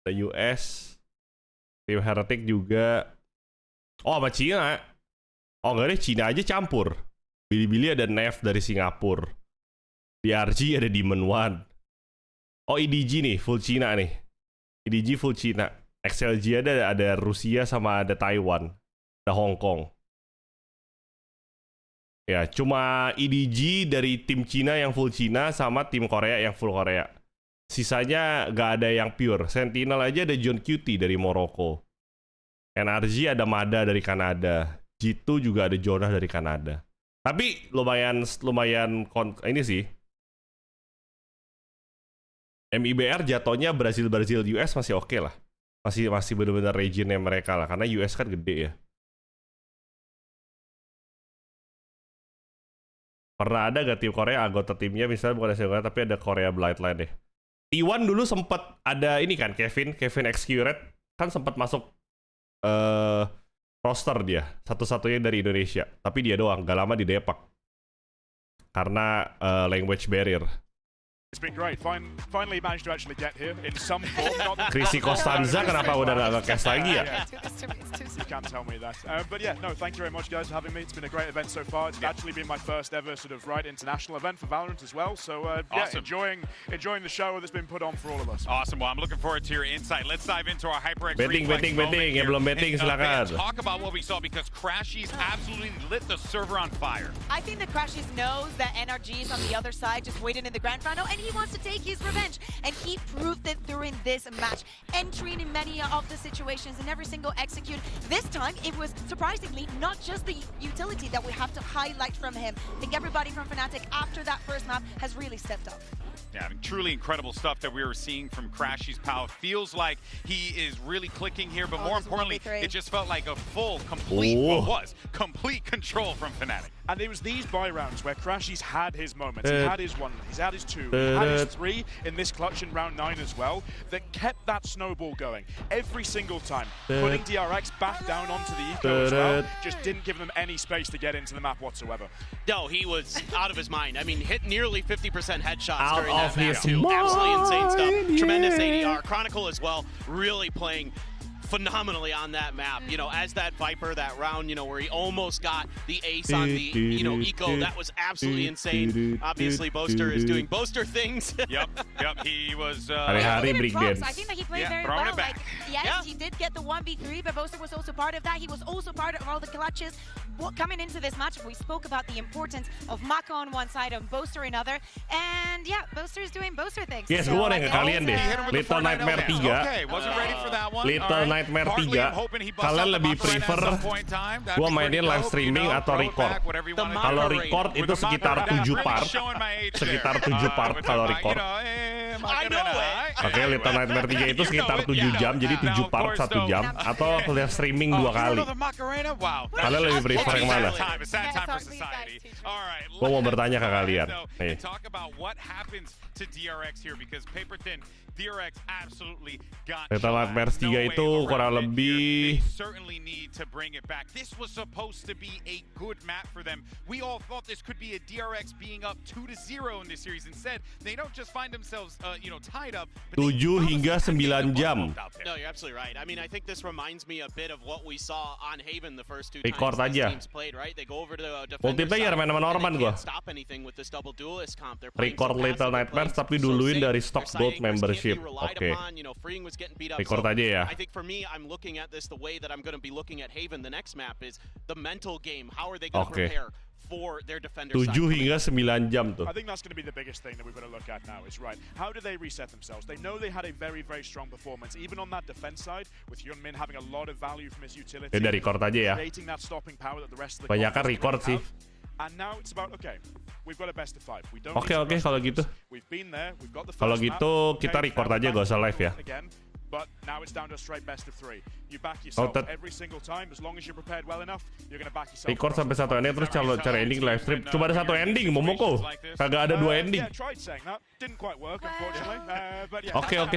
tim Heretic juga. Oh, sama Cina. Oh, enggak deh, Cina aja campur. Bilibili ada Nev dari Singapura. BRG ada Demon One. Oh, EDG nih, full Cina nih. EDG full Cina. XLG ada Rusia sama ada Taiwan, ada Hong Kong. Ya, cuma EDG dari tim Cina yang full Cina sama tim Korea yang full Korea. Sisanya nggak ada yang pure. Sentinel aja ada John Cutie dari Maroko. NRG ada Mada dari Kanada. G2 juga ada Jonah dari Kanada. Tapi lumayan ini sih. MIBR jatuhnya Brazil US masih oke lah. Masih benar-benar regionnya mereka lah, karena US kan gede ya. Pernah ada gak tim Korea anggota timnya misalnya bukan Korea tapi ada Korea Bloodline deh. T1 dulu sempat ada ini kan Kevin XQRed kan sempat masuk roster dia, satu-satunya dari Indonesia. Tapi dia doang, gak lama di Depak. Karena language barrier. It's been great. Finally managed to actually get here in some form. Krisi Costanza kenapa udah nggak nge-cast lagi ya? You can't tell me that. But yeah, no, thank you very much, guys, for having me. It's been a great event so far. It's actually been my first ever sort of international event for Valorant as well. So awesome. Yeah, enjoying the show that's been put on for all of us. Awesome. Well, I'm looking forward to your insight. Let's dive into our HyperX betting. Yang belum betting silakan. Talk about what we saw because Crashies absolutely lit the server on fire. I think that Crashies knows that NRG is on the other side, just waiting in the grand final, and he wants to take his revenge, and he proved it during this match, entering in many of the situations in every single execute. This time, it was surprisingly not just the utility that we have to highlight from him. I think everybody from FNATIC after that first map has really stepped up. Yeah, I mean, truly incredible stuff that we were seeing from Crashies Pal. Feels like he is really clicking here, but more importantly, it just felt like a complete control from FNATIC. And it was these buy rounds where Crashies had his moments. He had his one, he's had his two, he had his three in this clutch in round 9 as well, that kept that snowball going every single time. Putting DRX back down onto the eco as well, just didn't give them any space to get into the map whatsoever. No, he was out of his mind. I mean, hit nearly 50% headshots Out during that of match his too. mind, Absolutely insane stuff. yeah. Tremendous ADR. Chronicle as well, really playing phenomenally on that map. You know, as that Viper, that round, you know, where he almost got the ace on the, you know, eco, that was absolutely insane. Obviously, Boaster is doing Boaster things. Yep, he was... Hari-hari Brigade. I think that he played very well. Like, yes, he did get the 1v3, but Boaster was also part of that. He was also part of all the clutches. Coming into this match, we spoke about the importance of Mako on one side and Boaster another. And yeah, Boaster is doing Boaster things. Yes, gue nanya ke kalian deh. Little Nightmare 3. Little Nightmare 3. Kalian lebih prefer gue mainin live streaming atau record? Kalau record itu sekitar 7 part. Sekitar 7 part kalau record. Oke, Little Nightmare 3 itu sekitar 7 jam, jadi 7 part 1 jam. Atau live streaming 2 kali. Kalian lebih prefer yang mana? Gue mau bertanya ke kalian. Nih. Little Nightmare 3 itu kurang lebih This was supposed to be a good map for them. We all thought this could be a DRX being up 2-0 in this series. Instead, they don't just find themselves, you know, tied up. 7 hingga 9 jam. No, you're absolutely right. I mean, I think this reminds me a bit of what we saw on Haven the first 2 record times aja. teams played, right? They go over to the defender multiplayer main sama Norman gua. Record Little Nightmares tapi duluin dari stock gold membership. Oke. Record aja ya. I think for me, I'm looking at this the way that I'm going to be looking at Haven the next map is the mental game. How are they going to prepare for their defender 7 hingga 9 jam tuh. I think that's going to be the biggest thing that we've got to look at now is, right, how do they reset themselves? They know they had a very, very strong performance, even on that defense side, with Hyunmin having a lot of value from his utility. Udah record aja ya. Creating that stopping power that the rest of the banyak kan record sih. And now it's about, okay, we've got a best of 5. We don't Oke, kalau gitu. We've been there, we've got the kalau gitu kita record aja, gak usah live ya. But now it's down to a straight best of 3. You back yourself every single time. As long as you're prepared well enough, you're gonna back yourself. Record sampai 1 ending terus cara ending live stream. Coba ada 1 ending, Momoko. Kagak ada 2 ending. Yeah, tried saying that. Didn't quite work, unfortunately. But yeah. Oke. Oke,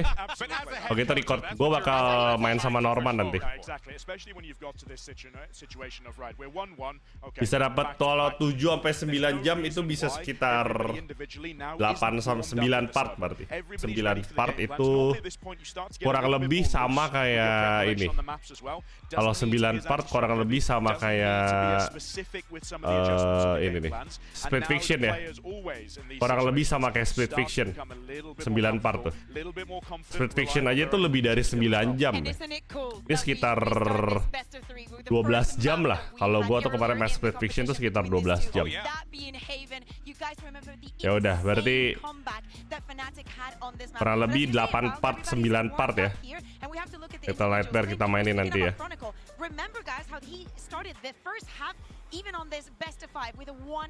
kita record. Gue bakal main sama Norman nanti. Exactly, especially when you've got to this situation of, right, we're 1-1. Okay. Bisa dapat kalau 7 sampai 9 jam itu bisa sekitar 8 sampai 9 part berarti. 9 part itu kurang lebih sama kayak ini. Kalau 9 part kurang lebih sama kayak ini nih. Split Fiction ya. Kurang lebih sama kayak Split Fiction. 9 part tuh. Split Fiction aja tuh lebih dari 9 jam. Ini sekitar 12 jam lah. Kalau gua tuh kemarin main Split Fiction tuh sekitar 12 jam. Ya udah, berarti kurang lebih 8 part, 9 part ya. Little Nightmare kita mainin nanti ya.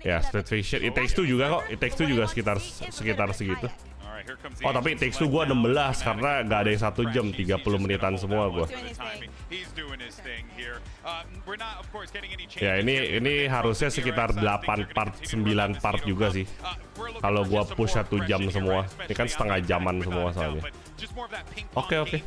Ya, Split Fiction. It Takes Two juga kok. It Takes Two juga sekitar segitu. Oh, tapi It Takes Two gue 16 karena gak ada yang 1 jam, 30 menitan semua gue. Ya, ini harusnya sekitar 8 part, 9 part juga sih. Kalau gue push 1 jam semua. Ini kan setengah jaman semua soalnya. Oke.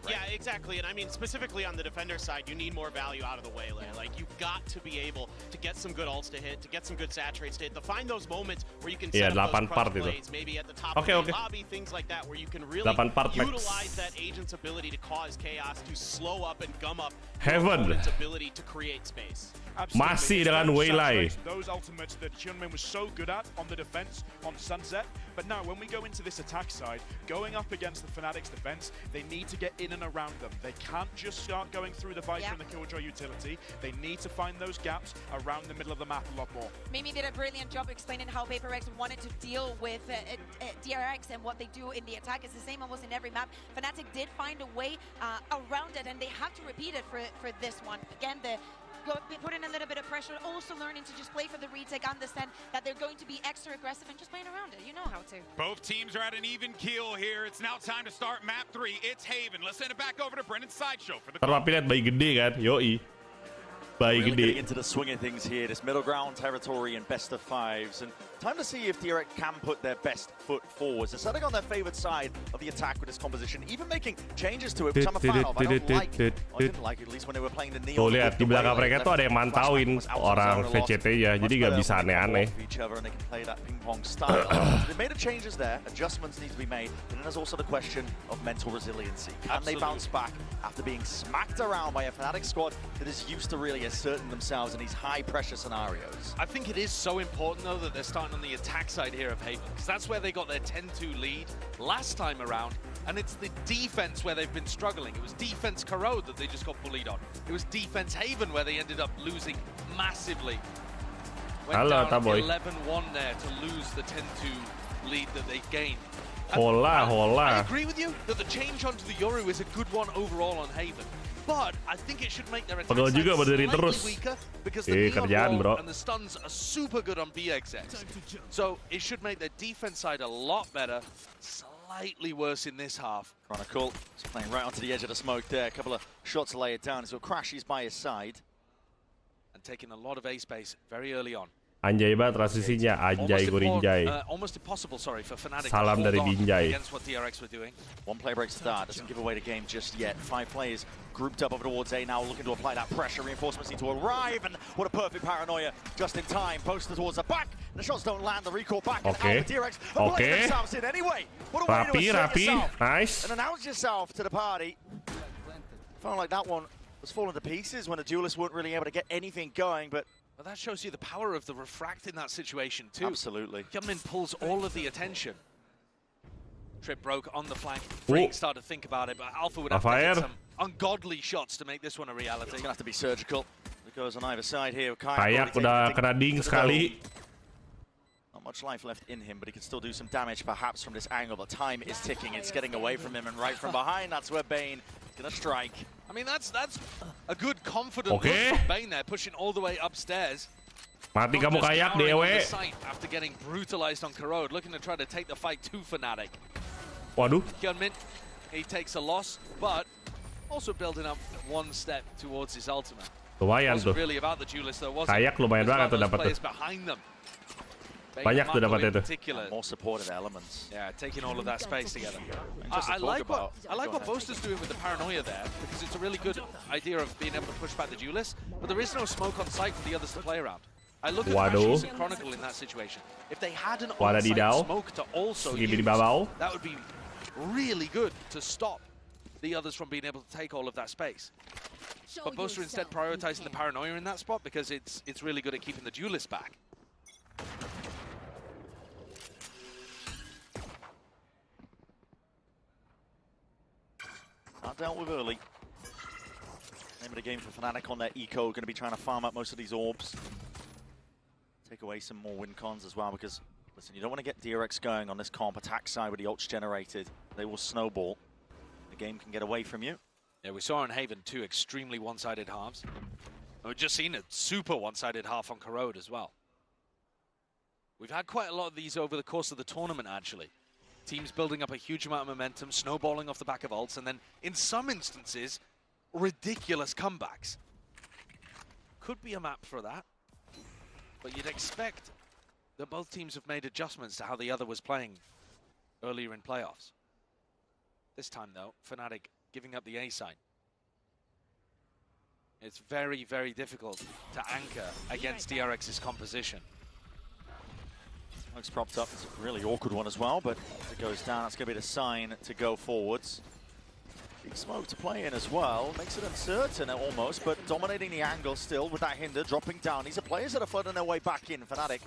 Yeah, exactly. And I mean, specifically on the defender side, you need more value out of the waylay. Like, you've got to be able to get some good ults to hit, to get some good saturates to hit, to find those moments where you can set up those crush plays, maybe at the top of the lobby, things like that, where you can really utilize that agent's ability to cause chaos, to slow up and gum up Heaven. ability to create space. Masih dengan waylay. Those ultimates that Hyunmin was so good at on the defense on Sunset, but now when we go into this attack side, going up against the Fnatic's defense, they need to get in and around them. They can't just start going through the Viper and the Killjoy utility. They need to find those gaps around the middle of the map a lot more. Mimi did a brilliant job explaining how VaporX wanted to deal with DRX and what they do in the attack. It's the same almost in every map. Fnatic did find a way around it, and they have to repeat it for this one. Again, put in a little bit of pressure, also learning to just play for the retake, understand that they're going to be extra aggressive and just playing around it. You know how to. Both teams are at an even keel here. It's now time to start map 3. It's Haven. Let's send it back over to Brendan's Sideshow for the... Terpapi lihat bayi gede kan, yoi. bayi Really gede. getting into the swing of things here, this middle ground territory and best of fives, and time to see if DRX can put their best foot forward. They're setting on their favored side of the attack with this composition, even making changes to it, which I'm a fan of. I don't like, I didn't like it, at least when they were playing the Neon. Tuh lihat di belakang mereka tuh ada yang mantauin orang VCT ya, jadi nggak bisa aneh-aneh. They made the changes there, adjustments need to be made, and then there's also the question of mental resiliency. Can they bounce back after being smacked around by a FNATIC squad that is used to really asserting themselves in these high-pressure scenarios? I think it is so important, though, that they're starting on the attack side here of Haven, because that's where they got their 10-2 lead last time around, and it's the defense where they've been struggling. It was defense Corrode that they just got bullied on. It was defense Haven where they ended up losing massively. Went down 11-1 there to lose the 10-2 lead that they gained. Hola. I agree with you that the change onto the Yoru is a good one overall on Haven. But I think it should make their attack side slightly weaker because the Neon roll and the stuns are super good on BXX. So it should make their defense side a lot better, slightly worse in this half. Chronicle is playing right onto the edge of the smoke there. A couple of shots to lay it down. So Crashy's by his side. And taking a lot of A space very early on. Anjay banget transisinya, anjay gurinjay. Almost impossible, sorry, for FNATIC Salam dari Binjai. against what DRX were doing. One play break start, doesn't give away the game just yet. 5 players grouped up over towards A now, looking to apply that pressure. Reinforcements need to arrive, and what a perfect paranoia just in time. Poster towards the back, and the shots don't land. The recall back, and out the DRX are playing themselves in anyway. What a way to assert yourself nice. and announce yourself to the party. Felt like that one was falling to pieces when the duelists weren't really able to get anything going, but well, that shows you the power of the refract in that situation too. Absolutely. Hyunmin pulls all of the attention. Trip broke on the flank. Freak started to think about it, but Alpha would have to get some ungodly shots to make this one a reality. It's going to have to be surgical. It goes on either side here. Kayak udah kena ding sekali. Not much life left in him, but he can still do some damage perhaps from this angle. The time is ticking. It's getting away from him, and right from behind, that's where Bane is going to strike. I mean, that's a good confident look from Bane there, pushing all the way upstairs. Mati kamu kayak, dewe. After getting brutalized on Corrode, looking to try to take the fight to FNATIC. Waduh. Hyunmin, he takes a loss, but also building up one step towards his ultimate. Lumayan tuh. Really about the duelist, though, Kayak lumayan banget tuh dapat tuh. Behind them. Banyak tuh dapat itu. More supportive elements. Yeah, taking all of that space together. I like what Boaster's doing with the paranoia there, because it's a really good idea of being able to push back the duelist, but there is no smoke on site for the others to play around. I look at Crashies and Chronicle in that situation. If they had an on-site smoke to also use, that would be really good to stop the others from being able to take all of that space. But Boaster instead prioritizing the paranoia in that spot because it's really good at keeping the duelist back. Not dealt with early. Name of the game for FNATIC on their eco. Going to be trying to farm up most of these orbs. Take away some more win cons as well, because, listen, you don't want to get DRX going on this comp attack side with the ults generated. They will snowball. The game can get away from you. Yeah, we saw in Haven 2 extremely one-sided halves. We've just seen a super one-sided half on Corrode as well. We've had quite a lot of these over the course of the tournament, actually. Teams building up a huge amount of momentum, snowballing off the back of ults, and then, in some instances, ridiculous comebacks. Could be a map for that. But you'd expect that both teams have made adjustments to how the other was playing earlier in playoffs. This time, though, FNATIC giving up the A side. It's very, very difficult to anchor against DRX's composition. Smoke's propped up. It's a really awkward one as well, but as it goes down, that's going to be the sign to go forwards. Big smoke to play in as well. Makes it uncertain almost, but dominating the angle still with that hinder, dropping down. These are players that are flooding their way back in. FNATIC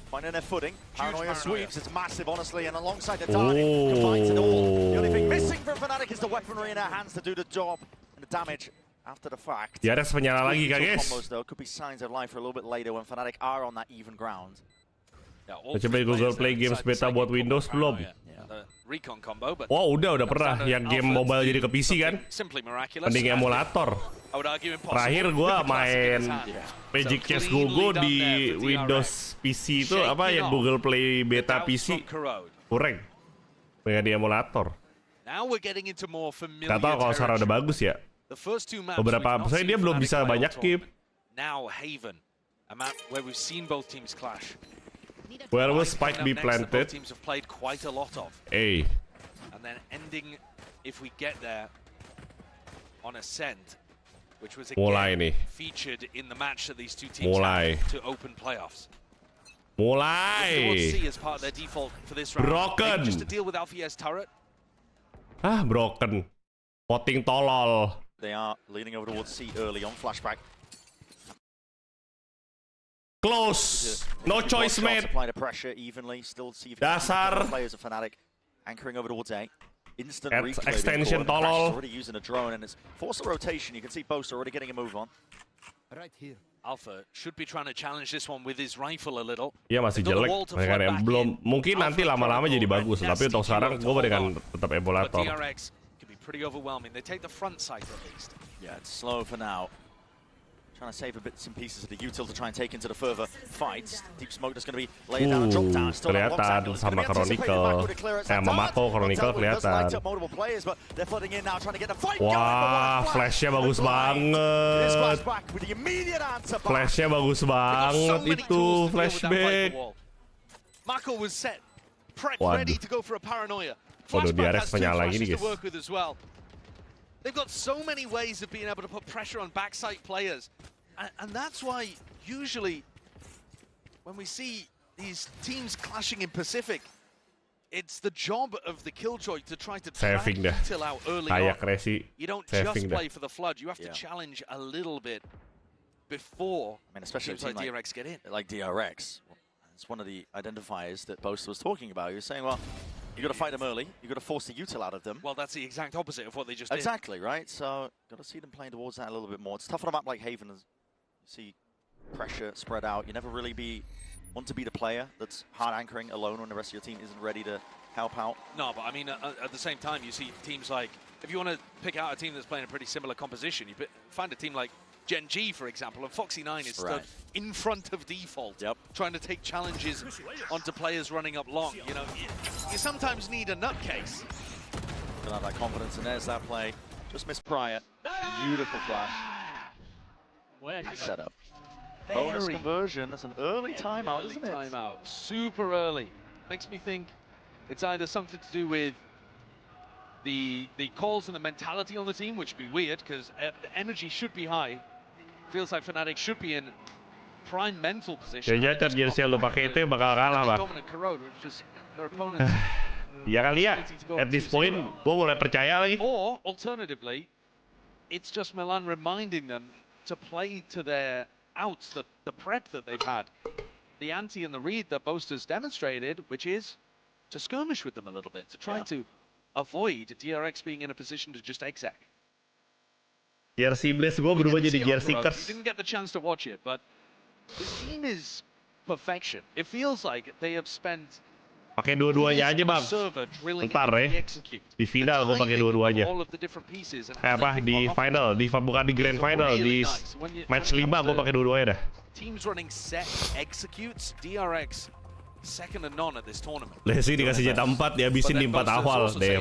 finding their footing. Paranoia sweeps. It's massive, honestly, and alongside the Darning, combines it all. The only thing missing from FNATIC is the weaponry in their hands to do the job and the damage after the fact. DRX menyala lagi, guys. Combos, though, could be signs of life for a little bit later when FNATIC are on that even ground. Coba Google Play Games beta buat Windows belum? Oh udah pernah yang game mobile jadi ke PC kan? Mending emulator. Terakhir gua main Magic Chess Go di Windows PC itu apa yang Google Play beta PC kurang, pengen di emulator. Gak tau kalau suara udah bagus ya. The first two maps beberapa saya dia belum bisa banyak keep. Now Haven, a map where we've seen both teams clash. Where will Spike be planted? Both teams have played quite a lot of. A. And then ending, if we get there, on Ascent, which was again featured in the match that these two teams had to open playoffs. Mulai. C as part of their default for this round. Broken. Maybe just to deal with Alfie's turret. Ah, broken. Potting tolol. They are leaning over towards C early on flashback. Close. No choice, mate. Apply the pressure evenly. Still see Dasar. Players of FNATIC anchoring over towards A. Instant extension tolol. Already using a drone and it's force a rotation. You can see Boast already getting a move on. Right here. Alpha should be trying to challenge this one with his rifle a little. Iya masih jelek, makanya belum. Mungkin nanti lama-lama jadi bagus, tapi untuk sekarang gue berikan tetap emulator. DRX can be pretty overwhelming. They take the front side at least. Yeah, it's slow for now. Trying to save a bits and pieces of the util to try and take into the further fights. Deep smoke that's going to be laying down and drop down. Still kelihatan sama Chronicle. Sama Mako Chronicle kelihatan. Wah, flashnya bagus banget. Flashnya bagus banget itu flashback. Mako was set, prepped, ready to go for a paranoia. Waduh, DRX menyala gini guys. They've got so many ways of being able to put pressure on backside players. And that's why usually when we see these teams clashing in Pacific, it's the job of the Killjoy to try to drag util out early on. You don't just play for the flood, you have to challenge a little bit before especially teams like DRX get in. Like DRX, it's one of the identifiers that Boast was talking about. He was saying, well, you got to fight them early. You got to force the util out of them. Well, that's the exact opposite of what they just did. Exactly, right? So, got to see them playing towards that a little bit more. It's tough on a map like Haven. You see pressure spread out. You never really want to be the player that's hard anchoring alone when the rest of your team isn't ready to help out. No, but I mean, at the same time, you see teams like, if you want to pick out a team that's playing a pretty similar composition, you find a team like Gen G, for example, and Foxy9 is stood in front of default, trying to take challenges onto players running up long. You know, you sometimes need a nutcase. Gonna have that confidence, and there's that play. Just missed prior. Beautiful flash. Setup. Bonus conversion. That's an early timeout, isn't it? Timeout. Super early. Makes me think it's either something to do with the calls and the mentality on the team, which would be weird because the energy should be high. Feels like FNATIC should be in prime mental position. Kayaknya jersey lu pakai itu bakal kalah, Bang. Ya kali ya. At this point, gue mulai percaya lagi. Or alternatively, it's just Milan reminding them to play to their outs, the prep that they've had, the ante and the read that Boasters demonstrated, which is to skirmish with them a little bit, to try to avoid DRX being in a position to just exec. Jersey Blaze gue berubah jadi Jersey Curse. You didn't get the chance to watch it, but the team is perfection. It feels like they have spent. Pakai dua-duanya aja, Bang. Ntar ya. Di final gue pakai dua-duanya. Apa di final, bukan di grand final, di match 5 gue pakai dua-duanya dah. Teams running set executes, DRX second to none at this tournament. Lesi dikasih jatah 4, dihabisin di 4 awal deh.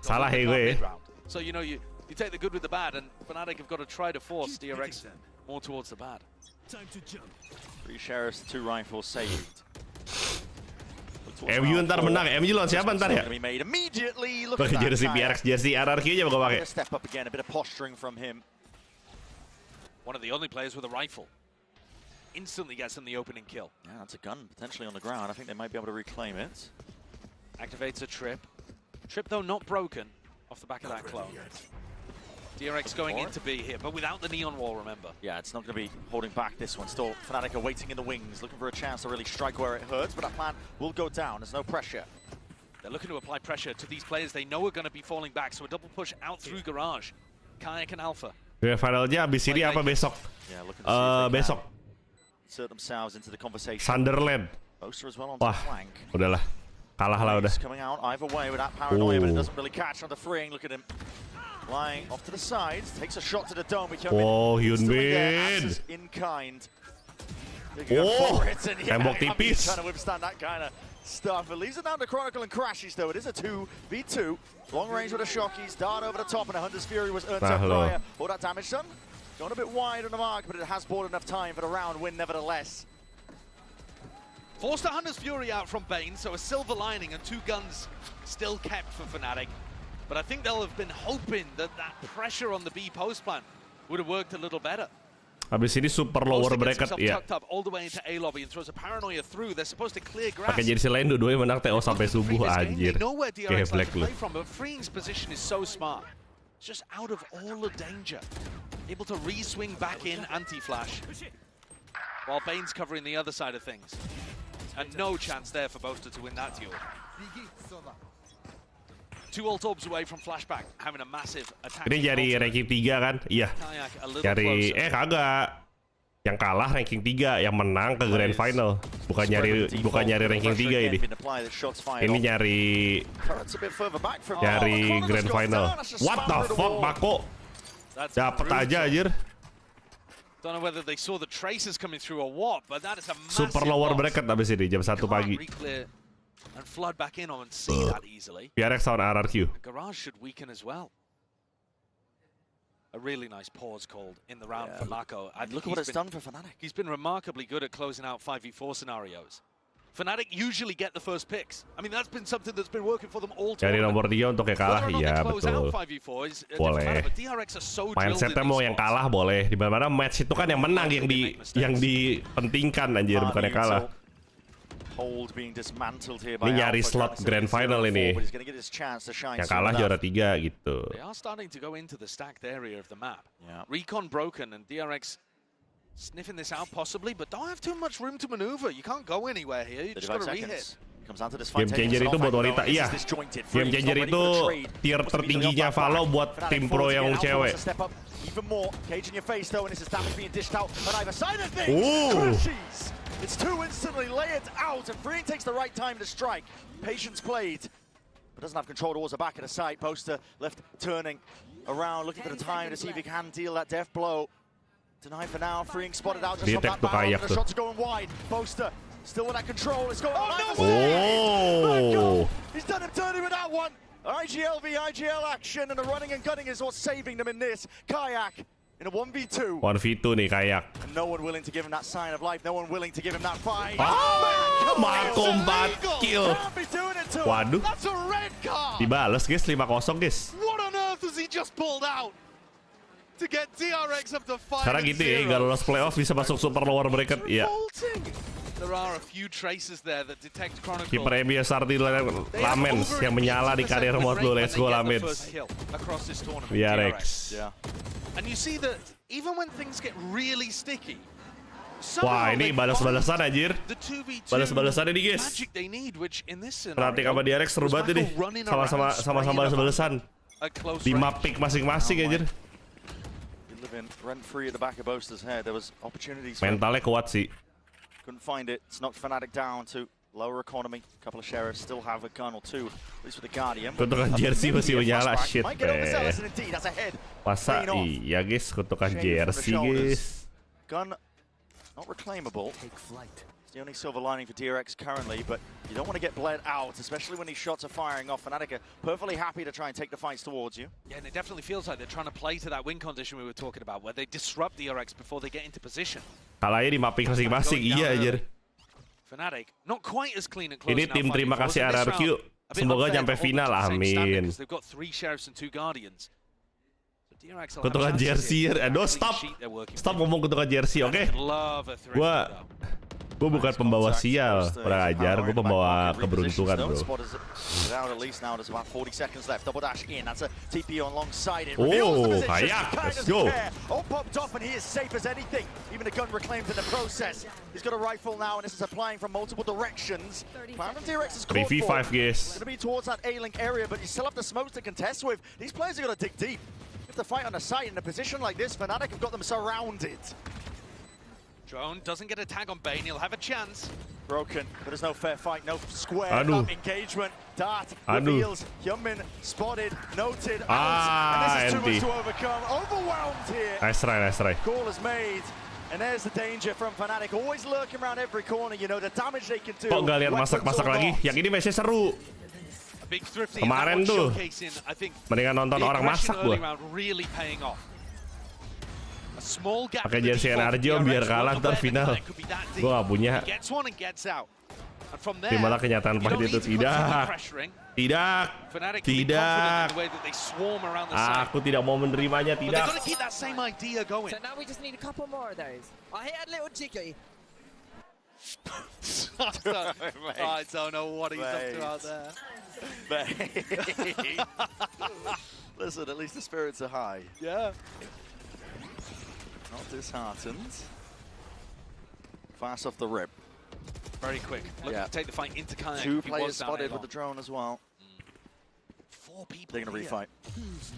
Salah ya gue. So you know you take the good with the bad, and FNATIC have got to try to force DRX more towards the bad. Time to jump. 3 sheriffs, 2 rifles saved. MU ntar menang, MU lawan siapa ntar ya? Pakai jersey PRX, jersey RRQ aja gue pakai. Step up again, a bit of posturing from him. One of the only players with a rifle instantly gets in the opening kill. Yeah, that's a gun potentially on the ground. I think they might be able to reclaim it. Activates a trip. Trip though not broken off the back of that clone. DRX going into B here, but without the neon wall, remember. Yeah, it's not going to be holding back this one. Still, FNATIC are waiting in the wings, looking for a chance to really strike where it hurts, but that plan will go down. There's no pressure. They're looking to apply pressure to these players they know are going to be falling back, so a double push out through Garage. Kayak and Alpha. Ya, finalnya abis ini apa besok? Besok. Insert themselves into the conversation. Sunderland. Wah, udahlah. Kalah lah udah. Coming out either way with that paranoia, but it doesn't really catch on the freeing. Look at him. Flying off to the sides, takes a shot to the dome. Oh, Hyunbin. In kind. Oh, tembok tipis. Trying to withstand that kind of stuff. It leaves it down to Chronicle and Crashies, though. It is a 2v2. Long range with a Shockies. Dart over the top, and a Hunter's Fury was earned up prior. All that damage done. Gone a bit wide on the mark, but it has bought enough time for the round win, nevertheless. Forced a Hunter's Fury out from Bane, so a silver lining and 2 guns still kept for FNATIC. But I think they'll have been hoping that that pressure on the B post plant would have worked a little better. Habis ini super lower bracket ya. All the way into A lobby and throws a paranoia through. They're supposed to clear grass. Pakai jersey lain dua-duanya menang TO sampai subuh anjir. Kayak Black lu. But Freeing's position is so smart. It's just out of all the danger. Able to re-swing back in anti-flash. While Bane's covering the other side of things. And no chance there for Boaster to win that duel. 2 ult orbs away from flashback, having a massive attack. Ini jadi ranking 3 kan? Iya. Cari kagak. Yang kalah ranking 3, yang menang ke grand final. Bukan nyari ranking 3 ini. Ini nyari grand final. What the fuck, Mako? Dapat aja anjir. Don't know whether they saw the traces coming through or what, but that is a massive super lower bracket habis ini jam 1 pagi. And flood back in on and see that easily. DRX on RRQ. Garage should weaken as well. A really nice pause called in the round for Mako. Look at what it's done for FNATIC. He's been remarkably good at closing out 5v4 scenarios. FNATIC usually get the first picks. I mean, that's been something that's been working for them all time. Cari nomor 3 untuk yang kalah, iya betul. Boleh. Mindsetnya mau yang kalah boleh. Di mana match itu kan yang menang yang dipentingkan anjir, bukan yang kalah. Ini nyari slot grand final ini. Yang kalah juara 3 gitu. They are starting to go into the stacked area of the map. Recon broken and DRX sniffing this out possibly, but don't have too much room to maneuver. You can't go anywhere here. You just got to re-hit. Game changer itu buat wanita, iya. Game changer itu tier tertingginya Valo buat tim pro yang cewek. It's 2 instantly layered out, and Freeing takes the right time to strike. Patience played, but doesn't have control towards the back of the site. Boaster left turning around, looking for the time to see if he can deal that death blow. Denied for now. Freeing spotted out just from that barrel. The shots are going wide. Boaster still with that control. It's going on. Oh! He's done him dirty with that one. IGL v IGL action, and the running and gunning is what's saving them in this. Kayak in a 1v2. 1v2 nih Kayak. And no one willing to give him that sign of life. No one willing to give him that fight. Mako 4 kill. Waduh. That's a red card. Dibales guys, 5-0 guys. What on earth has he just pulled out? To get DRX up to 5-0. Sekarang gitu ya, gak lolos playoff bisa masuk super lower bracket. Iya. There are a few traces there that detect Chronicle. Kiper MSI Lamens yang menyala di karir mode lu. Let's go Lamens. DRX. And you see that even when things get really sticky. Wah, ini balas-balasan anjir. Balas-balasan ini guys. Perhatiin sama DRX seru banget ini. Sama-sama balas-balasan. Di map pick masing-masing anjir. Mentalnya kuat sih. Couldn't find it. It's knocked FNATIC down to lower economy. A couple of sheriffs still have a gun or 2, at least with the Guardian. Kutukan jersey masih menyala, shit Masa iya guys, kutukan jersey guys. Gun not reclaimable. It's the only silver lining for DRX currently, but you don't want to get bled out, especially when these shots are firing off. FNATIC are perfectly happy to try and take the fights towards you. Yeah, and it definitely feels like they're trying to play to that win condition we were talking about, where they disrupt DRX before they get into position. Kalahnya di mapping masing-masing, iya anjir. FNATIC, not quite as clean and close. Ini tim terima kasih RRQ. Semoga nyampe final, amin. They've got 3 sheriffs and 2 guardians. Kutukan jersey, aduh stop ngomong kutukan jersey, oke? Gue bukan pembawa sial, kurang ajar. Gue pembawa keberuntungan, bro. Oh, Kayak, let's go. Three v5 guys. To fight on a site in a position like this, FNATIC have got them surrounded. Drone doesn't get a tag on Bane, he'll have a chance. Broken, but there's no fair fight, no square up engagement. Dart reveals, Hyunmin spotted, noted, out, and this is too much to overcome. Overwhelmed here. Nice try. Call is made. And there's the danger from FNATIC, always lurking around every corner, you know, the damage they can do. Kok nggak lihat masak-masak lagi? Yang ini masih seru. Kemarin tuh, mendingan nonton orang masak gua. Pakai jersey NRG om biar kalah ntar final. Gua nggak punya. Tapi malah kenyataan pahit itu tidak. Aku tidak mau menerimanya, tidak. So now we just need a couple more of those. I hit a little jiggy. I don't know what he's up to out there. Listen, at least the spirits are high. Yeah. Not disheartened. Fast off the rip. Very quick. Looking to take the fight into Kayak. 2 players spotted with the drone as well. 4 people. They're going to refight.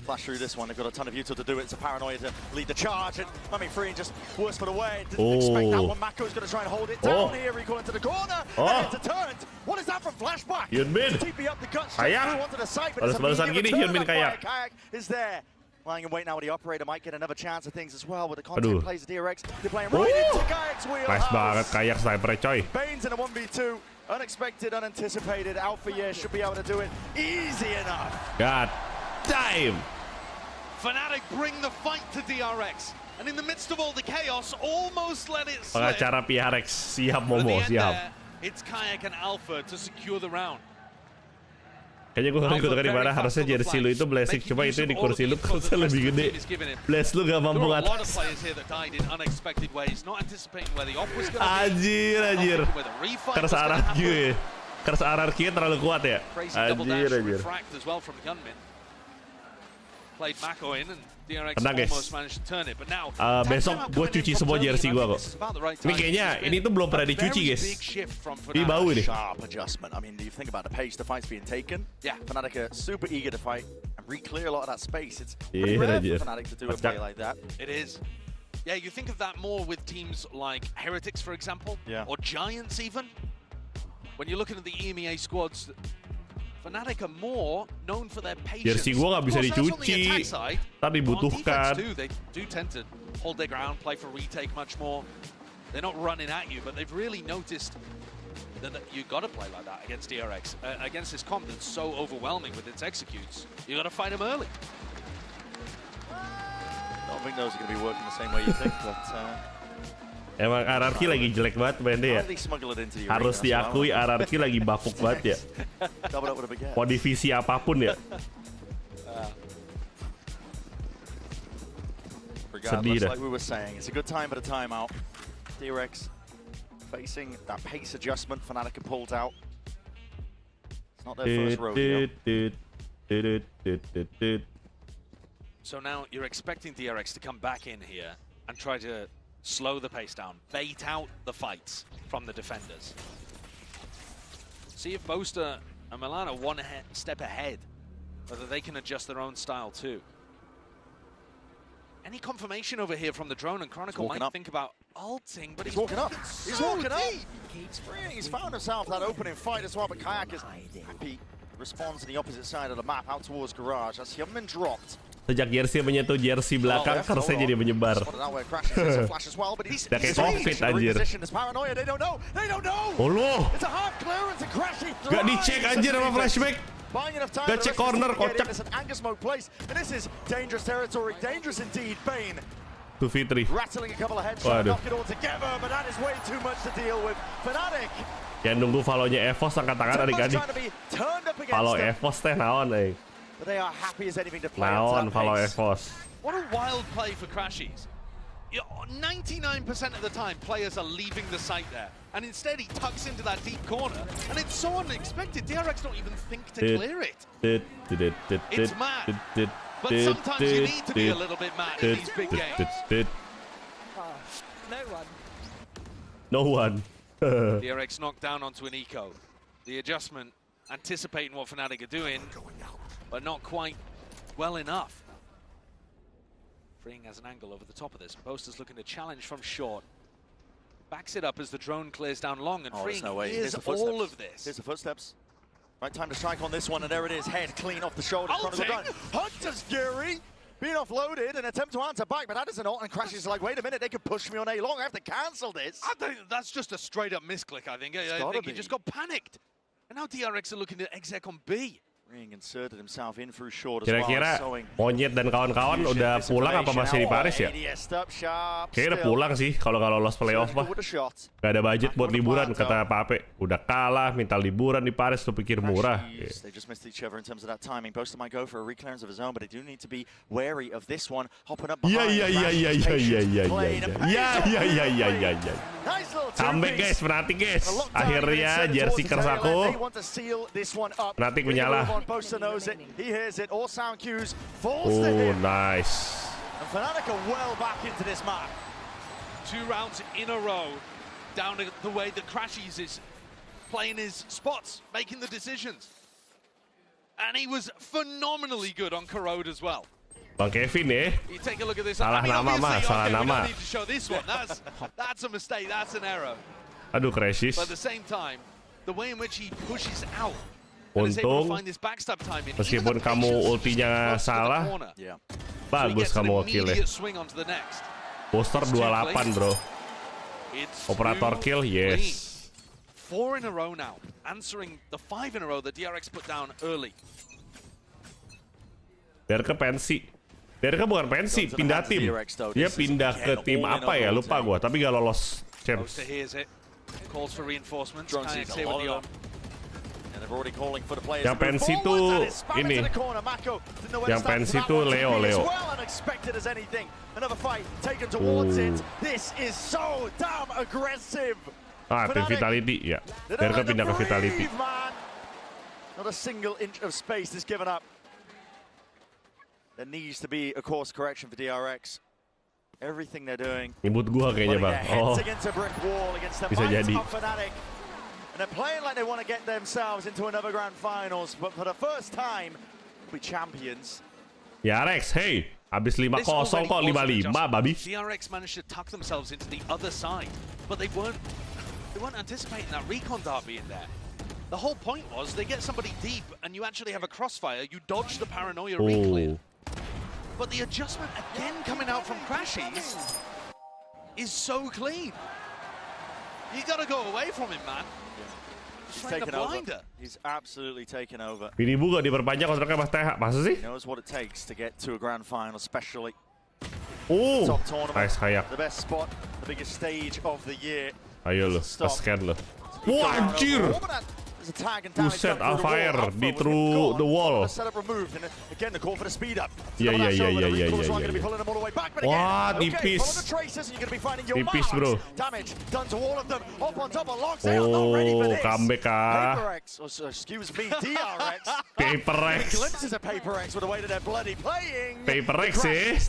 Flash through this one. They've got a ton of util to do it. It's a paranoia to lead the charge. And Free just worse for the way. Didn't expect that one. Mako's going to try and hold it down here. Recall into the corner. And it's a turn. What is that from Flashback? Hyunmin. TP up the guts. Kayak. Balas-balasan gini Hyunmin Kayak. Kayak is there. Lying in wait now with the operator. Might get another chance of things as well. With the content plays the DRX. They're playing right into Kayak's wheelhouse. Nice banget Kayak sniper coy. Baines in a 1v2. Unexpected, unanticipated. Alpha should be able to do it easy enough. God damn. FNATIC bring the fight to DRX. And in the midst of all the chaos, almost let it slip. Pengacara PRX siap Momo, siap. It's Kayak and Alpha to secure the round. Kayaknya gue ngeri kutukan di mana harusnya jersey lu itu blessing, coba itu di kursi lu kursi lebih gede. Bless lu gak mampu atas. Anjir. Kers ARGB. Kers ARGB terlalu kuat ya. Anjir. Tenang guys. Besok gue cuci semua jersey gue kok. Ini kayaknya ini tuh belum pernah dicuci guys. Ini bau ini. I mean, do you think about the pace the fight's being taken? Yeah, FNATIC are super eager to fight and re-clear a lot of that space. It's pretty rare for FNATIC to do a play like that. It is. Yeah, you think of that more with teams like Heretics, for example, or Giants even. When you're looking at the EMEA squads, FNATIC are more known for their patience. Jersey gua nggak bisa dicuci. Tadi dibutuhkan. They do tend to hold their ground, play for retake much more. They're not running at you, but they've really noticed that you got to play like that against DRX, against this comp that's so overwhelming with its executes. You got to fight them early. I don't think those are going to be working the same way you think, but. Emang ARGB lagi jelek banget mainnya ya. Harus diakui ARGB lagi bapuk banget ya. Mau divisi apapun ya. Sedih dah. Like we were saying, it's a good time for the timeout. DRX facing that pace adjustment FNATIC have pulled out. It's not their first rodeo. So now you're expecting DRX to come back in here and try to slow the pace down, bait out the fights from the defenders. See if Boaster and Milan are one step ahead, whether they can adjust their own style too. Any confirmation over here from the drone, and Chronicle might think about ulting, but he's walking up. He's walking up. Keeps freeing. He's found himself that opening fight as well, but Kayak is happy. Responds to the opposite side of the map, out towards Garage. As Hyunmin dropped. Sejak jersey menyentuh jersey belakang, kersnya jadi menyebar. Udah kayak COVID anjir. Oh lo, gak dicek anjir sama flashback. Gak cek corner, kocak. 2v3. Waduh. Ya nunggu follow-nya EVOS, angkat tangan adik-adik. Follow EVOS teh naon eh. They are happy as anything to play. Naon follow EVOS. What a wild play for Crashies. 99% of the time, players are leaving the site there. And instead, he tucks into that deep corner. And it's so unexpected. DRX don't even think to clear it. It's mad. But sometimes you need to be a little bit mad in these big games. No one. DRX knocked down onto an eco. The adjustment, anticipating what FNATIC are doing, but not quite well enough. Freeing has an angle over the top of this. Boaster's looking to challenge from short. Backs it up as the drone clears down long, and Freeing hears all of this. Here's the footsteps. Right time to strike on this one, and there it is. Head clean off the shoulder. Hunter's Fury. being offloaded and attempt to answer back, but that is an ult and crashes like, wait a minute, they could push me on A long. I have to cancel this. I think that's just a straight up misclick, I think. I think he just got panicked. And now DRX are looking to exec on B. Ring inserted himself in through short as well. Kira-kira Monyet dan kawan-kawan udah pulang apa masih di Paris ya? Kayaknya udah pulang sih kalau nggak lolos playoff mah. Gak ada budget buat liburan kata Pape. Udah kalah, minta liburan di Paris tuh pikir murah. They just missed each other in terms of that timing. Both might go for a reclearance of his own, but they do need to be wary of this one. Hopping up behind. Comeback guys, Fnatic guys. Akhirnya jersey kersaku. Fnatic menyala. Knows it. He hears it. All sound cues falls to him. Nice. And Fnatic are well back into this map. 2 rounds in a row, down to the way that Crashies is playing his spots, making the decisions. And he was phenomenally good on Corrode as well. Bang Kevin ya. You take a look at this. Salah nama mah, salah nama. We don't need to show this one. That's a mistake. That's an error. Aduh, Crashies. But at the same time, the way in which he pushes out. Untung, meskipun kamu ultinya salah, bagus kamu kill-nya. Poster 28 bro. Operator kill, yes. 4 in a row now, answering the 5 in a row that DRX put down early. Derke pensi. Derke bukan pensi, pindah tim. Dia pindah ke tim apa ya, lupa gua, tapi gak lolos champs. Calls for reinforcements. Yang pensi tuh ini. Yang pensi tuh Leo. Ah, tim Vitality ya. Derke pindah ke Vitality. Not a single inch of space is given up. There needs to be a course correction for DRX. Everything they're doing. Nyebut gua kayaknya bang. Oh, bisa jadi. And they're playing like they want to get themselves into another grand finals, but for the first time, be champions. DRX, hey, habis 5-0 kok 5-5, babi. DRX managed to tuck themselves into the other side, but they weren't anticipating that recon dart being there. The whole point was they get somebody deep, and you actually have a crossfire. You dodge the paranoia reclear. But the adjustment again coming out from Crashies is so clean. You gotta go away from him, man. He's taken over. He's absolutely taken over. Ini buka diperpanjang kontraknya Mas TH, masa sih? He knows what it takes to get to a grand final, especially top tournament. Nice kayak. The best spot, the biggest stage of the year. Ayo lo, scan lo. Wah anjir! Buset, Alfire di through the wall. Iya. Wah, tipis. Tipis bro. Oh, comeback kah? Paper X. Paper X sih.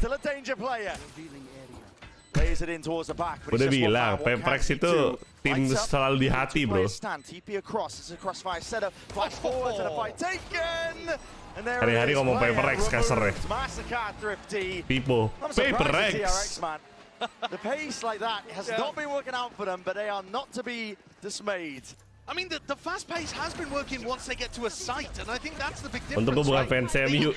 Udah bilang, Paper X itu tim selalu di hati bro. Hari-hari ngomong Paper X kasar ya. Pipo, Paper X. The pace like that has not been working out for them, but they are not to be dismayed. I mean, the fast pace has been working once they get to a site, and I think that's the big difference. Untuk gue bukan fans MU.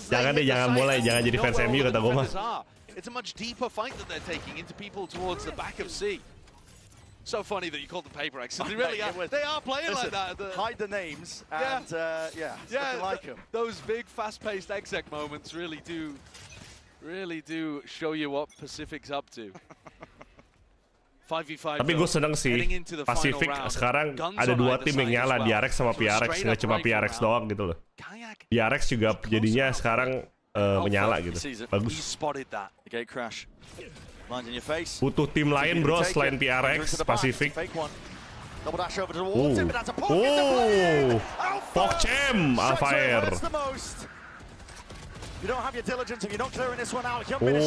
Jangan deh, jangan mulai, jangan jadi fans MU kata gue mah. It's a much deeper fight that they're taking into people towards the back of C. So funny that you called them Paper X. They really are. They are playing like that. Hide the names and like them. Those big, fast-paced exec moments really do show you what Pacific's up to. 5v5. Tapi gue seneng sih, Pacific sekarang ada 2 tim yang nyala, DRX sama PRX, nggak cuma PRX doang gitu loh. DRX juga jadinya sekarang menyala gitu, bagus. Butuh tim lain bro selain PRX, Pacific. Pokchem, Alfire.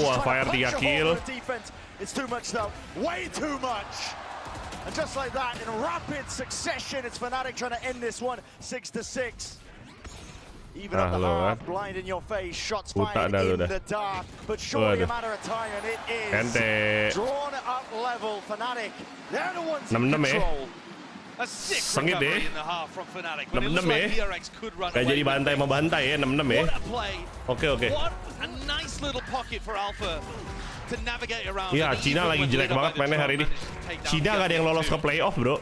Alfire 3 kill. It's too much though, way too much. And just like that, in rapid succession, it's Fnatic trying to end this one, 6-6. Even up the half, blind in your face, shots fired in the dark, but surely a matter of time, and it is drawn up level. Fnatic, they're the ones in control. Sengit deh. 6-6 ya. Gak jadi bantai ya, 6-6 ya. Oke. Iya, Cina lagi jelek banget mainnya hari ini. Cina gak ada yang lolos ke playoff, bro.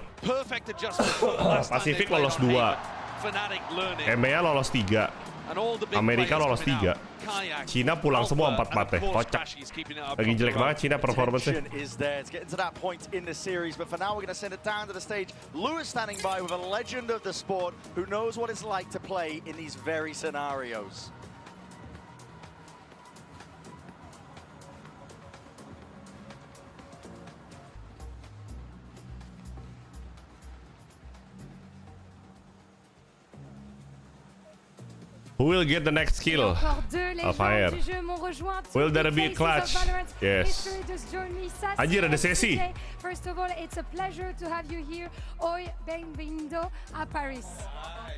Pasifik lolos 2. EMEA lolos 3. Amerika lolos 3. Cina pulang semua 4-4 ya. Kocak. Lagi jelek banget Cina performance-nya. Lewis standing by with a legend of the sport who knows what it's like to play in these very scenarios. Who will get the next kill of fire? Will there be a clutch? Yes. Anjir, ada sesi. First of all, it's a pleasure to have you here. Oi, bem-vindo a Paris.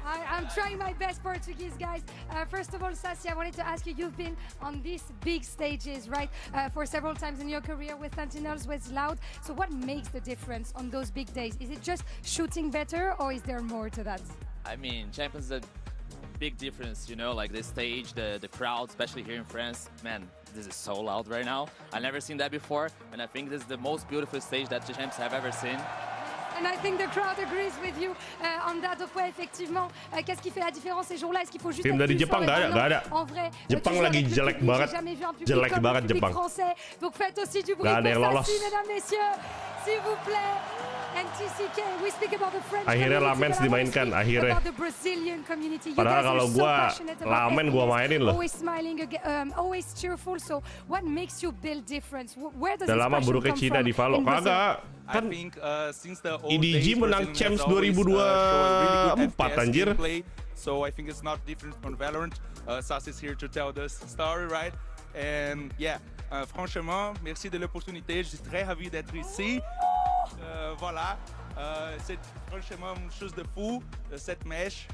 I'm trying my best Portuguese, guys. First of all, Sassy, I wanted to ask you, you've been on these big stages, right, for several times in your career with Sentinels, with Loud. So what makes the difference on those big days? Is it just shooting better, or is there more to that? I mean, Champions is a big difference, you know, like this stage, the crowd, especially here in France. Man, this is so loud right now. I've never seen that before, and I think this is the most beautiful stage that the champs have ever seen. And I think the crowd agrees with you on that. Donc ouais, effectivement, qu'est-ce qui fait la différence ces jours-là? Est-ce qu'il faut juste tim dari Jepang nggak ada. En vrai, Jepang lagi jelek banget Jepang. Donc faites aussi du bruit pour Sassy, mesdames, messieurs, s'il vous plaît. And TCK, we speak about the French akhirnya Lamens dimainkan, akhirnya. Padahal kalau gua Lamen gua mainin loh. Always smiling, always cheerful. So what makes you build difference? Where does udah lama buruknya Cina di Valo. Kagak. Kan IDG menang Champs 2024 anjir. So I think it's not different from Valorant. Sass is here to tell this story, right? And yeah, franchement, merci de l'opportunité. Je suis très ravi d'être ici. Voilà, c'est franchement une chose de fou. Cette match,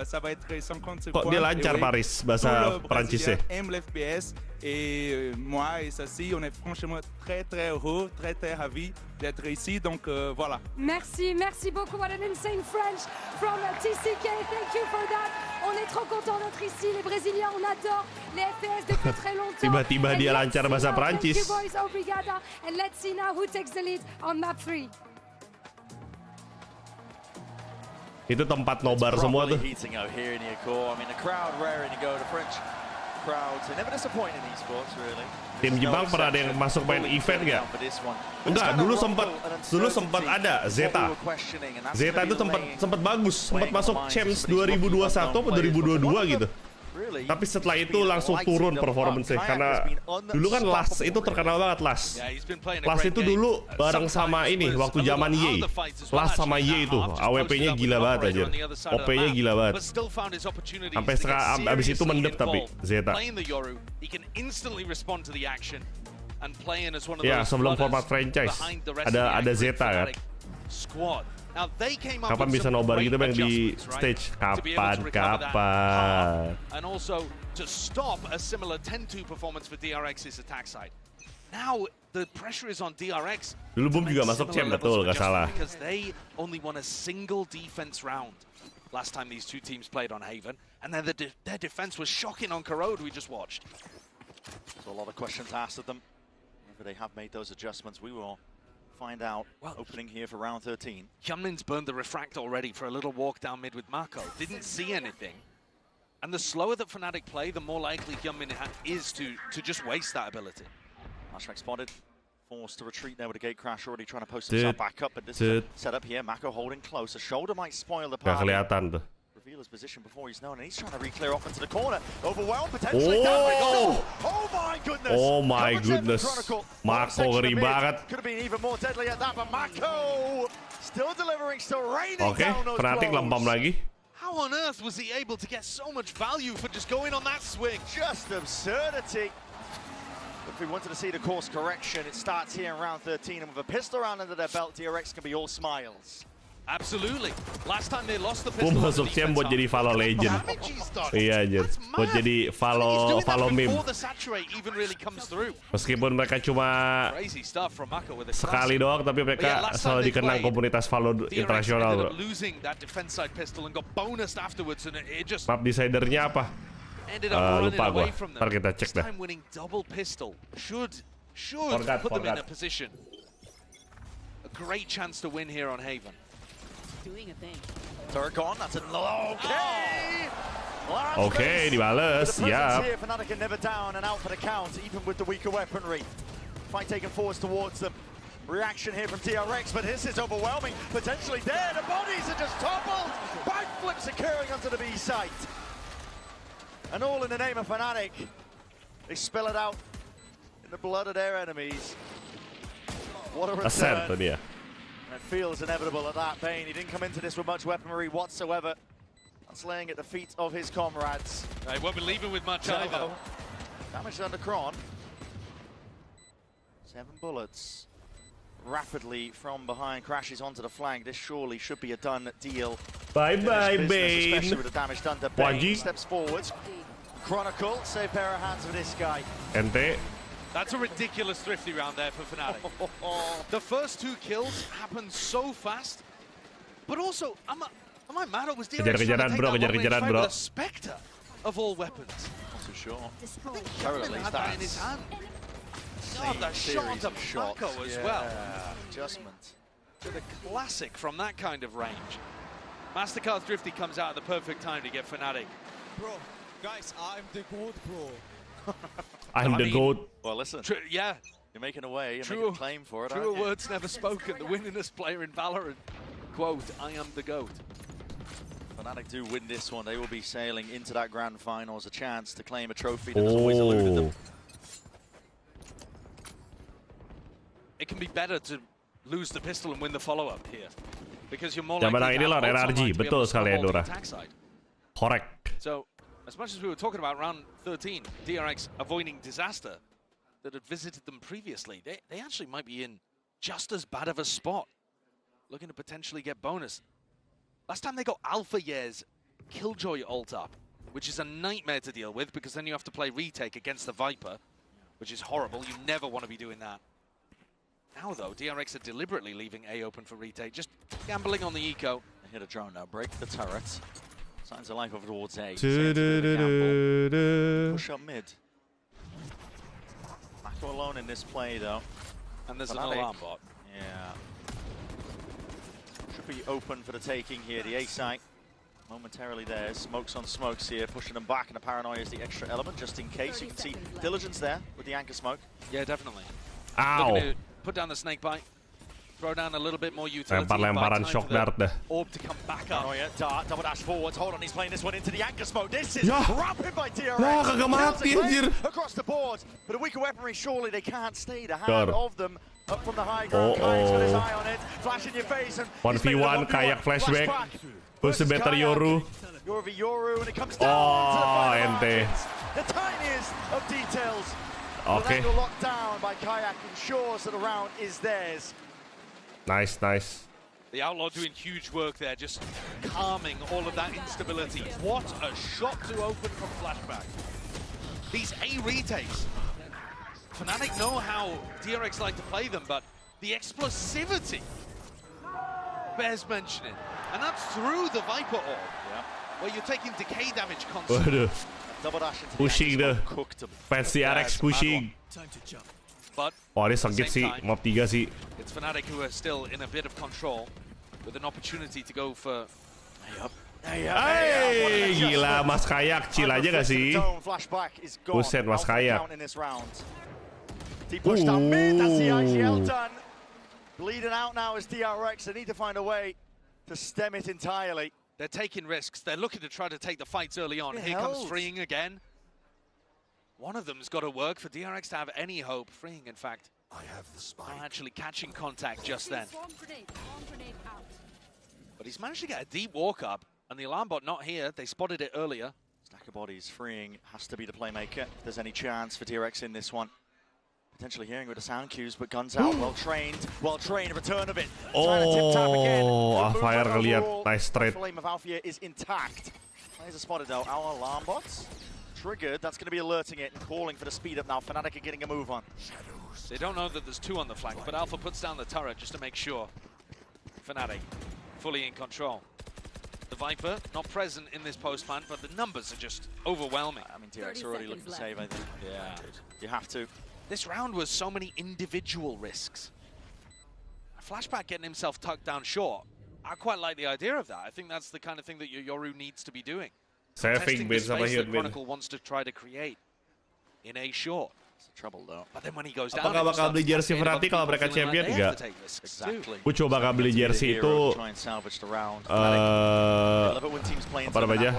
ça va être 50 points. Kok dia lancar Paris bahasa Prancisnya. Aime l'FPS et moi et Sassy, on est franchement très heureux, très ravis d'être ici. Donc voilà. Merci beaucoup. What an insane French from TCK. Thank you for that. On est trop content d'être ici. Les Brésiliens, on adore les FPS depuis très longtemps. Tiba-tiba dia lancar bahasa Prancis. Thank you boys, obrigada. And let's see now who takes the lead on map 3. Itu tempat nobar semua tuh. Tim Jepang pernah ada yang masuk main event nggak? Enggak, dulu sempat ada Zeta. Zeta itu sempat bagus, sempat masuk Champs 2021 atau 2022 gitu. Tapi setelah itu langsung turun performance-nya karena dulu kan Last itu terkenal banget Last. Last itu dulu bareng sama ini waktu zaman Ye. Last sama Ye itu AWP-nya gila banget aja. OP-nya gila banget. Sampai sekarang abis itu mendep tapi Zeta. Ya sebelum format franchise ada Zeta kan. Kapan bisa nobar gitu bang di stage? Kapan? And also to stop a similar 10-2 performance for DRX's attack side. Now the pressure is on DRX. Dulu Boom juga masuk champ betul, gak salah. Because they only won a single defense round last time these two teams played on Haven, and then their defense was shocking on Corrode we just watched. So a lot of questions asked of them. Whether they have made those adjustments, we will find out. Opening here for round 13. Hyunmin's burned the refract already for a little walk down mid with Mako. Didn't see anything. And the slower that FNATIC play, the more likely Hyunmin is to just waste that ability. Flashback spotted. Forced to retreat there with a gate crash, already trying to post himself back up. But this is set up here. Mako holding close. A shoulder might spoil the path. Reveal his position before he's known, and he's trying to re-clear off into the corner. Overwhelmed, potentially. Oh my goodness! Oh my goodness! Mako ngeri banget. Could have been even more deadly at that, but Mako still delivering, still raining down those FNATIC lempam lagi. How on earth was he able to get so much value for just going on that swing? Just absurdity. If we wanted to see the course correction, it starts here in round 13, and with a pistol round under their belt, DRX can be all smiles. Absolutely. Last time they lost the Gue pistol. masuk Siam buat jadi Valo Legend. Iya anjir. Buat jadi Valo meme. Before the saturate even really comes through. Meskipun mereka cuma Crazy stuff from Mako with a sekali doang, tapi mereka selalu dikenang komunitas Valo internasional, bro. Losing that defense side pistol and got bonused afterwards, and it just Map decidernya apa? Lupa gue. Ntar kita cek dah. Time winning double pistol should put them in a position. A great chance to win here on Haven. Doing a thing. Turret gone, that's okay! Okay, dibales, yeah. FNATIC are never down and out for the count, even with the weaker weaponry. Fight taken forwards towards them. Reaction here from DRX, but this is overwhelming. Potentially there, the bodies are just toppled! Backflips occurring onto the B site. And all in the name of FNATIC. They spill it out in the blood of their enemies. What a return. And it feels inevitable at that. Bane, he didn't come into this with much weaponry whatsoever. That's laying at the feet of his comrades. He won't be leaving with much either. Damage under Kron. 7 bullets. Rapidly from behind, crashes onto the flank. This surely should be a done deal. Bye-bye, Bane. Especially with the damage done to Bane. Steps forward. Chronicle, safe pair of hands for this guy. Ente. That's a ridiculous thrifty round there for FNATIC. The first 2 kills happened so fast, but also, am I mad? It was DRX kejar-kejaran, bro. The Spectre of all weapons. Not too sure. Currently had that in his hand. God, that shot onto Mako as well. Adjustment. To the classic from that kind of range. Mastercard's thrifty comes out at the perfect time to get FNATIC. Bro, guys, I'm the GOAT, bro. I'm the GOAT. Well, listen. Yeah. You're making a way. You're making a claim for it, Truer words never spoken. The winningest player in Valorant. Quote, I am the GOAT. FNATIC do win this one. They will be sailing into that grand finals. A chance to claim a trophy that has always eluded them. It can be better to lose the pistol and win the follow-up here. Because you're more Yang likely menang to inilah have ARGB, betul sekali Dora. Correct. So, as much as we were talking about round 13, DRX avoiding disaster that had visited them previously, they actually might be in just as bad of a spot, looking to potentially get bonus. Last time they got Alpha Year's Killjoy ult up, which is a nightmare to deal with because then you have to play retake against the Viper, which is horrible. You never want to be doing that. Now, though, DRX are deliberately leaving A open for retake, just gambling on the eco. They hit a drone now, break the turret. Signs of life over towards A. Push up mid. Mako alone in this play, though. And there's an alarm bot. Yeah. Should be open for the taking here, the A site. Momentarily there, smokes on smokes here, pushing them back, and the paranoia is the extra element, just in case. You can see Diligence there with the anchor smoke. Yeah, definitely. Ow. Put down the snake bite. Throw down a little bit more utility. Lempar-lemparan shock dart dah. Orb to come back up. Oh yeah, Dart, double dash forwards. Hold on, he's playing this one into the anchor smoke. This is Yeah. rapid by DRX. Nah, kagak mati, anjir. Across the board, but a weaker weaponry, surely they can't stay the hand of them up from the high ground. Kayak's got his eye on it, flash in your face, and 1v1, Kayak flashback. Who's the better Yoru? Yoru v Yoru, and it comes down to the final ente. margins. The tiniest of details. Okay. Angle locked down by Kayak ensures that the round is theirs. Nice, nice. The Outlaw doing huge work there, just calming all of that instability. What a shot to open from flashback. These A retakes. FNATIC know how DRX like to play them, but the explosivity bears mentioning. And that's through the Viper orb, where you're taking decay damage constantly. Double dash into Pushing the fans DRX pushing. But wah, ini sakit sih, mob 3 sih. It's FNATIC who are still in a bit of control with an opportunity to go for. Hey, gila Mas Kayak, chill aja gak sih? Buset Mas Kayak. He pushed down mid, that's the IGL done. Bleeding out now is DRX. They need to find a way to stem it entirely. They're taking risks. They're looking to try to take the fights early on. Here comes freeing again. One of them's got to work for DRX to have any hope. Freeing, in fact, not actually catching contact just then. But he's managed to get a deep walk up, and the alarm bot not here. They spotted it earlier. Stack of bodies. Freeing has to be the playmaker if there's any chance for DRX in this one. Potentially hearing with the sound cues, but guns out, well trained, return of it. Trying to tip tap again. Fire ngeliat, nice trade. The flame of Alfia is intact. Players are spotted though. Our alarm bots triggered. That's going to be alerting it and calling for the speed up now. FNATIC are getting a move on. They don't know that there's two on the flank, but Alpha puts down the turret just to make sure. FNATIC fully in control. The Viper not present in this post-plant, but the numbers are just overwhelming. I mean, DRX already looking to save, I think. Yeah, you have to. This round was so many individual risks. Flashback getting himself tucked down short. I quite like the idea of that. I think that's the kind of thing that Yoru needs to be doing. Testing the space that Chronicle wants to try to create in A short. It's trouble though. But then when he goes down, apakah bakal beli jersey FNATIC kalau mereka champion enggak? Gue coba bakal beli jersey itu apa namanya?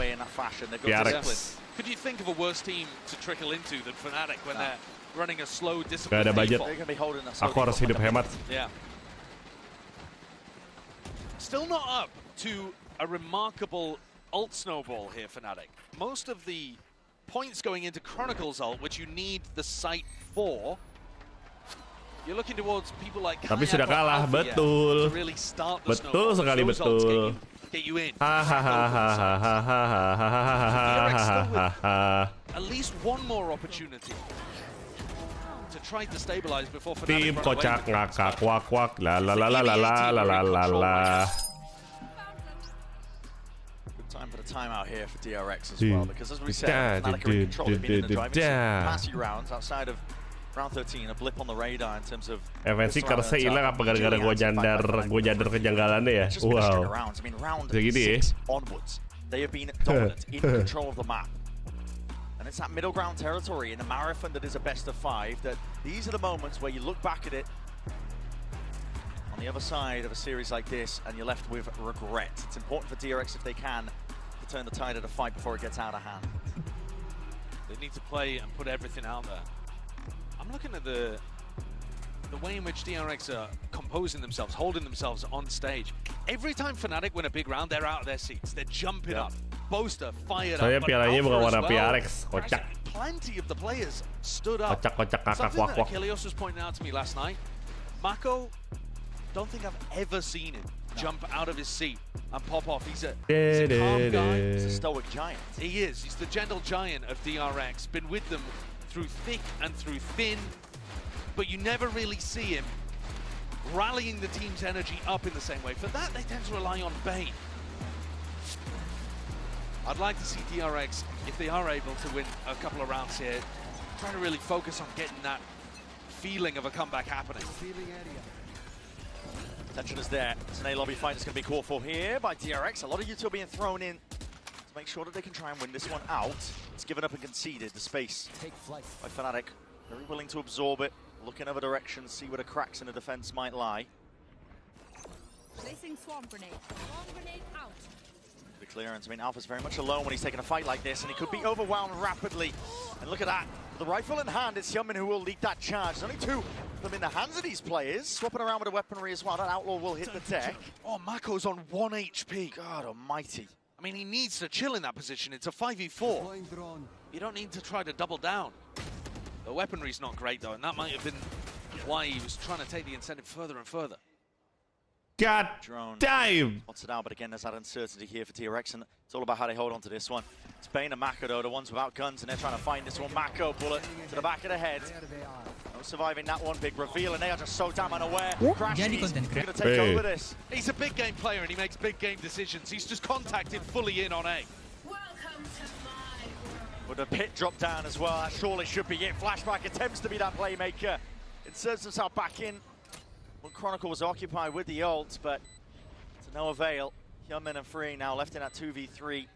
PRX. Could you think of a worse team to trickle into than FNATIC when they're running a slow, Gak disciplined ada budget. Aku harus hidup hemat. Yeah. Still not up to a remarkable ult snowball here, FNATIC. Most of the points going into Chronicle's ult, which you need the sight for, you're looking towards people like Tapi sudah kalah, betul. to really start the Betul snowball. sekali, Those ults betul. get you in. At least one more opportunity to try to stabilize before Tim FNATIC kocak ngakak wak wak la la la la la la la la la. Good time for the timeout here for DRX as well, because as we said, FNATIC are in control. They've been in the driving seat past few rounds outside of round 13, a blip on the radar in terms of. FNC Corsair hilang apa gara-gara gue jadar kejanggalannya ya? Wow. I mean, round Segini 6 onwards, they have been dominant in control of the map. And it's that middle ground territory in a marathon that is a best of 5 that these are the moments where you look back at it on the other side of a series like this and you're left with regret. It's important for DRX if they can to turn the tide of the fight before it gets out of hand. They need to play and put everything out there. I'm looking at the way in which DRX are composing themselves, holding themselves on stage. Every time FNATIC win a big round, they're out of their seats. They're jumping up. Boaster fired Saya up. pialanya bukan warna PRX, kocak. Plenty of the players stood up. Kocak ngakak Something wak that wak. Achilles was pointing out to me last night. Mako, don't think I've ever seen him jump out of his seat and pop off. He's a calm guy. He's a stoic giant. He is. He's the gentle giant of DRX. Been with them through thick and through thin, but you never really see him rallying the team's energy up in the same way. For that, they tend to rely on Bane. I'd like to see DRX, if they are able to win a couple of rounds here, trying to really focus on getting that feeling of a comeback happening. Tension is there. It's an A-lobby fight that's going to be called for here by DRX. A lot of util being thrown in to make sure that they can try and win this one out. It's given up and conceded the space by FNATIC. Very willing to absorb it, look in other directions, see where the cracks in the defense might lie. Placing swarm grenade. Swarm grenade out. The clearance. I mean, Alpha's very much alone when he's taking a fight like this, and he could be overwhelmed rapidly. And look at that. With the rifle in hand, it's Hyunmin who will lead that charge. There's only 2 of them in the hands of these players. Swapping around with the weaponry as well. That Outlaw will hit the deck. Oh, Mako's on 1 HP. God almighty. I mean, he needs to chill in that position. It's a 5v4. You don't need to try to double down. The weaponry's not great, though, and that might have been why he was trying to take the incentive further and further. God damn! Wants it out, but again, there's that uncertainty here for DRX, and it's all about how they hold on to this one. It's Bane and Mako, though, the ones without guns, and they're trying to find this one. Mako, bullet to the back of the head. No surviving that one. Big reveal, and they are just so damn unaware. Crash is going to take over this. He's a big game player, and he makes big game decisions. He's just contacted fully in on A. With a pit drop down as well, that surely should be it. Flashback attempts to be that playmaker. Inserts himself back in when Chronicle was occupied with the ult, but to no avail. Hyunmin and Free now left in that 2v3.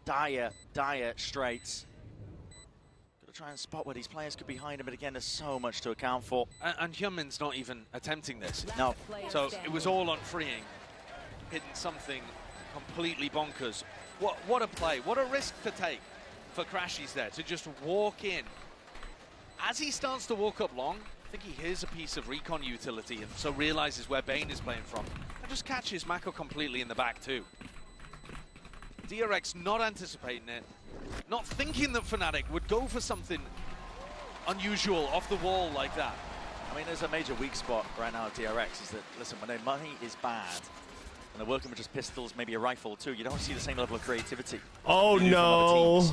Dire straights. Got to try and spot where these players could be behind him, but again, there's so much to account for. And Hyunmin's not even attempting this. No. So it was all on Freeing, hitting something completely bonkers. What a play, what a risk to take for Crashies there, to just walk in. As he starts to walk up long, I think he hears a piece of recon utility and so realizes where Bane is playing from. And just catches Mako completely in the back too. DRX not anticipating it, not thinking that FNATIC would go for something unusual off the wall like that. I mean, there's a major weak spot right now at DRX is that, listen, when their money is bad and they're working with just pistols, maybe a rifle or two, you don't see the same level of creativity. Oh no.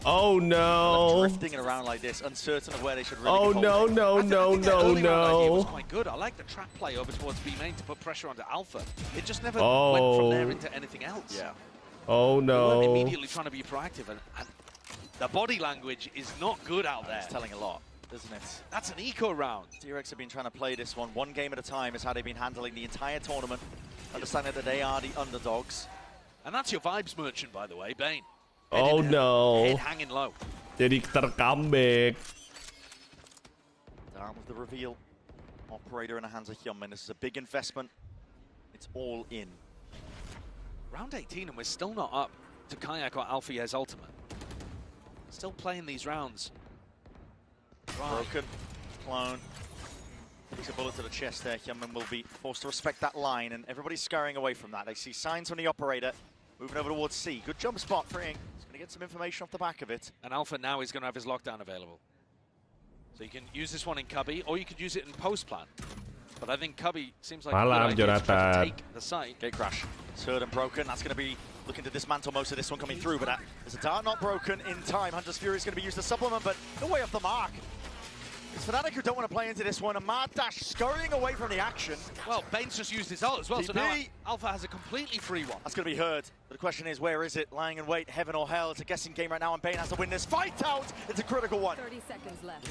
Oh no. They're drifting around like this, uncertain of where they should really Oh be no, no, no, no, no. Was quite good. I like the trap play over towards B main to put pressure onto Alpha. It just never went from there into anything else. Yeah. Oh no. They weren't immediately trying to be proactive, and the body language is not good out there. It's telling a lot, isn't it? That's an eco round. DRX have been trying to play this one game at a time is how they've been handling the entire tournament, understanding that they are the underdogs. And that's your vibes merchant, by the way, Bane. Oh no. Head hanging low. Jadi tercomeback. Down with the reveal. Operator in the hands of Hyunmin. This is a big investment. It's all in. Round 18 and we're still not up to Kayak or AlphaYez ultimate. Still playing these rounds. Right. Broken. Clone. Takes a bullet to the chest there. Hyunmin will be forced to respect that line, and everybody's scurrying away from that. They see signs from the operator. Moving over towards C. Good jump spot for Ing. He's going to get some information off the back of it. And Alpha now is going to have his lockdown available. So you can use this one in Cubby, or you could use it in post-plan. But I think Cubby seems like a good idea to try to take the site. Gate crash. It's heard and broken. That's going to be looking to dismantle most of this one coming through. But there's a dart not broken in time. Hunter's Fury is going to be used to supplement, but no way off the mark. It's FNATIC who don't want to play into this one. A mad dash scurrying away from the action. Well, Bane's just used his ult as well, DP. so now Alpha has a completely free one. That's going to be heard. But the question is, where is it? Lying in wait, heaven or hell. It's a guessing game right now, and Bane has to win this fight out. It's a critical one. 30 seconds left.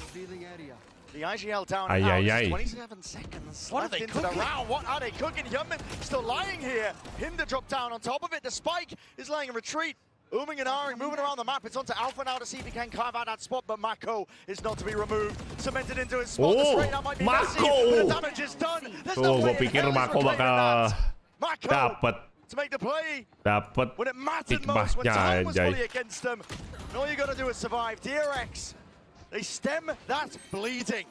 The IGL down Ay, now. ay, ay. 27 seconds What left are they into cooking? the round. What are they cooking? Hyunmin still lying here. Hinder drop down on top of it. The spike is lying in retreat. Ooming and ahhing, moving around the map. It's onto Alpha now to see if he can carve out that spot, but Mako is not to be removed. Cemented into his spot. This right now might be messy, but the damage is done. There's no Gue way in pikir hell he's Mako reclaiming bakal that. Mako dapat to make the play dapat when it mattered most, when hikmahnya time was fully anjay. against them. And all you got to do is survive. DRX, they stem that bleeding.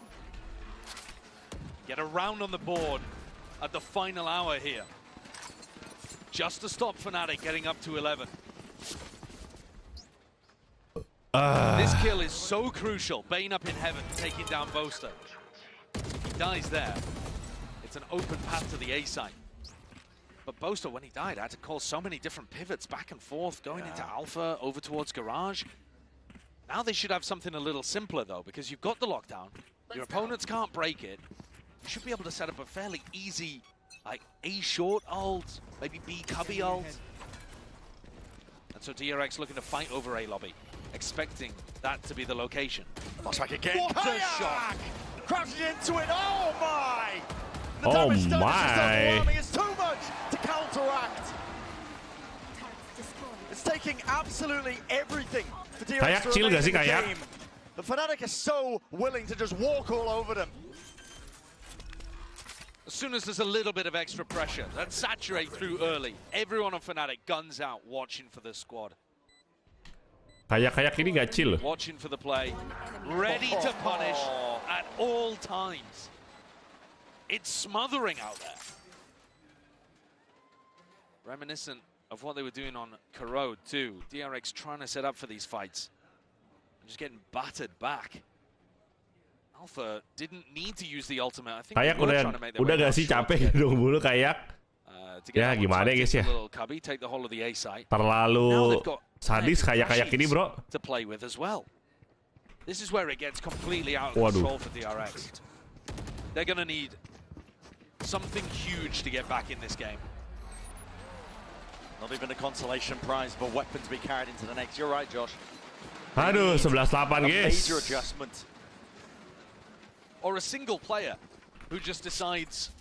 Get a round on the board at the final hour here. Just to stop FNATIC getting up to 11. This kill is so crucial. Bane up in heaven, taking down Boaster. He dies there. It's an open path to the A site. But Boaster, when he died, had to call so many different pivots back and forth, going into Alpha, over towards Garage. Now they should have something a little simpler, though, because you've got the lockdown. Your opponents can't break it. You should be able to set up a fairly easy, like, A short ult, maybe B cubby ult. And so DRX looking to fight over A lobby, expecting that to be the location. Flashback again. What a shot! Crashes into it. Oh my! The Oh damage done is my. just overwhelming. It's too much to counteract. It's taking absolutely everything for DRX Kayak to chill remain gak sih, in the Kayak? game. The FNATIC is so willing to just walk all over them. As soon as there's a little bit of extra pressure, that saturate through early. Everyone on FNATIC guns out, watching for the squad. Kayak ini gak chill. Watching for the play, ready to punish at all times. It's smothering out there. Reminiscent of what they were doing on Corrode too. DRX trying to set up for these fights. And just getting battered back. Alpha didn't need to use the ultimate. I think Kayak they were trying to make their way udah gak sih capek dong mulu Kayak? Ya gimana ya guys ya? Cubby, take the whole of the A site. Terlalu sadis Kayak ini bro. To play with as well. This is where it gets completely out of control for DRX. They're going to need something huge to get back in this game. Not even a consolation prize for a weapon to be carried into the next. You're right, Josh. Aduh, 11-8 guys. Major adjustment. Or a single player who just decides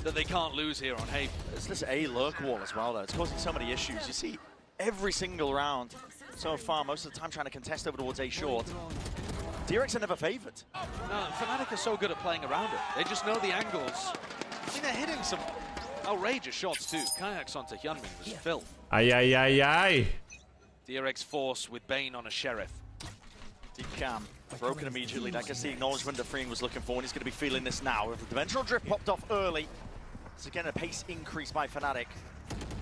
that they can't lose here on Headphone. It's this A lurk wall as well, though. It's causing so many issues. You see, every single round so far, most of the time trying to contest over towards A short. DRX are never favored. No, FNATIC are so good at playing around it. They just know the angles. I mean, they're hitting some outrageous shots too. Kayak's onto Hyunmin was filth. Ay, ay, ay, ay. DRX Force with Bane on a Sheriff. Deep cam, broken immediately. That gets the acknowledgement that Freeing was looking for, and he's going to be feeling this now. If the dimensional drift popped off early, it's again a pace increase by FNATIC.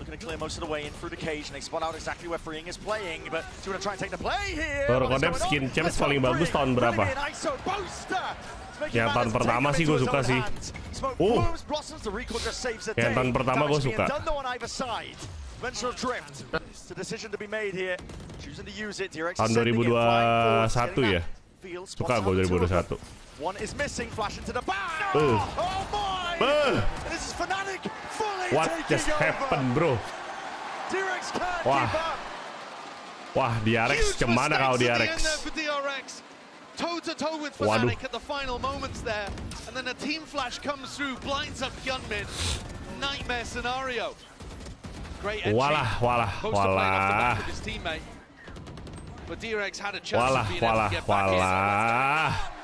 looking to clear most of the way in through the cage, and they spot out exactly where Freeing is playing, but he's going to try and take the play here. Kodep skin champs paling bagus tahun berapa? Yang tahun pertama sih gue suka sih. Yang tahun pertama gue suka. Tahun 2021 ya. Suka gue 2021. One is missing, flash into the back. Oh my! This is FNATIC fully What just happened, bro? DRX can't Wah. keep up. Wah, DRX kemana kau DRX? Toe to toe with FNATIC at the final moments there, and then a team flash comes through, blinds up Hyunmin. Nightmare scenario. Great entry. Walah. Off the back of his teammate. But DRX had a chance of being able to get back in. Walah.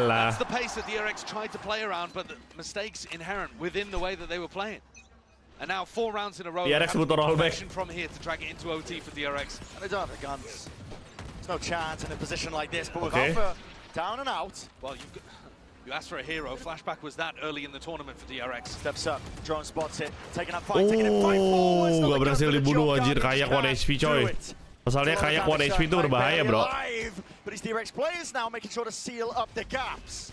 That's the pace that DRX tried to play around, but the mistakes inherent within the way that they were playing. And now 4 rounds in a row. DRX butuh rollback From here to drag it into OT for DRX. And they don't have the guns. There's no chance in a position like this, but with Alpha down and out. Well, you asked for a hero. Flashback was that early in the tournament for DRX. Steps up, drone spots it, taking up fight, taking it fight forwards. Gak berhasil dibunuh anjir, kayak 1 HP coy. Masalahnya kayak 1 HP itu berbahaya, bro. But these DRX players now making sure to seal up the gaps.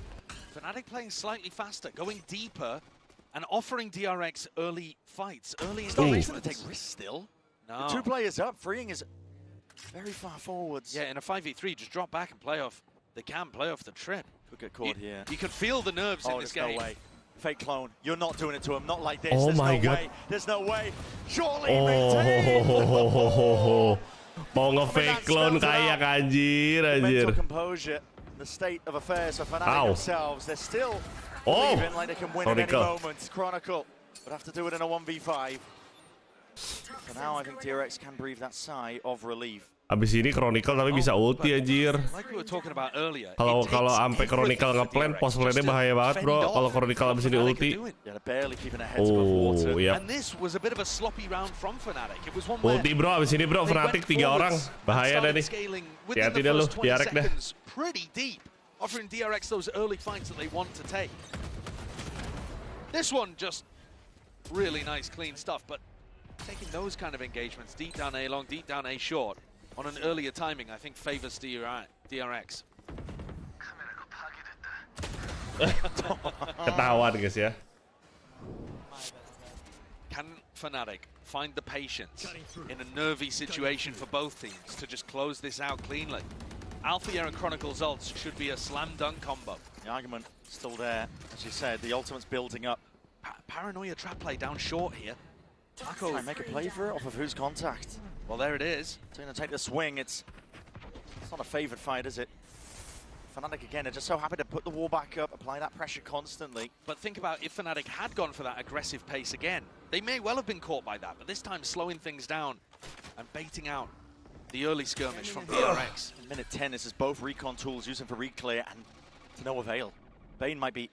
FNATIC playing slightly faster, going deeper, and offering DRX early fights, early It's not reason to take risks still. No. The 2 players up, Freeing is very far forwards. Yeah, in a 5v3, just drop back and play off. They can play off the trip. Could get caught here. You could feel the nerves in this game. No way. Fake clone. You're not doing it to him. Not like this. Oh There's my no god. Way. There's no way. Surely Mau nge-fake clone kayak anjir. Mental composure. The state of affairs for FNATIC themselves. They're still believing like they can win at any moment. Chronicle would have to do it in a 1v5. For now, I think DRX can breathe that sigh of relief. Abis ini Chronicle tapi bisa ulti anjir. Kalau sampai Chronicle ngeplan, post plannya bahaya banget bro. Kalau Chronicle abis ini ulti. Oh, iya. Ulti bro, abis ini bro, FNATIC 3 orang. Bahaya dah nih. Hati-hati dah lu, DRX dah. Offering DRX those early fights that they want to take. This one just really nice, clean stuff, but taking those kind of engagements, deep down A long, deep down A short, on an earlier timing, I think favors DRX. Ketahuan guys ya. Can FNATIC find the patience in a nervy situation for both teams to just close this out cleanly? Althea and Chronicle's ults should be a slam dunk combo. The argument still there, as you said, the ultimate's building up. Paranoia trap play down short here. Try and make a play for it off of whose contact. Well, there it is. It's going to take the swing. It's not a favoured fight, is it? FNATIC again are just so happy to put the wall back up, apply that pressure constantly. But think about if FNATIC had gone for that aggressive pace again. They may well have been caught by that, but this time slowing things down and baiting out the early skirmish from DRX. In minute 10, this is both recon tools using for reclear and to no avail. Bane might be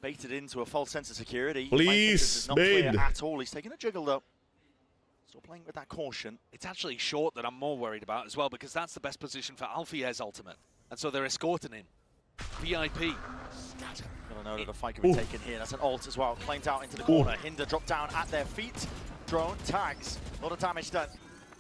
baited into a false sense of security. Please, this is not Bane. clear at all. He's taking a jiggle though. Still playing with that caution. It's actually short that I'm more worried about as well, because that's the best position for Alfier's ultimate. And so they're escorting him. VIP. Gotta know that the fight can be taken here. That's an ult as well. Claimed out into the corner. Hinder dropped down at their feet. Drone tags. A lot of damage done.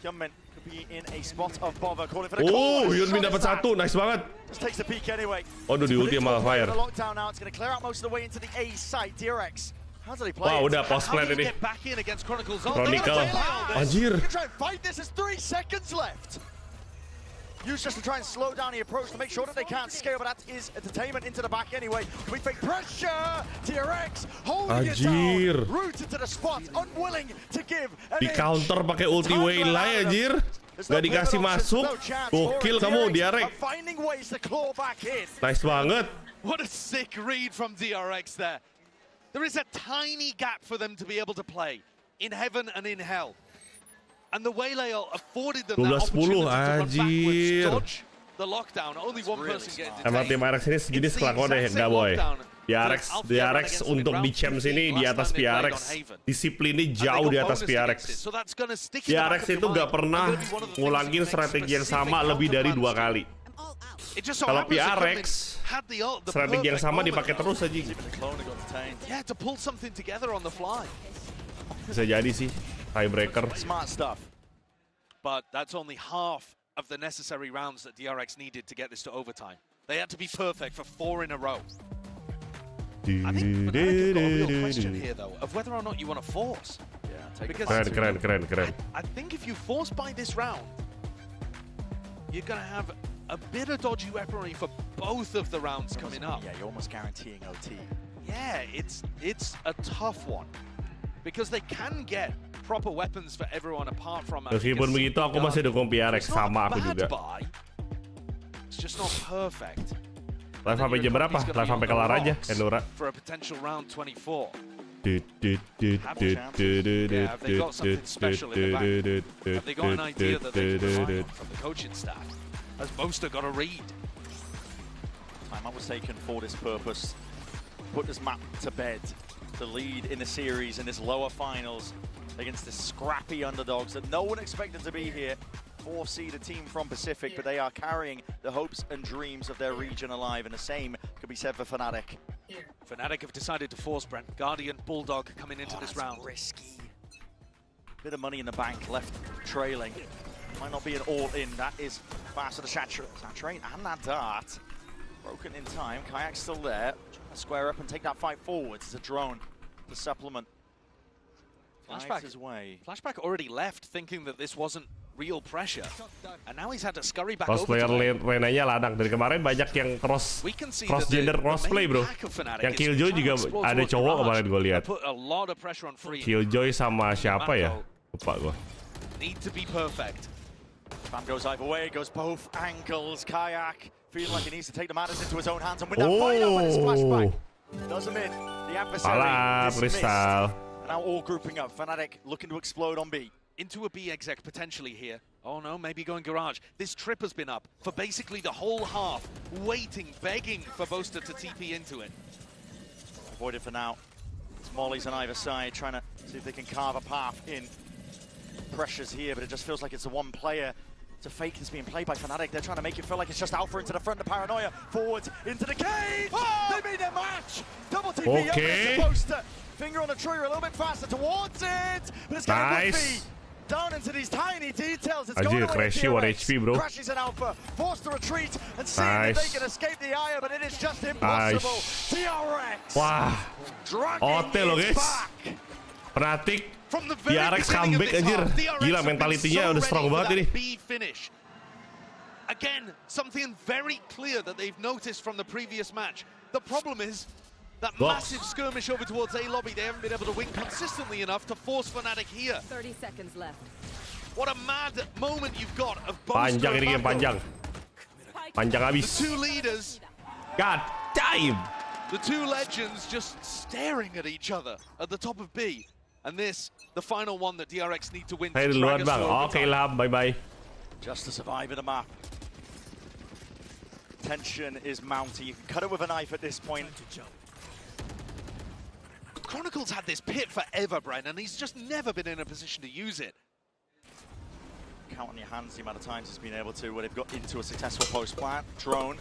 Hyunmin could be in a spot of bother. Calling for the corner. Hyunmin dapat 1. Nice banget. Just takes the peek anyway. Aduh, di ulti sama Fire. Lockdown now. It's going to clear out most of the way into the A site. DRX. How do they play? Wow, udah post plan ini. Chronicle. Anjir. Try and fight this. There's 3 seconds left. Use just to try and slow down the approach to make sure that they can't scale, but that is entertainment into the back anyway. We fake pressure. DRX holding it down. Rooted to the spot, unwilling to give. Di counter pakai ulti Waylay anjir. Gak dikasih masuk. Gokil kamu DRX. Finding ways to claw back in. Nice banget. What a sick read from DRX there. There is a tiny gap for them to be able to play in heaven and in hell. And the Waylay afforded them that opportunity to run backwards, dodge the lockdown. Only one person getting detained. Emang tim DRX ini sejenis kelakuan deh, enggak boy. DRX untuk di champs ini di atas PRX. Disiplinnya jauh di atas PRX. DRX itu gak pernah ngulangin strategi yang sama lebih dari 2 kali. Kalau PRX had the strategi yang sama moment. dipakai terus aja. Yeah, to pull something together on the fly. Bisa jadi sih, tiebreaker. Smart stuff. But that's only half of the necessary rounds that DRX needed to get this to overtime. They had to be perfect for 4 in a row. I think FNATIC have got a real question here, though, of whether or not you want to force. Yeah, because keren. I think if you force by this round, you're going to have a bit of dodgy weaponry for both of the rounds coming up. Yeah, you're almost guaranteeing OT. Yeah, it's a tough one. Because they can get proper weapons for everyone apart from... Meskipun begitu, aku masih dukung PRX, sama aku juga. It's just not perfect. Live sampai jam berapa? Live sampai kelar aja, Endura. For a potential round 24. Have they got something special in the back? Have they got an idea that they can rely on from the coaching staff? Has Boaster got a read? Time was taken for this purpose. Put this map to bed. To lead in the series in this lower finals against the scrappy underdogs that no one expected to be here. 4-seed team from Pacific, but they are carrying the hopes and dreams of their region alive, and the same could be said for FNATIC. FNATIC have decided to force Brent. Guardian, Bulldog coming into this round. Risky. Bit of money in the bank left trailing. Might not be an all-in. That is faster to saturate, and that dart. Broken in time. Kayak's still there. Trying to square up and take that fight forwards. It's a drone to supplement. Flashback already left thinking that this wasn't real pressure, and now he's had to scurry back over. Cosplayer lainnya ladang. Dari kemarin banyak yang cross gender crossplay, bro. Yang Killjoy juga ada cowok kemarin gue lihat. Killjoy sama siapa ya? Lupa gue. Need to be perfect. Spam goes either way, goes both angles. Kayak feeling like he needs to take the matters into his own hands and win that fight up with his flashback. Does him in. The adversary dismissed. And now all grouping up. FNATIC looking to explode on B. Into a B exec potentially here. Oh no, maybe going garage. This trip has been up for basically the whole half, waiting, begging for Boaster to TP into it. Avoided for now. It's Molly's on either side, trying to see if they can carve a path in. Pressures here, but it just feels like it's the one player. It's a fake that's being played by FNATIC. They're trying to make it feel like it's just Alpha into the front of Paranoia. Forwards into the cage! Oh! They made their match! Double TP okay. Over Boaster. Finger on the trigger a little bit faster towards it, but it's going to be down into these tiny details. It's going away Crashy, 1 HP, bro. Crashes an Alpha, forced to retreat and see if they can escape the ire, but it is just impossible. DRX. Wah, OT loh guys. FNATIC, DRX comeback anjir. Gila mentalitinya udah strong banget ini. Again, something very clear that they've noticed from the previous match. The problem is that massive skirmish over towards A lobby, they haven't been able to win consistently enough to force FNATIC here. 30 seconds left. What a mad moment you've got of both. Panjang ini game panjang. Panjang habis. The two leaders. God damn. The two legends just staring at each other at the top of B. And this, the final one that DRX need to win. Hey duluan bang. Oke Ilham, bye-bye. Just to survive in the map. Tension is mounting. You can cut it with a knife at this point. Chronicle's had this pit forever, Brent, and he's just never been in a position to use it. Count on your hands the amount of times he's been able to when they've got into a successful post plant. Drone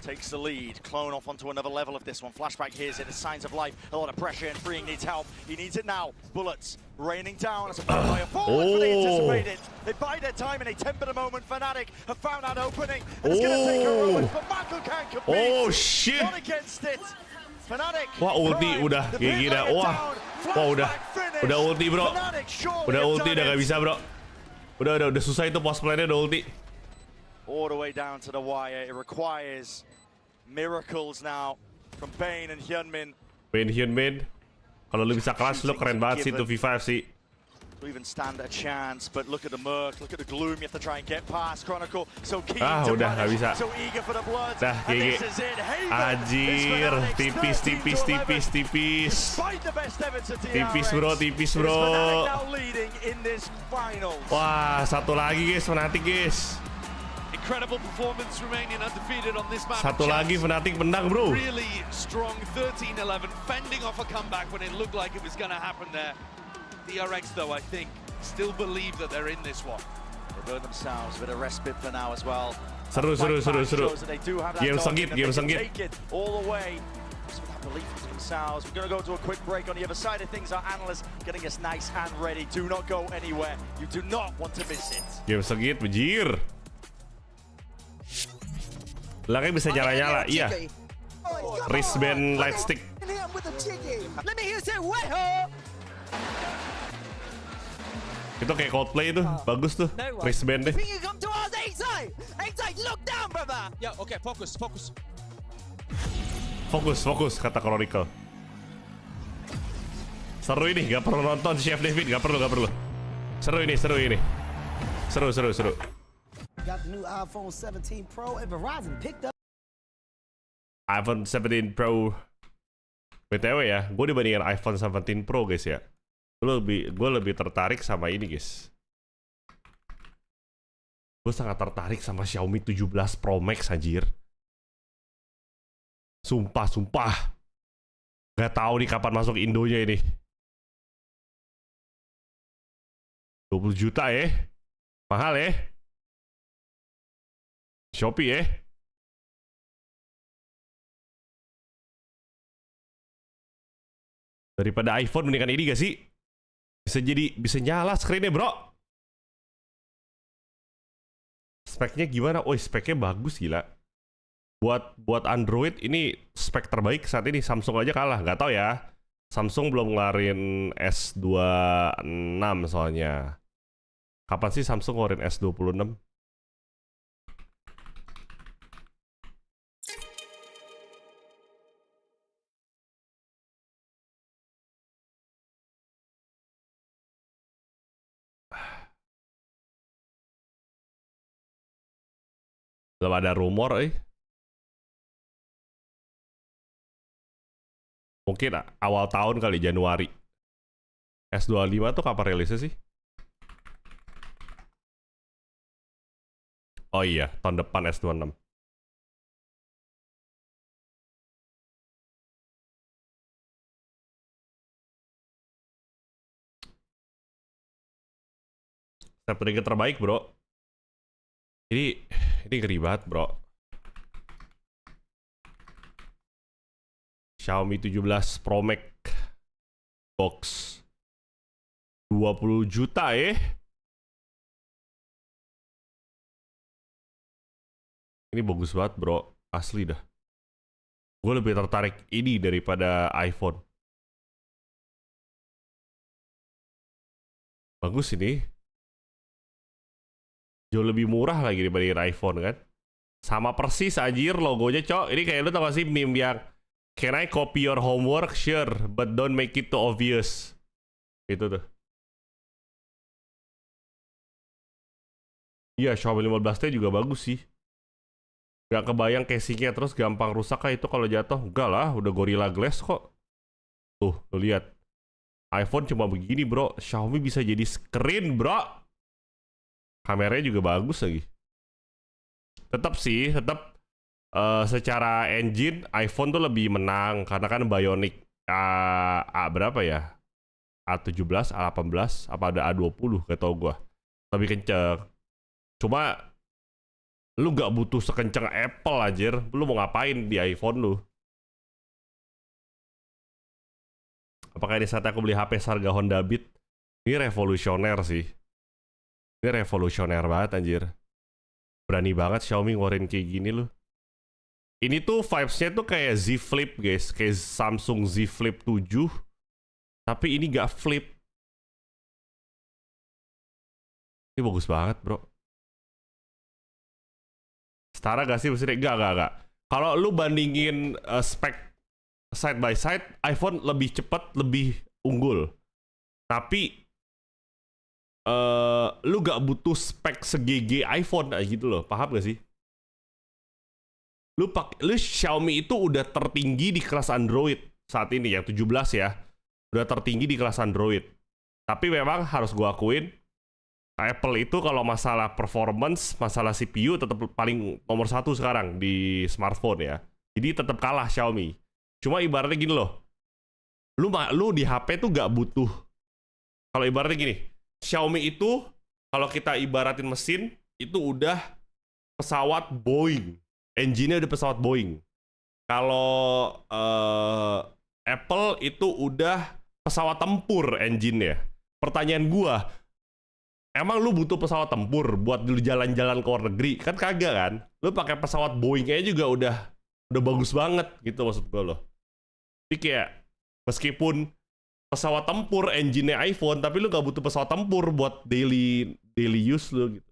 takes the lead. Clone off onto another level of this one. Flashback hears it. The signs of life. A lot of pressure and freeing needs help. He needs it now. Bullets raining down as a fire forward for the anticipated. They buy their time and they temper the moment. FNATIC have found that opening. And it's going to take a moment, but Michael can't compete. Oh shit. Not against it. FNATIC. Wah ulti udah gila. Wah udah ulti bro. Udah ulti udah gak bisa bro. Udah susah itu post play-nya udah ulti. All the way down to the wire. It requires miracles now from Bane and Hyunmin. Bane Hyunmin. Kalau lu bisa kelas lu keren banget sih 2v5 sih. To even stand a chance, but look at the murk, look at the gloom. You have to try and get past Chronicle. So keen to udah gak bisa. So eager for the blood. Dah GG. Anjir, tipis. Tipis bro. Wah, satu lagi guys, FNATIC guys. Incredible performance remaining undefeated on this map. Satu lagi FNATIC menang bro. Really strong 13-11, fending off a comeback when it looked like it was going to happen there. DRX though, I think, still believe that they're in this one. They burn themselves a bit of respite for now as well. Seru. Game sengit. All the way. Belief in themselves. We're going to go to a quick break. On the other side of things, our analysts getting us nice and ready. Do not go anywhere. You do not want to miss it. Game sengit, bejir. Belakangnya bisa nyala-nyala, iya. Wristband light stick. Itu kayak Coldplay tuh, bagus tuh, wristband deh. Yeah, okay, focus. Fokus, kata Chronicle. Seru ini, gak perlu nonton Chef Devin, gak perlu. Seru ini. Seru. Got the new iPhone 17 Pro and Verizon picked up. iPhone 17 Pro. BTW ya, gue dibandingin iPhone 17 Pro guys ya. Gue lebih tertarik sama ini guys. Gue sangat tertarik sama Xiaomi 17 Pro Max anjir. Sumpah. Gak tahu nih kapan masuk Indonya ini. 20 juta ya. Mahal ya. Shopee ya. Daripada iPhone mendingan ini gak sih? Bisa nyala screen-nya, bro. Speknya gimana? Oh, speknya bagus gila. Buat Android ini spek terbaik saat ini. Samsung aja kalah, nggak tahu ya. Samsung belum ngeluarin S26 soalnya. Kapan sih Samsung ngeluarin S26? Belum ada rumor, Mungkin awal tahun kali, Januari. S25 tuh kapan rilisnya sih? Oh iya, tahun depan S26. Snapdragon terbaik, bro. Ini ngeri banget, bro. Xiaomi 17 Pro Max box 20 juta ya. Ini bagus banget, bro. Asli dah. Gue lebih tertarik ini daripada iPhone. Bagus ini. Jauh lebih murah lagi dibandingin iPhone kan. Sama persis anjir logonya, cok. Ini kayak lu tau gak sih meme yang can I copy your homework? Sure, but don't make it too obvious. Itu tuh. Iya, Xiaomi 15T juga bagus sih. Gak kebayang casingnya terus gampang rusak kah itu kalau jatuh? Enggak lah, udah Gorilla Glass kok. Tuh, lu lihat. iPhone cuma begini, bro. Xiaomi bisa jadi screen, bro. Kameranya juga bagus lagi. Tetap secara engine iPhone tuh lebih menang karena kan Bionic A berapa ya? A17, A18, apa ada A20, gak tau gua. Lebih kenceng. Cuma lu gak butuh sekenceng Apple anjir. Lu mau ngapain di iPhone lu? Apakah ini saat aku beli HP seharga Honda Beat? Ini revolusioner sih. Ini revolusioner banget anjir. Berani banget Xiaomi ngeluarin kayak gini lu. Ini tuh vibes-nya tuh kayak Z Flip guys. Kayak Samsung Z Flip 7. Tapi ini gak flip. Ini bagus banget, bro. Setara gak sih maksudnya? Gak. Kalau lu bandingin spek side by side, iPhone lebih cepat, lebih unggul. Tapi lu gak butuh spek se-GG iPhone gitu loh. Paham gak sih? Lu Xiaomi itu udah tertinggi di kelas Android saat ini, yang 17 ya. Udah tertinggi di kelas Android. Tapi memang harus gua akuin, Apple itu kalau masalah performance, masalah CPU tetap paling nomor 1 sekarang di smartphone ya. Jadi tetap kalah Xiaomi. Cuma ibaratnya gini loh. Lu di HP tuh gak butuh. Kalau ibaratnya gini, Xiaomi itu kalau kita ibaratin mesin itu udah pesawat Boeing. Engine-nya udah pesawat Boeing. Kalau Apple itu udah pesawat tempur engine-nya. Pertanyaan gua, emang lu butuh pesawat tempur buat lu jalan-jalan ke luar negeri? Kan kagak kan? Lu pakai pesawat Boeing aja juga udah bagus banget gitu maksud gua loh. Jadi kayak meskipun pesawat tempur engine-nya iPhone, tapi lu gak butuh pesawat tempur buat daily use lu gitu.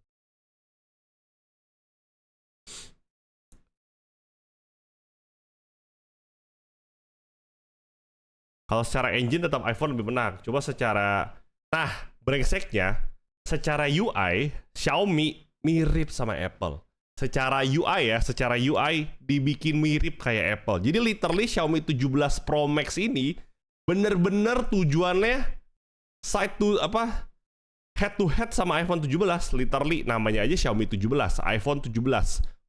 Kalau secara engine tetap iPhone lebih menang. Coba secara... Nah, brengseknya, secara UI, Xiaomi mirip sama Apple. Secara UI ya, secara UI dibikin mirip kayak Apple. Jadi literally Xiaomi 17 Pro Max ini bener-bener tujuannya head to head sama iPhone 17. Literally namanya aja Xiaomi 17, iPhone 17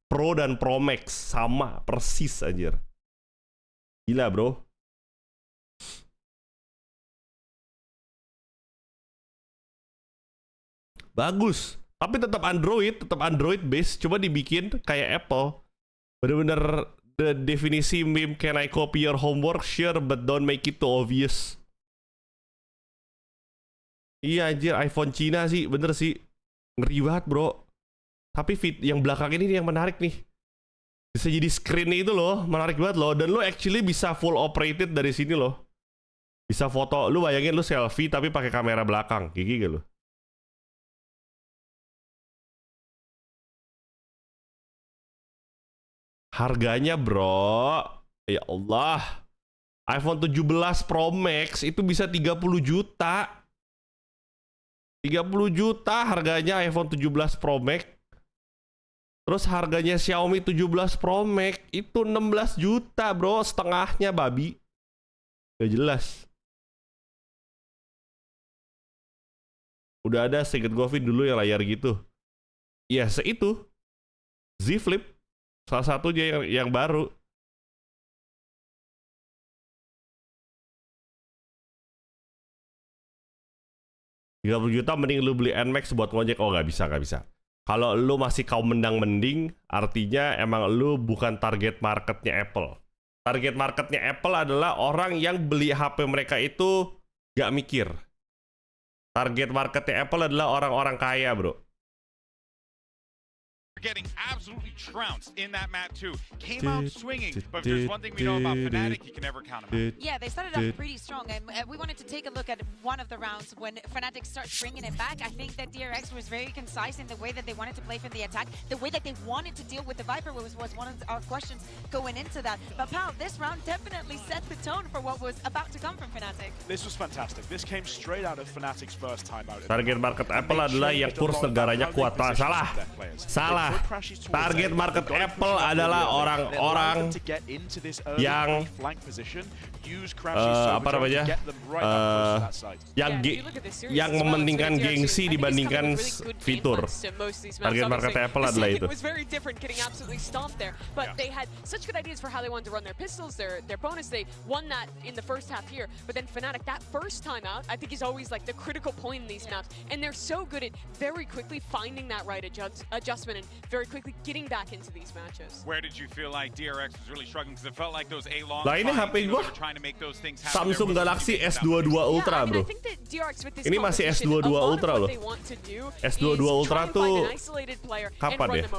Pro dan Pro Max sama persis anjir. Gila, bro. Bagus, tapi tetap Android base. Coba dibikin kayak Apple. Bener-bener the definisi meme, can I copy your homework? Sure, but don't make it too obvious. Iya anjir, iPhone Cina sih, bener sih. Ngeri banget bro. Tapi yang belakang ini yang menarik nih. Bisa jadi screen itu loh, menarik banget loh. Dan lo actually bisa full operated dari sini loh. Bisa foto, lu bayangin lu selfie tapi pakai kamera belakang, gigi gak lu? Harganya bro, ya Allah, iPhone 17 Pro Max itu bisa 30 juta. 30 juta harganya iPhone 17 Pro Max. Terus harganya Xiaomi 17 Pro Max itu 16 juta bro, setengahnya babi. Gak jelas. Udah ada seinget gue dulu yang layar gitu. Ya seitu Z Flip. Salah satunya yang baru. $30 juta mending lu beli NMAX buat ngojek. Oh nggak bisa. Kalau lu masih kaum mendang-mending, artinya emang lu bukan target marketnya Apple. Target marketnya Apple adalah orang yang beli HP mereka itu nggak mikir. Target marketnya Apple adalah orang-orang kaya bro. Getting absolutely trounced in that map too. Came out swinging, but if there's one thing we know about FNATIC, you can never count them out. Yeah, they started off pretty strong, and we wanted to take a look at one of the rounds when FNATIC starts bringing it back. I think that DRX was very concise in the way that they wanted to play from the attack. The way that they wanted to deal with the Viper was one of our questions going into that. But Pal, this round definitely set the tone for what was about to come from FNATIc. This was fantastic. This came straight out of FNATIC's first time out. Target market Apple adalah yang kurs negaranya kuat. Salah. Target market Apple adalah orang-orang yang yang mementingkan gengsi dibandingkan fitur. Target market Apple adalah itu. Very quickly getting back into these matches. Where did you feel like DRX was really struggling? Because it felt like those A-long lah ini HP gua Samsung Galaxy S22 Ultra bro. Ini masih S22 Ultra loh. S22 Ultra tuh kapan ya?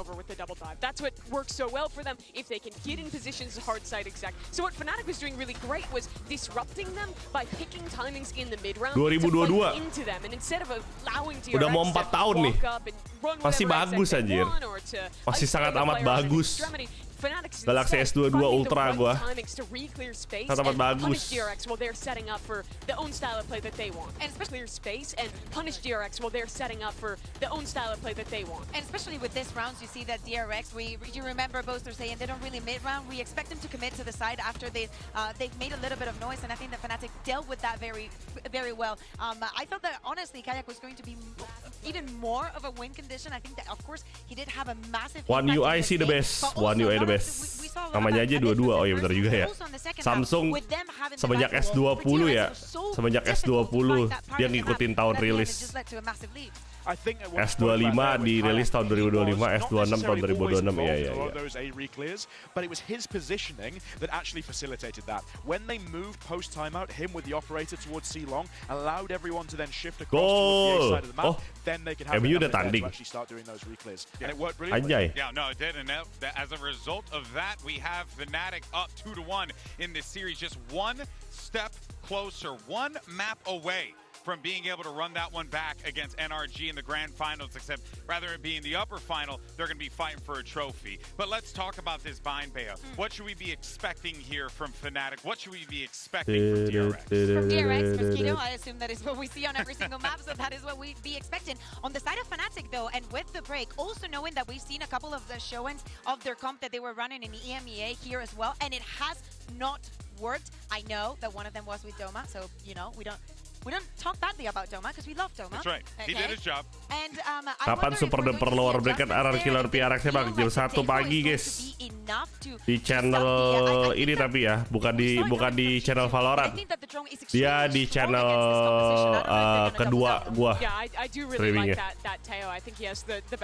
That's what works so well for them if they can get in positions hard side exact. So what FNATIC was doing really great was disrupting them by picking timings in the mid round 2022. into them, and instead of allowing DRX udah mau 4 tahun nih. Masih bagus anjir. Masih sangat amat bagus. Galaxy S22 Ultra gua sangat amat bagus. And especially with this rounds, you see that DRX, you remember Boaster saying they don't really mid-round. We expect them to commit to the side after they've made a little bit of noise, and I think that FNATIC dealt with that very, very well. I felt that, honestly, Kayak was going to be even more of a win condition. I think that, of course, he did have a massive One UI sih the best. One UI the best. Namanya aja 22. Oh iya benar juga ya. Samsung semenjak S20 ya. Semenjak S20 dia ngikutin tahun rilis. S25 dirilis tahun 2025, S26 tahun 2026. Iya. But it was his positioning that actually facilitated that. When they moved post timeout, him with the operator towards C long allowed everyone to then shift across towards the A side of the map. Then they could have enough to actually start doing those reclears. And it worked brilliantly. Yeah, no, it did. And as a result of that, we have FNATIC up 2-1 in this series. Just one step closer, one map away from being able to run that one back against NRG in the grand finals, except rather it being the upper final, they're going to be fighting for a trophy. But let's talk about this bind, Bea. What should we be expecting here from FNATIC? What should we be expecting from DRX? From DRX, Mosquito, I assume that is what we see on every single map, so that is what we'd be expecting. On the side of FNATIC, though, and with the break, also knowing that we've seen a couple of the showings of their comp that they were running in the EMEA here as well, and it has not worked. I know that one of them was with Doma, so, you know, we don't talk badly about Doma because we love Doma. That's right. He did his job. And kapan Super Duper Lower Bracket RRQ PRX-nya Bang? Jam 1 pagi, guys. Di channel ini tapi ya, bukan di channel Valorant. Dia di channel kedua gua streamingnya.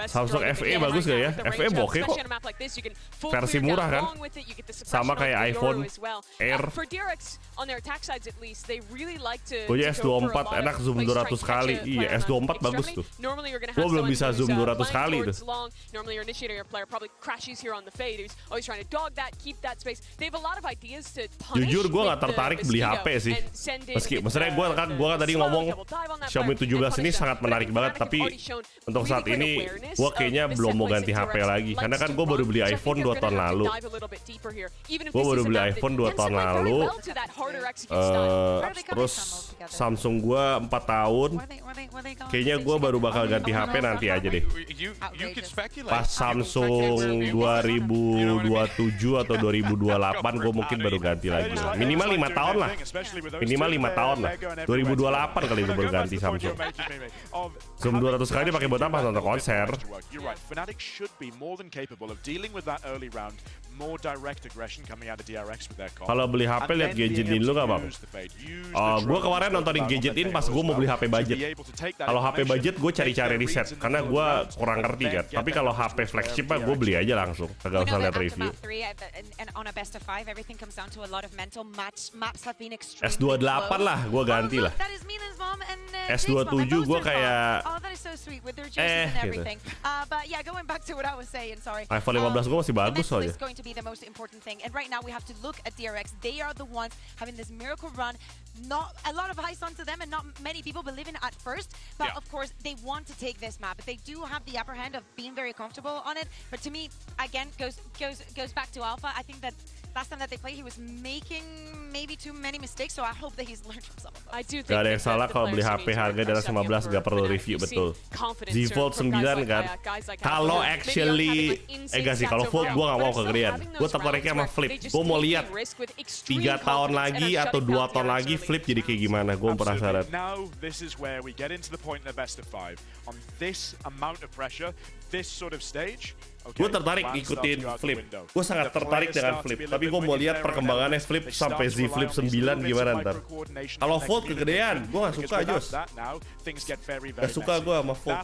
Samsung FE bagus gak ya? FE bokeh kok. Versi murah kan? Sama kayak iPhone Air. Gue S24 enak zoom 200 kali. Iya, S24 bagus tuh. Gue belum bisa zoom 200 kali tuh. Jujur gue gak tertarik beli HP sih. Maksudnya gue kan tadi ngomong Xiaomi 17 ini sangat menarik banget. Tapi untuk saat ini gue kayaknya belum mau ganti HP lagi. Karena kan gue baru beli iPhone 2 tahun lalu. Terus Samsung gue 4 tahun. Kayaknya gue baru bakal ganti HP nanti aja deh. Pas Samsung 2027 atau 2028 gue mungkin baru ganti lagi. Minimal 5 tahun lah. Minimal 5 tahun lah. 2028 kali gue baru ganti Samsung. Zoom 200 kali pakai buat apa? Nonton konser. FNATIC should be more than capable of dealing with that early round, more direct aggression coming out of DRX with their comp. Kalau beli HP lihat gadget dulu gak bang? Gue kemarin nontonin gadgetin pas gue mau beli HP budget. Kalau HP budget gue cari-cari riset karena gue kurang ngerti kan. Tapi kalau HP flagship gue beli aja langsung, kagak usah lihat review. S28 lah, gue ganti lah. S27 gue kayak gitu. iPhone 15 gue masih bagus soalnya. And right now we have to look at DRX. They are the ones having this miracle run. Not a lot of eyes onto them and not many people believe in it at first. But of course they want to take this map. But they do have the upper hand of being very comfortable on it. But to me, again, goes back to Alpha. I think that last time that they played, he was making maybe too many mistakes. So I hope that he's learned from some of them. I do think gak ada yang salah kalau beli HP harga dari 15 gak perlu review, betul. Z Fold 9 kan. Kalau actually gak sih, kalau Fold gue gak mau kegedean. Gue tertariknya sama Flip. Gue mau lihat 3 tahun lagi atau 2 tahun lagi Flip jadi kayak gimana. Gue penasaran. Now this is where we get into the point in the best of 5. On this amount of pressure, this sort of stage. Gue tertarik ikutin Flip. Gue sangat tertarik dengan Flip. Tapi gue mau lihat perkembangannya Flip sampai Z Flip 9 gimana ntar. Kalau Fold kegedean, gue gak suka Jos. Gak suka gue sama Fold.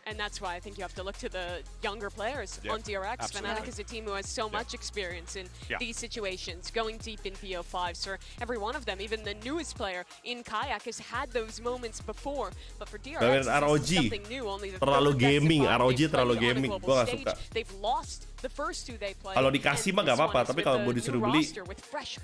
And that's why I think you have to look to the younger players on DRX. FNATIC is a team who has so much experience in these situations, going deep in PO5s for every one of them. Even the newest player in Kayak has had those moments before. But for DRX, it's something new. Only the terlalu gaming, ROG terlalu gaming, gue gak suka. Kalau dikasih mah gak apa-apa, tapi kalau mau disuruh beli, fresh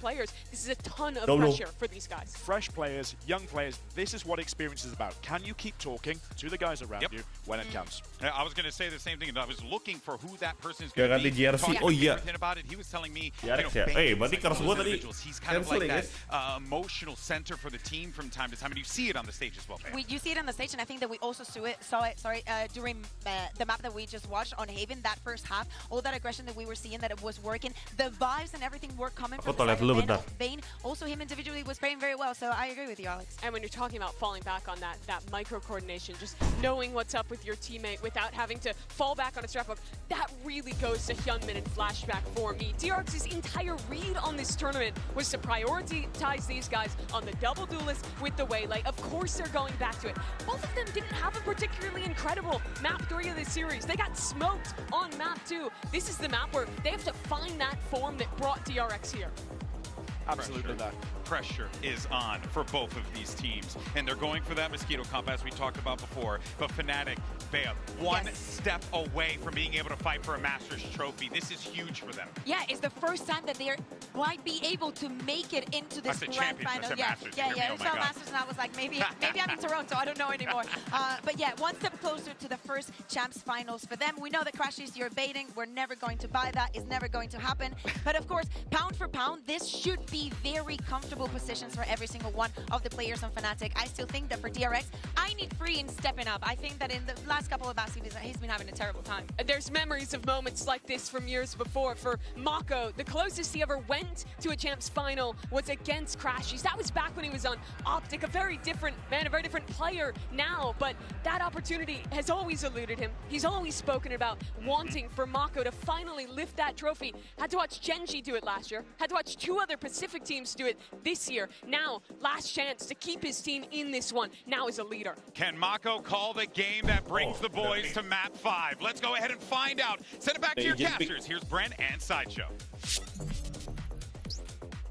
players, young players, this is what experience is about. Can you keep talking to the guys around you when it counts? I was going to say the same thing. I was looking for who that person is going to be. GRC, oh iya. He was telling me, DRX ya. Berarti keras gue tadi. He's kind of like that emotional center for the team from time to time, and you see it on the stage as well. You see it on the stage, and I think that we also saw it during the map that we just watched on Haven, that first half. All that aggression that we were seeing, that it was working. The vibes and everything were coming from Bane. Also, him individually was playing very well, so I agree with you, Alex. And when you're talking about falling back on that micro coordination, just knowing what's up with your teammate without having to fall back on a strap up, that really goes to Hyunmin and Flashback for me. DRX's entire read on this tournament was to prioritize these guys on the double duelist with the Waylay. Of course, they're going back to it. Both of them didn't have a particularly incredible map 3 of this series. They got smoked on map 2. This is the map where they have to find that form that brought DRX here. Absolutely that. Pressure is on for both of these teams, and they're going for that Mosquito comp as we talked about before. But FNATIC, Bea, one step away from being able to fight for a Masters trophy. This is huge for them. Yeah, it's the first time that they might be able to make it into this grand final. Yeah. It's not Masters, and I was like, maybe I'm in Toronto. I don't know anymore. But yeah, one step closer to the first champs finals for them. We know that Crashies, you're baiting. We're never going to buy that. It's never going to happen. But of course, pound for pound, this should be very comfortable positions for every single one of the players on FNATIC. I still think that for DRX, I need Free in stepping up. I think that in the last couple of matches, he's been having a terrible time. There's memories of moments like this from years before. For Mako, the closest he ever went to a champs final was against Crashies. That was back when he was on Optic, a very different man, a very different player now, but that opportunity has always eluded him. He's always spoken about wanting for Mako to finally lift that trophy. Had to watch Genji do it last year, had to watch 2 other Pacific teams do it this year. Now, last chance to keep his team in this one, now as a leader. Can Mako call the game that brings the boys to map 5? Let's go ahead and find out. Send it back to your captures. Here's Brent and Sideshow.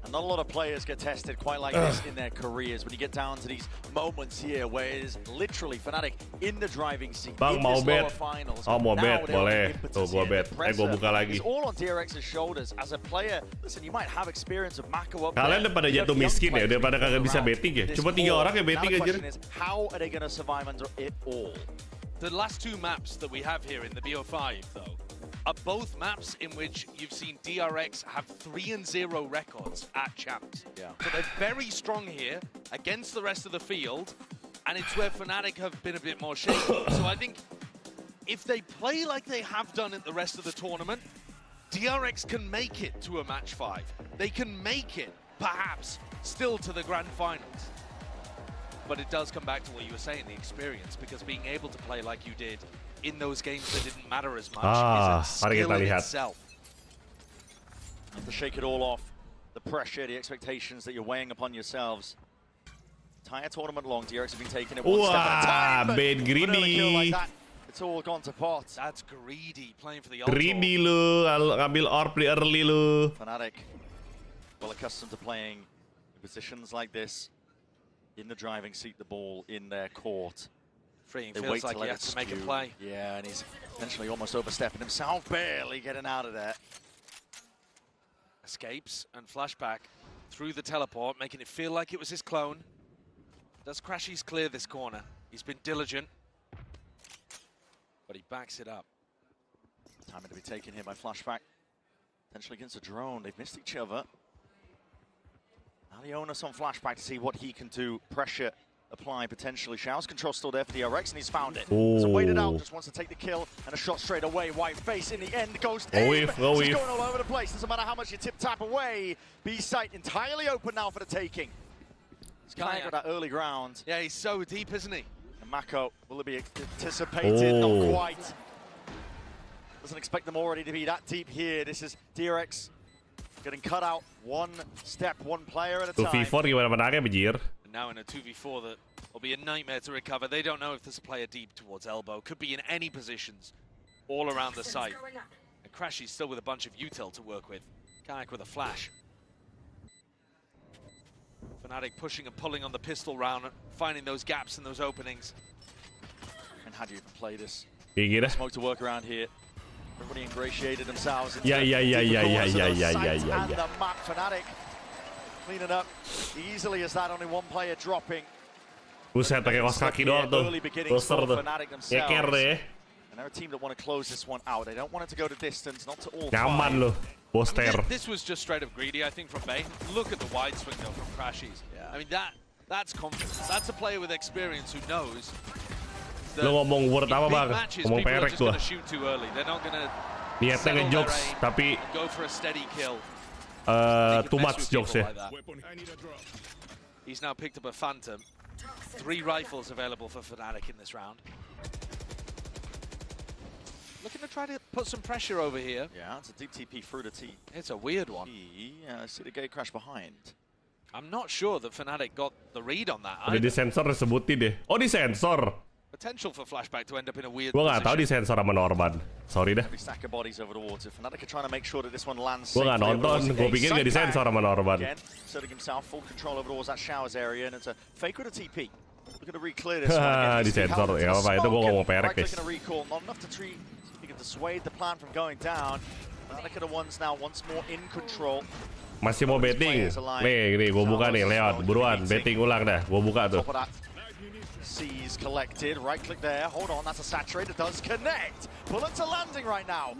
And not a lot of players get tested quite like this in their careers. When you get down to these moments here where it is literally FNATIC in the driving seat in this lower finals. Mau bet, boleh. Tuh, gua bet. Gua buka lagi. It's all on DRX's shoulders. As a player, listen, you might have experience of Mako up Kalian udah pada jatuh miskin ya, udah pada kagak bisa betting ya. Cuma 3 orang ya betting aja. How are they going to survive under it all? The last 2 maps that we have here in the BO5, though, are both maps in which you've seen DRX have 3-0 records at champs. Yeah. So they're very strong here against the rest of the field, and it's where FNATIC have been a bit more shaky. So I think if they play like they have done at the rest of the tournament, DRX can make it to a match 5. They can make it, perhaps, still to the grand finals. But it does come back to what you were saying, the experience, because being able to play like you did in those games that didn't matter as much is a skill in itself. You have to shake it all off. The pressure, the expectations that you're weighing upon yourselves. Entire tournament long, DRX have been taking it one step at a time. Bad greedy. Like that, it's all gone to pot. That's greedy, playing for the ult. Greedy lu, ngambil ARP play early lu. FNATIC, well accustomed to playing in positions like this, in the driving seat, the ball in their court. Free, feels like he has to make a play. Yeah, and he's essentially almost overstepping himself, barely getting out of there. Escapes and Flashback through the teleport, making it feel like it was his clone. Does Crashies clear this corner? He's been diligent, but he backs it up. Time to be taken here by Flashback. Potentially against a drone. They've missed each other. Now the onus on Flashback to see what he can do. Pressure apply potentially. Showers control still there for DRX, and he's found it. So waited out, just wants to take the kill, and a shot straight away. White face in the end goes in. He's going all over the place. Doesn't matter how much you tip-tap away. B site entirely open now for the taking. He's kind of got that early ground. Yeah, he's so deep, isn't he? And Mako, will it be anticipated? Not quite. Doesn't expect them already to be that deep here. This is DRX getting cut out one step, one player at a time. 2v4 gimana menangnya, Bejir? Now in a 2v4 that will be a nightmare to recover. They don't know if there's a player deep towards elbow. Could be in any positions all around the site. And Crashy's still with a bunch of util to work with. Kayak with a flash. FNATIC pushing and pulling on the pistol round, finding those gaps and those openings. And how do you even play this? Yeah. Smoke to work around here. Everybody ingratiated themselves into yeah. And the map. FNATIC clean it up easily as that, only one player dropping. Buset, pakai kaos kaki doang tuh. Poster tuh. Nyeker deh. And they're a team that want to close this one out. They don't want it to go to distance, not to all Nyaman loh, poster. I mean, this was just straight up greedy, I think, from Bay. Look at the wide swing though from Crashies. Yeah. I mean, that's confidence. That's a player with experience who knows. Lo ngomong word apa bang? Ngomong perek gua. Shoot too early. They're not gonna niatnya ngejokes tapi too much jokes ya. He's now picked up a Phantom. 3 rifles available for FNATIC in this round. Looking to try to put some pressure over here. Yeah, it's a deep TP through the T. It's a weird one. I see the gate crash behind. I'm not sure that FNATIC got the read on that. Udah disensor disebutin deh. Oh disensor. Potential for Flashback to end up in a weird Gue nggak tahu disensor sama Norman. Sorry dah. Stack of bodies over the water. FNATIC are trying to make sure that this one lands. Gue nggak nonton. Gue pikir nggak disensor sama Norman. Setting himself full control over towards that showers area, and it's a fake with a TP. Looking to re-clear this one. Disensor. Ya apa itu gue ngomong perek guys. Not enough to treat. You can dissuade the plan from going down. FNATIC are the ones now once more in control. Masih mau betting. Nih gue buka nih, Leon. Buruan, betting ulang dah. Gue buka tuh. C's collected, right click there, hold on, that's a saturate, it does connect. Bullets are landing right now.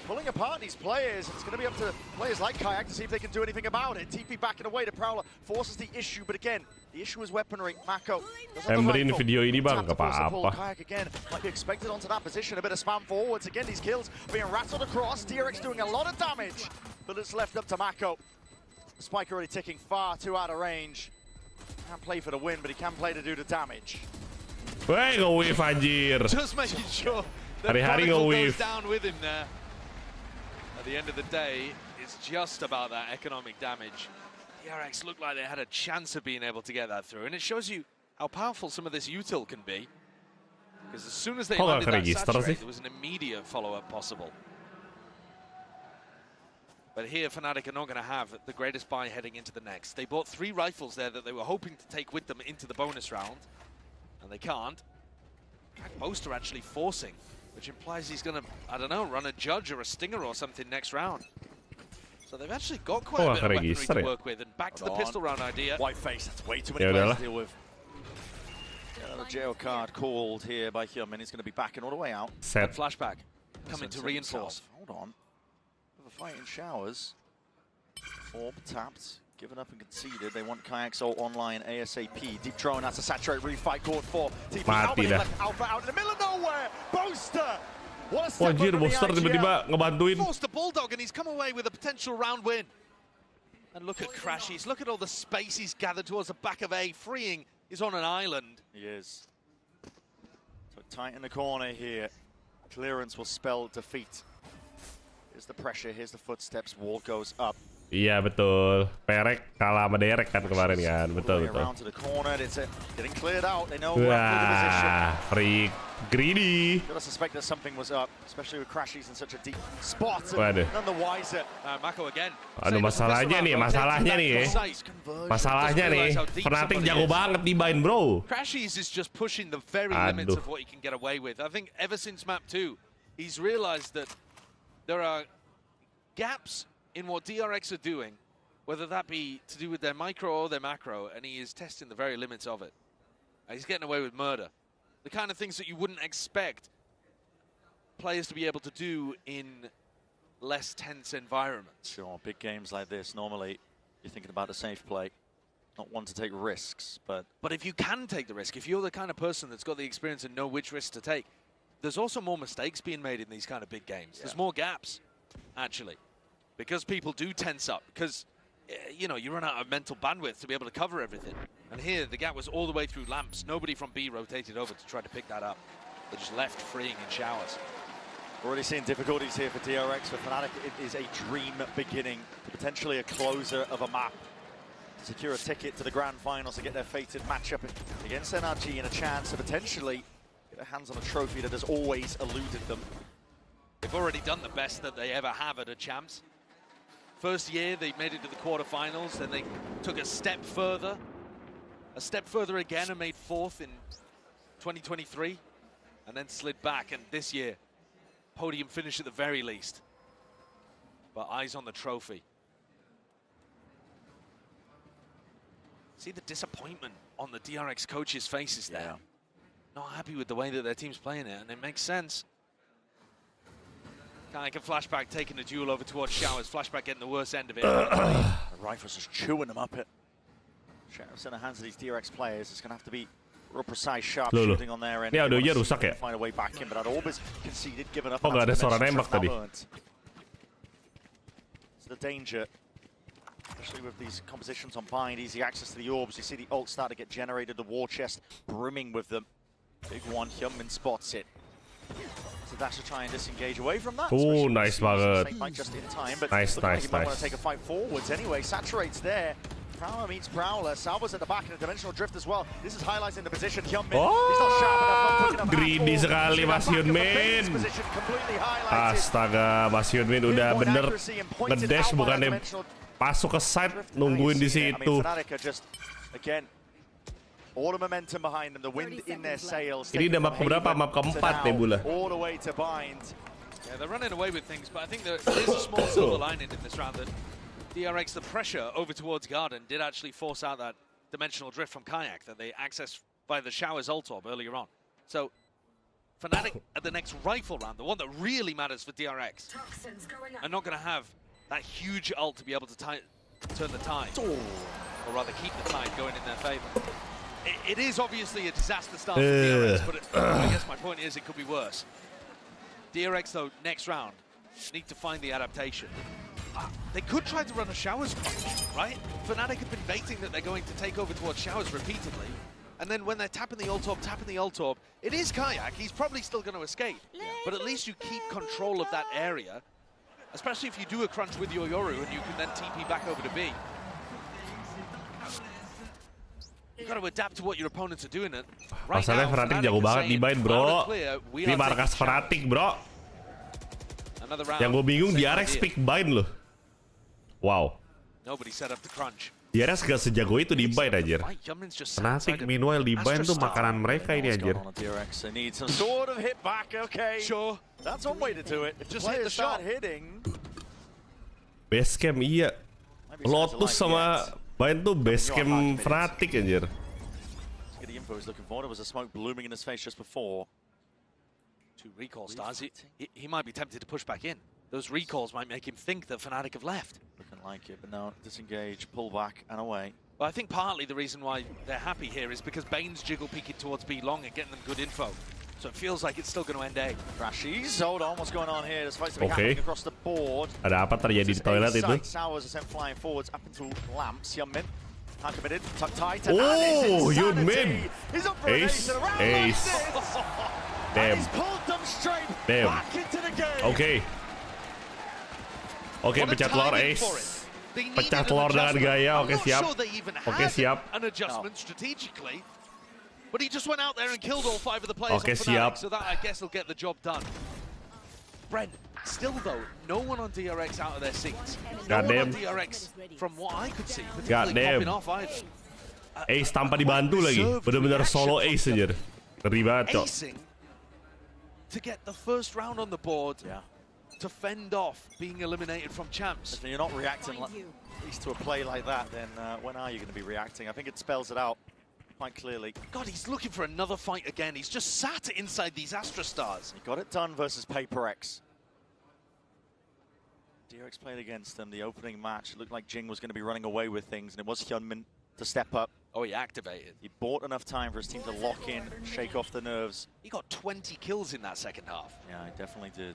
Pulling apart these players, it's going to be up to players like Kayak to see if they can do anything about it. TP backing away to Prowler, forces the issue, but again, the issue is weaponry. Mako Emberin video ini bang, gak apa-apa. Kayak again, might be expected onto that position, a bit of spam forwards. Again, these kills being rattled across, DRX doing a lot of damage, but it's left up to Mako. The spike already ticking far too out of range. Can't play for the win, but he can play to do the damage. Weh, nge-wave anjir. Just making sure that Hari-hari goes down with him there. At the end of the day, it's just about that economic damage. DRX looked like they had a chance of being able to get that through, and it shows you how powerful some of this util can be. Because as soon as they landed that saturate, there was an immediate follow-up possible. But here, FNATIC are not going to have the greatest buy heading into the next. They bought 3 rifles there that they were hoping to take with them into the bonus round, and they can't. Most are actually forcing, which implies he's going to, I don't know, run a Judge or a Stinger or something next round. So they've actually got quite a bit of weaponry to work with, and back to the pistol round idea. White face, that's way too many players to deal with. The jail card called here by Hyunmin. He's going to be backing all the way out. And Flashback coming to reinforce. Hold on. Fight in showers. Orb tapped, given up and conceded. They want Kayak's ult online ASAP. Deep drone, that's a saturate refight. Court 4. TP Alpha out in the middle of nowhere. Boaster! What a step Anjir, Boaster tiba-tiba ngebantuin. Forced the Bulldog, and he's come away with a potential round win. And look at Crashies. Look at all the space he's gathered towards the back of A. Freeing is on an island. He is. So tight in the corner here. Clearance will spell defeat. Here's the pressure, here's the footsteps, wall goes up. Iya betul, Perek kalah sama Derek kan kemarin kan, betul. Getting cleared out, they know wah, freak, greedy. I suspect that something was up, especially with Crashies in such a deep spot. Waduh. None the wiser. Mako again. Aduh masalahnya nih, FNATIC jago banget dibain bro. Crashies is just pushing the very limits of what he can get away with. I think ever since map 2, he's realized that there are gaps in what DRX are doing, whether that be to do with their micro or their macro, and he is testing the very limits of it. He's getting away with murder. The kind of things that you wouldn't expect players to be able to do in less tense environments. Sure, big games like this, normally you're thinking about a safe play, not one to take risks, but... But if you can take the risk, if you're the kind of person that's got the experience and know which risks to take, there's also more mistakes being made in these kind of big games. Yeah. There's more gaps, actually, because people do tense up, because, you know, you run out of mental bandwidth to be able to cover everything. And here, the gap was all the way through lamps. Nobody from B rotated over to try to pick that up. They just left freeing in showers. Already seeing difficulties here for DRX. For FNATIC, it is a dream beginning, potentially a closer of a map. To secure a ticket to the grand finals to get their fated matchup against NRG and a chance to potentially get their hands on a trophy that has always eluded them. They've already done the best that they ever have at a champs. First year, they made it to the quarterfinals, then they took a step further again and made 4th in 2023, and then slid back, and this year, podium finish at the very least. But eyes on the trophy. See the disappointment on the DRX coaches' faces there. Yeah. Not happy with the way that their team's playing it, and it makes sense. Like a Flashback taking the duel over towards Showers. Flashback getting the worst end of it. The Rifles just chewing them up. Sheriff's in the hands of these DRX players. It's going to have to be Real precise, sharp shooting on their end. Ini audionya rusak ya? Find a way back in, but that orb is conceded, given up. Oh, nggak ada suara nembak tadi. It's the danger, especially with these compositions on bind, easy access to the orbs. You see the ult start to get generated, the war chest brimming with them. Big one, Hyunmin spots it. So that's to try and disengage away from that. Oh, nice banget. Just in time, but Nice. want to take a fight forwards anyway. Saturates there. Prowler meets Prowler. Salva's at the back in a dimensional drift as well. This is highlighting the position. Hyunmin, he's not sharp enough, not quick enough. Greedy sekali Mas Hyunmin. Astaga, Mas Hyunmin udah bener ngedash bukannya masuk ke side, nungguin di situ. All the momentum behind them, the wind in their sails. Ini udah map keberapa? Map keempat nih, Bula. All the way to bind. Yeah, they're running away with things, but I think there is a small silver lining in this round that DRX, the pressure over towards Garden, did actually force out that dimensional drift from Kayak that they accessed by the Showers ult orb earlier on. So, FNATIC at the next rifle round, the one that really matters for DRX, are not going to have that huge ult to be able to turn the tide, or rather keep the tide going in their favor. It is obviously a disaster start for DRX, but I guess my point is it could be worse. DRX, though, next round, need to find the adaptation. They could try to run a Showers crunch, right? FNATIC have been baiting that they're going to take over towards Showers repeatedly, and then when they're tapping the ult orb, it is Kayak. He's probably still going to escape, but at least you keep control of that area, especially if you do a crunch with your Yoru and you can then TP back over to B. You got to adapt to what your opponents are doing. Right Masalahnya FNATIC jago banget di bind, bro. Ini markas FNATIC, bro. Yang gue bingung DRX pick bind loh. Wow. DRX gak sejago itu di bind anjir. FNATIC meanwhile di bind tuh makanan mereka ini anjir. Basecamp iya. Lotus sama bind tuh basecamp FNATIC anjir. Two recall stars. He might be tempted to push back in. Those recalls might make him think that FNATIC have left. Looking like it, but now disengage, pull back, and away. Well, I think partly the reason why they're happy here is because Bane's jiggle peeking towards B long and getting them good info. So it feels like it's still going to end A. Crashies, hold on, what's going on here? There's fights to be happening across the board. Ada apa terjadi di toilet itu? Sowers are sent flying forwards up into lamps. Hyunmin, uncommitted, tuck tight. Oh, Hyunmin! Ace, ace. Damn. Damn. Oke. Oke, pecah telur Ace. Pecah telur dengan gaya. Oke, siap. Oke, siap. But he just went out there and killed all 5 of the players Oke, on FNATIC, siap. so that I guess will get the job done. Brent, still though, no one on DRX out of their seats. No one on DRX, from what I could see, particularly popping off either. Ace tanpa dibantu lagi. Bener-bener solo Ace aja. Ngeri banget, Cok. To get the first round on the board, to fend off being eliminated from champs. If you're not reacting at least to a play like that, then when are you going to be reacting? I think it spells it out quite clearly. God, he's looking for another fight again. He's just sat inside these Astra Stars. He got it done versus Paper X. DRX played against them the opening match. It looked like Jing was going to be running away with things, and it was Hyunmin to step up. Oh, he activated. He bought enough time for his team to lock in, shake off the nerves. He got 20 kills in that second half. Yeah, he definitely did.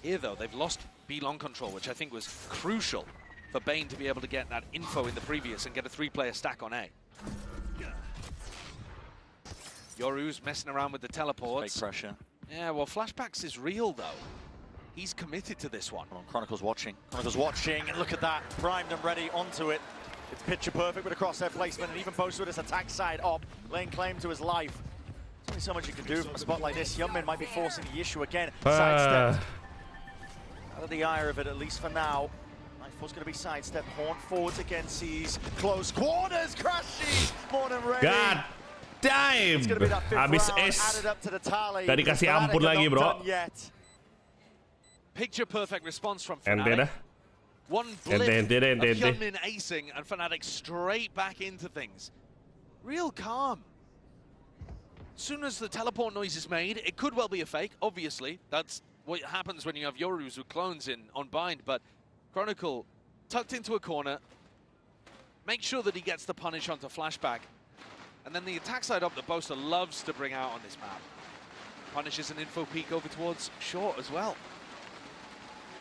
Here, though, they've lost B-long control, which I think was crucial for Bane to be able to get that info in the previous and get a 3-player stack on A. Yoru's messing around with the teleports. Fake pressure. Yeah, well, Flashbacks is real, though. He's committed to this one. Chronicle's watching. Chronicle's watching, and look at that. Primed and ready onto it. It's picture perfect with a crosshair placement, and even posted his attack side up, laying claim to his life. There's only so much you can do from a spot like this. Hyunmin might be forcing the issue again. Sidestep. Out of the eye of it, at least for now. Knife's going to be sidestep. Horn forwards again, sees close quarters. Crashy, more than ready. God damn. Habis Ace. Gak dikasih ampun lagi, bro. Picture perfect response from Ente FNATIC. dah. One blip of Hyunmin acing and FNATIC straight back into things. Real calm. As soon as the teleport noise is made, it could well be a fake, obviously. That's what happens when you have Yorus with clones on bind, but Chronicle tucked into a corner. Make sure that he gets the punish onto Flashback. And then the attack side up that Boaster loves to bring out on this map. Punishes an info peek over towards short as well.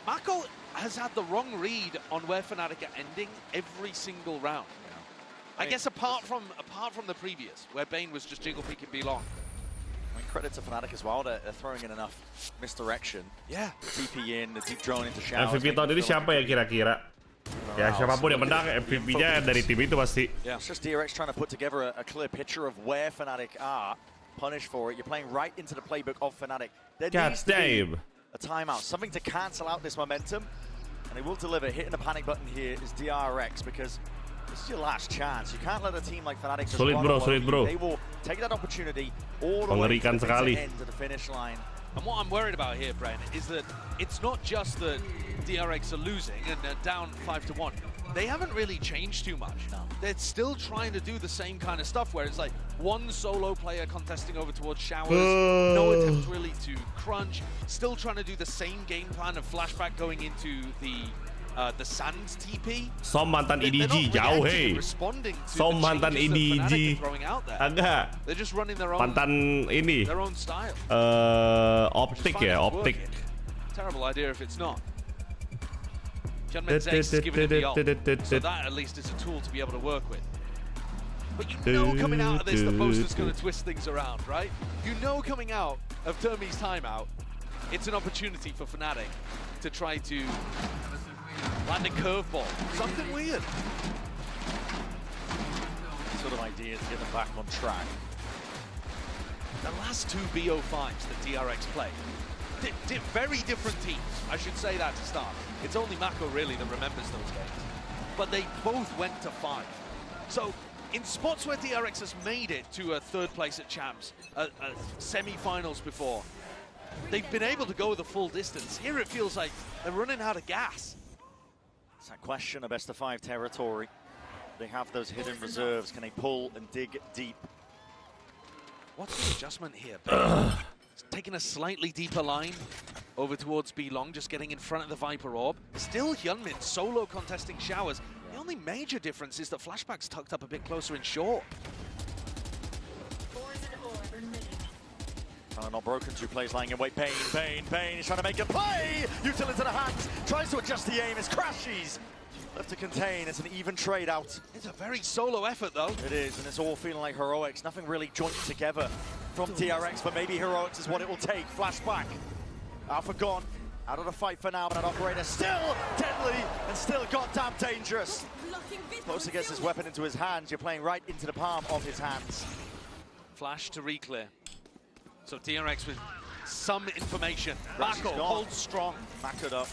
Mako has had the wrong read on where FNATIC are ending every single round. I guess apart from the previous, where Bane was just jiggle peeking B long. I mean, credit to FNATIC as well, they're throwing in enough misdirection. Yeah. TP in, the deep drone into showers. MVP tahun ini siapa ya kira-kira? Ya siapapun yang menang, MVP-nya dari tim itu pasti. Yeah. It's just DRX trying to put together a clear picture of where FNATIC are. Punished for it. You're playing right into the playbook of FNATIC. There needs to be a timeout, something to cancel out this momentum. And they will deliver. Hitting the panic button here is DRX because this is your last chance. You can't let a team like FNATIC just run all over you. They will take that opportunity all the way to the end, to the finish line. And what I'm worried about here, Brent, is that it's not just that DRX are losing and they're down 5-1. They haven't really changed too much. No. They're still trying to do the same kind of stuff where it's like one solo player contesting over towards showers, no attempt really to crunch, still trying to do the same game plan of flashback going into the Sands TP. Som mantan EDG jauh hei. Som mantan EDG. Agak. They're just running their own. Mantan ini. Their own style. Optik ya, optik. Terrible idea if it's not. Hyunmin's Ace is giving him the ult, so that at least is a tool to be able to work with. But you know coming out of this, the Boaster's going to twist things around, right? You know coming out of Termi's timeout, it's an opportunity for FNATIC to try to land a curveball. Something weird. Sort of idea to get them back on track. The last two BO5s that DRX played, very different teams. I should say that to start. It's only Mako really that remembers those games. But they both went to 5. So in spots where DRX has made it to a 3rd place at Champs, semi-finals before, they've been able to go the full distance. Here it feels like they're running out of gas. It's that question of best of 5 territory. They have those hidden reserves. Can they pull and dig deep? What's the adjustment here? Taking a slightly deeper line over towards B long, just getting in front of the Viper Orb. Still Hyunmin solo contesting showers. The only major difference is that Flashback's tucked up a bit closer in short. Not broken, 2 plays lying in wait. Bane, he's trying to make a play! Util into the hands, tries to adjust the aim, it's crashes! Left to contain, it's an even trade out. It's a very solo effort though. It is, and it's all feeling like heroics. Nothing really joined together from DRX, but maybe heroics is what it will take. Flashback. Alpha gone, out of the fight for now, but that operator still deadly and still goddamn dangerous. Close gets his weapon into his hands, you're playing right into the palm of his hands. Flash to re-clear. So DRX with some information. Mako holds strong. Mako'd up.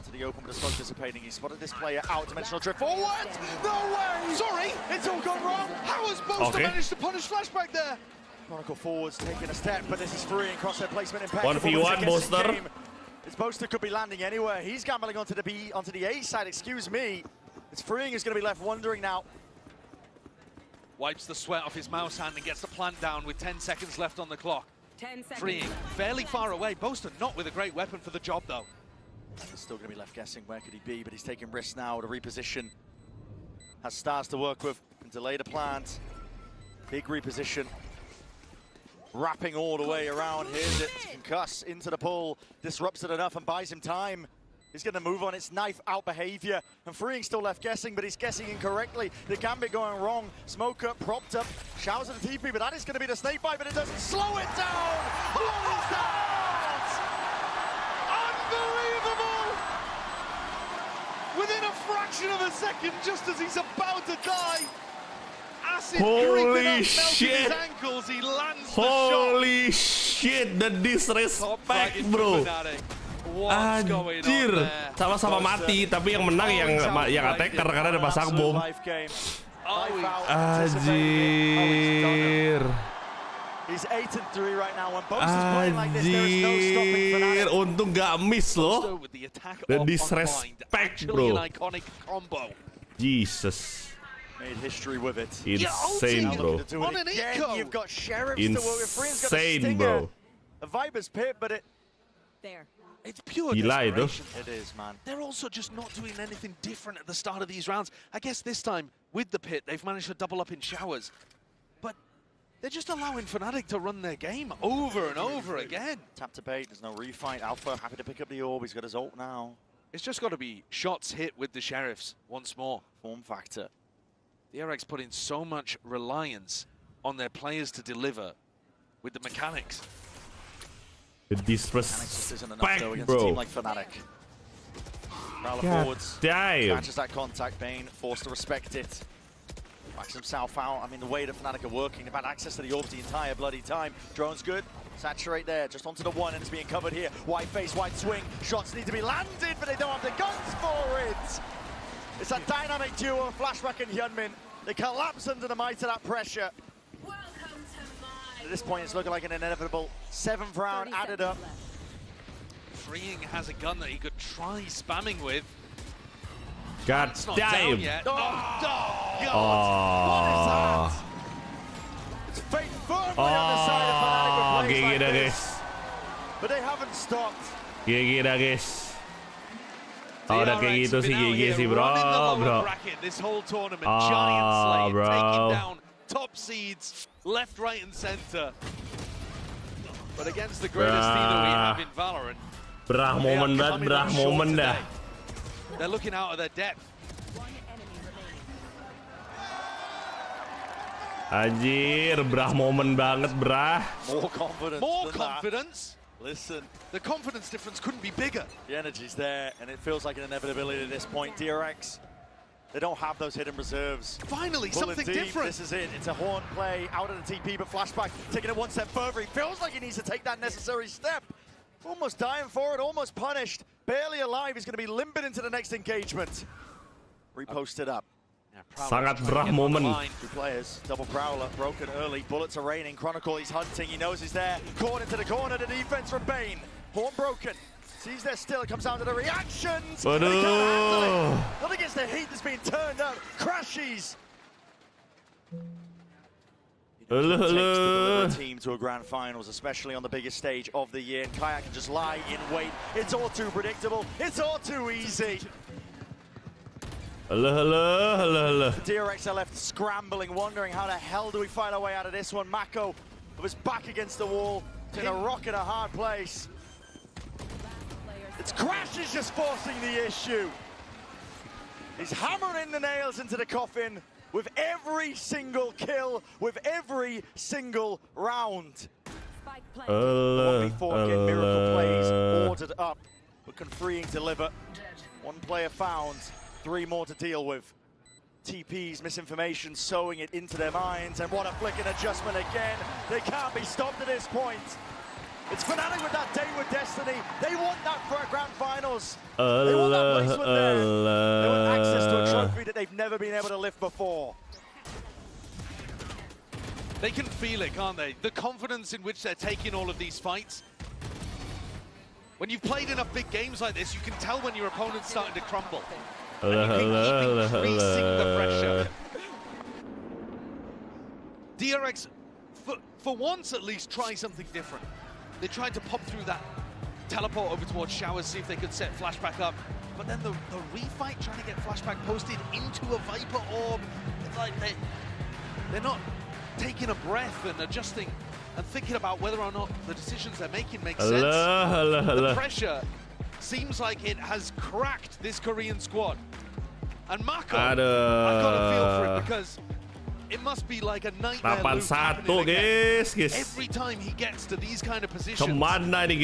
To the open, but it's not dissipating. He spotted this player out. Dimensional drift forward. No way! Sorry, it's all gone wrong. How has Boaster managed to punish Flashback there? Chronicle forwards taking a step, but this is free and crosshair placement impact. 1v1 Boaster. This Boaster could be landing anywhere. He's gambling onto the A side. Excuse me. It's freeing. Is going to be left wondering now. Wipes the sweat off his mouse hand and gets the plant down with 10 seconds left on the clock. 10 seconds. Freeing, fairly far away. Boaster not with a great weapon for the job though. He's still going to be left guessing where could he be, but he's taking risks now to reposition. Has stars to work with and delay the plant. Big reposition. Wrapping all the way around. Here's it. Concuss into the pull. Disrupts it enough and buys him time. He's going to move on. It's knife out behavior. And Freeing still left guessing, but he's guessing incorrectly. The gambit going wrong. Smoke up, propped up. Showers at the TP, but that is going to be the snake bite, but it doesn't slow it down. What is that? Within a fraction of a second, just as he's about to die, acid holy shit! His ankles, he lands holy shit, the disrespect, bro. Anjir, sama-sama mati, tapi yang menang yang attacker karena ada pasang bom. Anjir. He's 8-3 right now. When Boast is playing like this, there is no stopping FNATIC. Untung gak miss loh. The disrespect, bro. Jesus. Made history with it. Insane, bro. You've got Sheriffs to work with. Freeing's got a stinger. Bro. A Viper's pit, but it... There. It's pure desperation. It is, man. They're also just not doing anything different at the start of these rounds. I guess this time, with the pit, they've managed to double up in showers. But They're just allowing FNATIC to run their game over and over again. Tap to bait, there's no refight. Alpha happy to pick up the orb, he's got his ult now. It's just got to be shots hit with the Sheriffs once more. Form factor. DRX put in so much reliance on their players to deliver with the mechanics. The disrespect, isn't enough though against bro. a team like FNATIC. Prowler forwards, damn. catches that contact, Bane, forced to respect it. Backs himself out. I mean, the way that FNATIC are working, they've had access to the orbs the entire bloody time. Drone's good. Saturate there, just onto the one, and it's being covered here. White face, white swing. Shots need to be landed, but they don't have the guns for it. It's a dynamic duo, Flashback and Hyunmin. They collapse under the might of that pressure. At this point, it's looking like an inevitable 7th round added up. Freeing has a gun that he could try spamming with. God It's not damn. down yet. Oh, God. What is that? It's fate firmly on the side of FNATIC with plays like this. But they haven't stopped. GG dah guys. Udah kayak gitu sih GG sih bro. This whole tournament, giant slate, bro. taking down top seeds, left, right, and center. But against the greatest team that we have in Valorant, Brah momen banget, brah momen dah. they're looking out of their depth. Anjir, brah momen banget, brah. More confidence. More confidence. Listen. The confidence difference couldn't be bigger. The energy's there, and it feels like an inevitability at this point. DRX, they don't have those hidden reserves. Finally, Well, something indeed, different. This is it. It's a horn play out of the TP, but Flashback taking it one step further. He feels like he needs to take that necessary step. Almost dying for it, almost punished. Barely alive. He's going to be limping into the next engagement. Reposted up. Sangat brah momen. Two players, double Prowler, broken early, bullets are raining. Chronicle, he's hunting, he knows he's there. Caught into the corner, the defense from Bane. Horn broken, sees there still, it comes down to the reactions. He can't handle it. Not against the heat that's being turned up. Crashies. Takes to deliver a team to a grand finals, especially on the biggest stage of the year. And Kayak can just lie in wait. It's all too predictable. It's all too easy. Hello. The DRX are left scrambling, wondering how the hell do we find our way out of this one. Mako was back against the wall, in a rock in a hard place. It's Crash is just forcing the issue. He's hammering the nails into the coffin with every single kill, with every single round. 1v4 again, miracle plays ordered up, but can Freeing deliver? One player found. 3 more to deal with. TPs, misinformation, sowing it into their minds, and what a flick and adjustment again. They can't be stopped at this point. It's FNATIC with that Dayward Destiny. They want that for grand finals. They want that placement there. They want access to a trophy that they've never been able to lift before. They can feel it, can't they? The confidence in which they're taking all of these fights. When you've played enough big games like this, you can tell when your opponent's starting to crumble. And you can keep increasing the pressure. DRX, for once at least, try something different. They tried to pop through that teleport over towards Showers, see if they could set Flashback up. But then the refight trying to get Flashback posted into a Viper orb, it's like they're not taking a breath and adjusting and thinking about whether or not the decisions they're making make sense. The pressure seems like it has cracked this Korean squad. And Mako, I've got a feel for it because it must be like a nightmare loop happening again. Every time he gets to these kind of positions, Kemana nih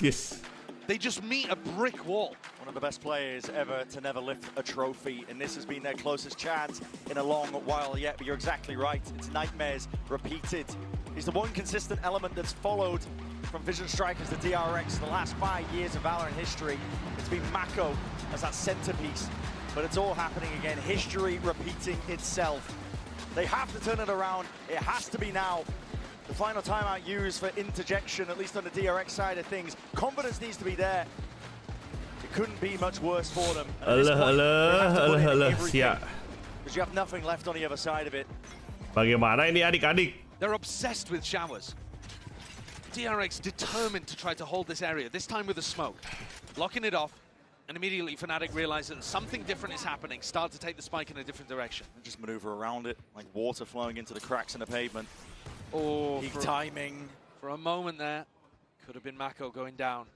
guys? They just meet a brick wall. One of the best players ever to never lift a trophy, and this has been their closest chance in a long while yet, but you're exactly right. It's nightmares repeated. He's the one consistent element that's followed from Vision Strikers to DRX the last 5 years of Valorant history. It's been Mako as that centerpiece, but it's all happening again. History repeating itself. They have to turn it around. It has to be now. The final timeout used for interjection, at least on the DRX side of things. Confidence needs to be there. It couldn't be much worse for them. Siap. Because you have nothing left on the other side of it. Bagaimana ini adik-adik? They're obsessed with Showers. DRX determined to try to hold this area, this time with a smoke. Locking it off, and immediately FNATIC realize that something different is happening, start to take the spike in a different direction. And just maneuver around it, like water flowing into the cracks in the pavement. Oh, peak timing. For a moment there, could have been Mako going down.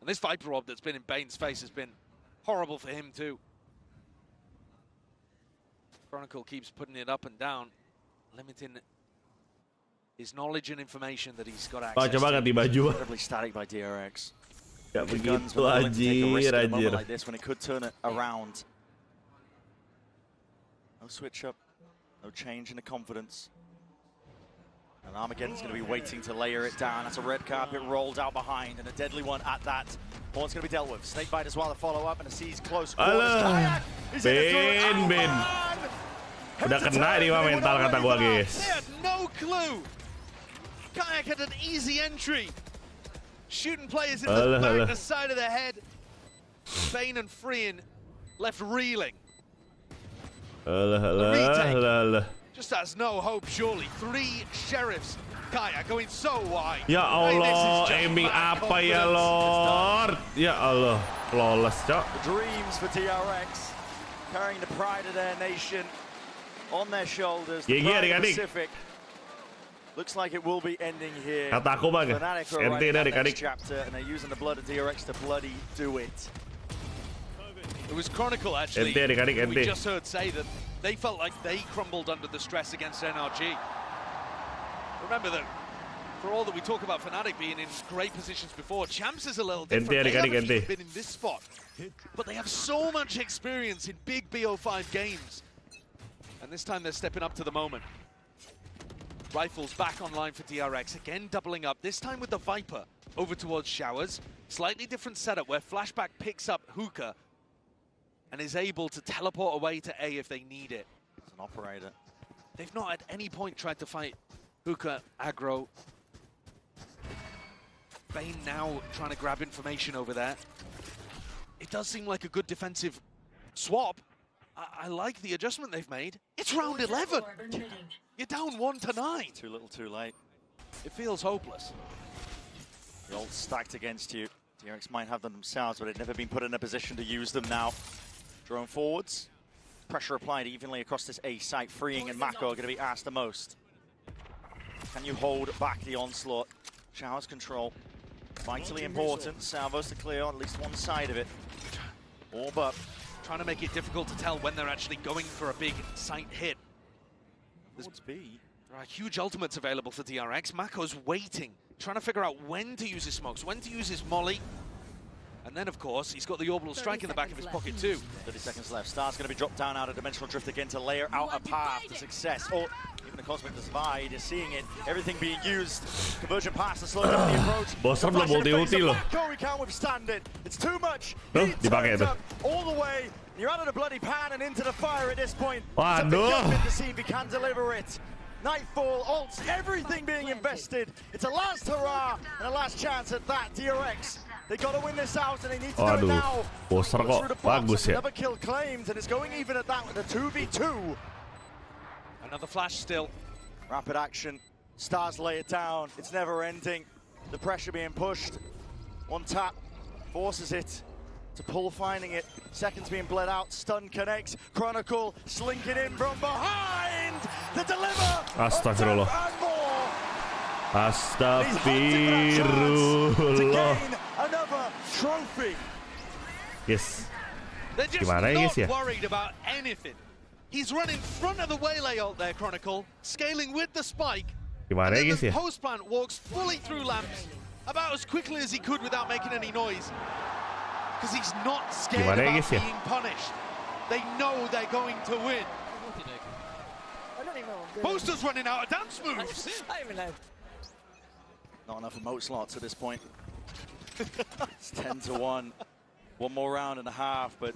And this Viper Orb that's been in Bane's face has been horrible for him too. Chronicle keeps putting it up and down, limiting his knowledge and information that he's got access coba ganti baju. Incredibly static by DRX. Gak The guns begitu were willing to take a risk at a moment anjir. like this when it could turn it around. No switch up, no change in the confidence. And Armageddon's going to be waiting to layer it down. That's a red carpet rolled out behind, and a deadly one at that. One's going to be dealt with. Snakebite as well, the follow-up, and a C's close quarters. Alah, Ben. Udah kena nih mah mental kata gua, guys. They had no clue. Kayak had an easy entry. Shooting players in the back, the side of the head. Bane and Freeing left reeling. Alah. Just has no hope, surely. 3 sheriffs. Kayak going so wide. Ya Allah, aiming apa ya, Lord? Ya Allah, flawless, cok. The dreams for DRX, carrying the pride of their nation on their shoulders. The pride of the Pacific. Looks like it will be ending here. Kata aku bang, FNATIC are ente dari next adik. chapter, and they're using the blood of DRX to bloody do it. It was Chronicle, actually, Ente. we just heard say that they felt like they crumbled under the stress against NRG. Remember that, for all that we talk about FNATIC being in great positions before, Champs is a little different. They haven't even been in this spot, but they have so much experience in big BO5 games. And this time they're stepping up to the moment. Rifles back online for DRX, again doubling up, this time with the Viper over towards Showers. Slightly different setup where Flashback picks up Hookah and is able to teleport away to A if they need it. As an operator. They've not at any point tried to fight Hookah aggro. Bane now trying to grab information over there. It does seem like a good defensive swap. I like the adjustment they've made. It's round 11. You're down 1-9. Too little, too late. It feels hopeless. The ult stacked against you. DRX might have them themselves, but they've never been put in a position to use them now. Drone forwards. Pressure applied evenly across this A site. Freeing and Mako are going to be asked the most. Can you hold back the onslaught? Showers control. Vitally important. Salvos to clear on at least one side of it. Orb up. Trying to make it difficult to tell when they're actually going for a big site hit. There are huge ultimates available for DRX. Mako's waiting, trying to figure out when to use his smokes, when to use his molly. And then, of course, he's got the orbital strike in the back of his pocket too. 30 seconds left. Star's going to be dropped down out of Dimensional Drift again to layer out a path to success. Or even the Cosmic Divide is seeing it. Everything being used. Conversion pass to slow down the approach. Bosser belum multi-ulti loh. We can't withstand it. It's too much. Dipakai itu. All the way. You're out of the bloody pan and into the fire at this point. Waduh. To see if he can deliver it. Nightfall, ults, everything being invested. It's a last hurrah and a last chance at that. DRX, they got to win this out and they need to do it now. Bosser kok bagus ya. Another kill claimed and it's going even at that with a 2v2. Another flash still. Rapid action. Stars lay it down. It's never ending. The pressure being pushed. One tap forces it to pull, finding it. Seconds being bled out. Stun connects. Chronicle slinking in from behind. The deliver. Astagfirullah. Astagfirullah. Another trophy. Yes. They're just not worried about anything. He's running front of the Waylay ult there, Chronicle, scaling with the spike. Gimana ya guys ya? Post plant walks fully through lamps, about as quickly as he could without making any noise. Because he's not scared about being punished. They know they're going to win. Poster's running out of dance moves. Not enough emote slots at this point. It's 10-1. One more round and a half, but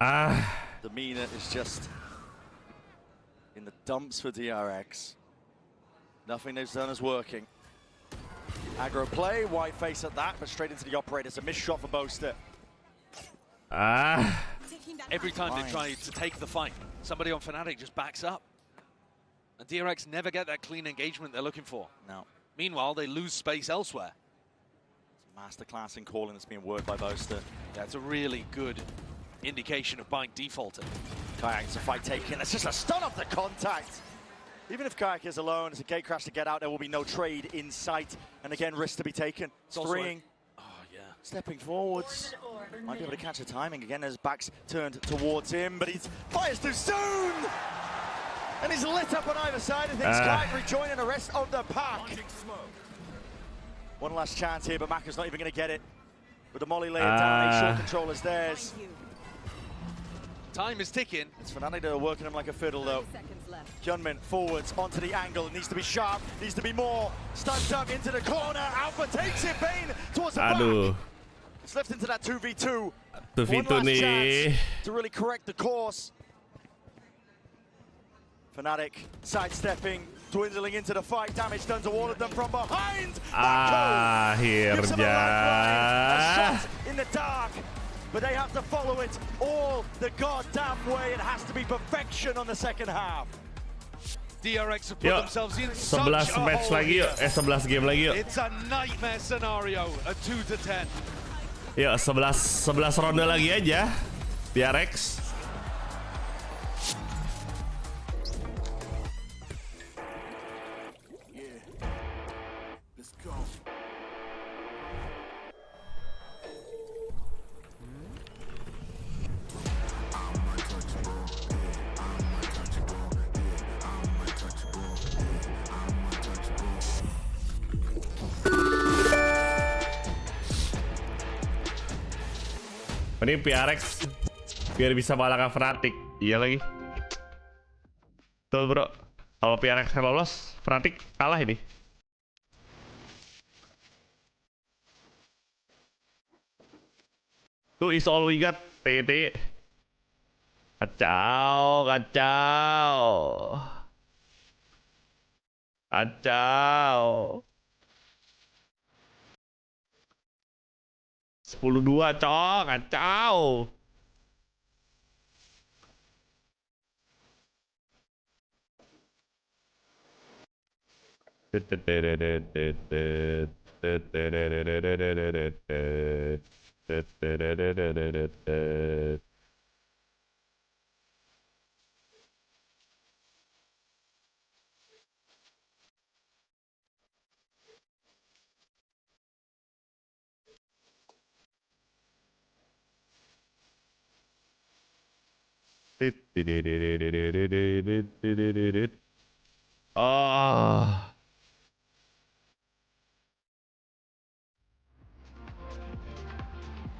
the demeanor is just in the dumps for DRX. Nothing they've done is working. Aggro play, white face at that, but straight into the operator. It's a missed shot for Boaster. Every time they try to take the fight, somebody on FNATIC just backs up. And DRX never get that clean engagement they're looking for. No. Meanwhile, they lose space elsewhere. Masterclass in calling that's being worked by Boaster. That's a really good indication of Bike defaulting. Kayak, it's a fight taken. It's just a stun off the contact. Even if Kayak is alone, it's a gate crash to get out. There will be no trade in sight. And again, risk to be taken. Freeing. Oh, yeah. Stepping forwards. Might be able to catch the timing again as back's turned towards him, but he fires too soon! And he's lit up on either side of things. Kayak rejoining the rest of the pack. One last chance here, but Maka's not even going to get it. With the molly laid down, a short control is theirs. Time is ticking. It's FNATIC that are working him like a fiddle, though. Hyunmin forwards onto the angle. It needs to be sharp, needs to be more. Stunned up into the corner. Alpha takes it, Bane towards the back. It's left into that 2v2. 2v2 One last nih. chance to really correct the course. FNATIC sidestepping, dwindling into the fight. Damage done to all of them from behind. Gives them a lifeline. A shot in the dark. But they have to follow it all the goddamn way. It has to be perfection on the second half. DRX have put themselves in such 11 a match hole lagi yuk. 11 game lagi yuk. It's a nightmare scenario, a 2-10. Yuk, 11 ronde lagi aja. DRX. Ini PRX biar bisa mengalahkan FNATIC. Iya lagi. Tuh bro, kalau PRX lolos, FNATIC kalah ini. Tuh is all we got, TT. Kacau, kacau. Kacau. 10-2 cok, kacau. Ah.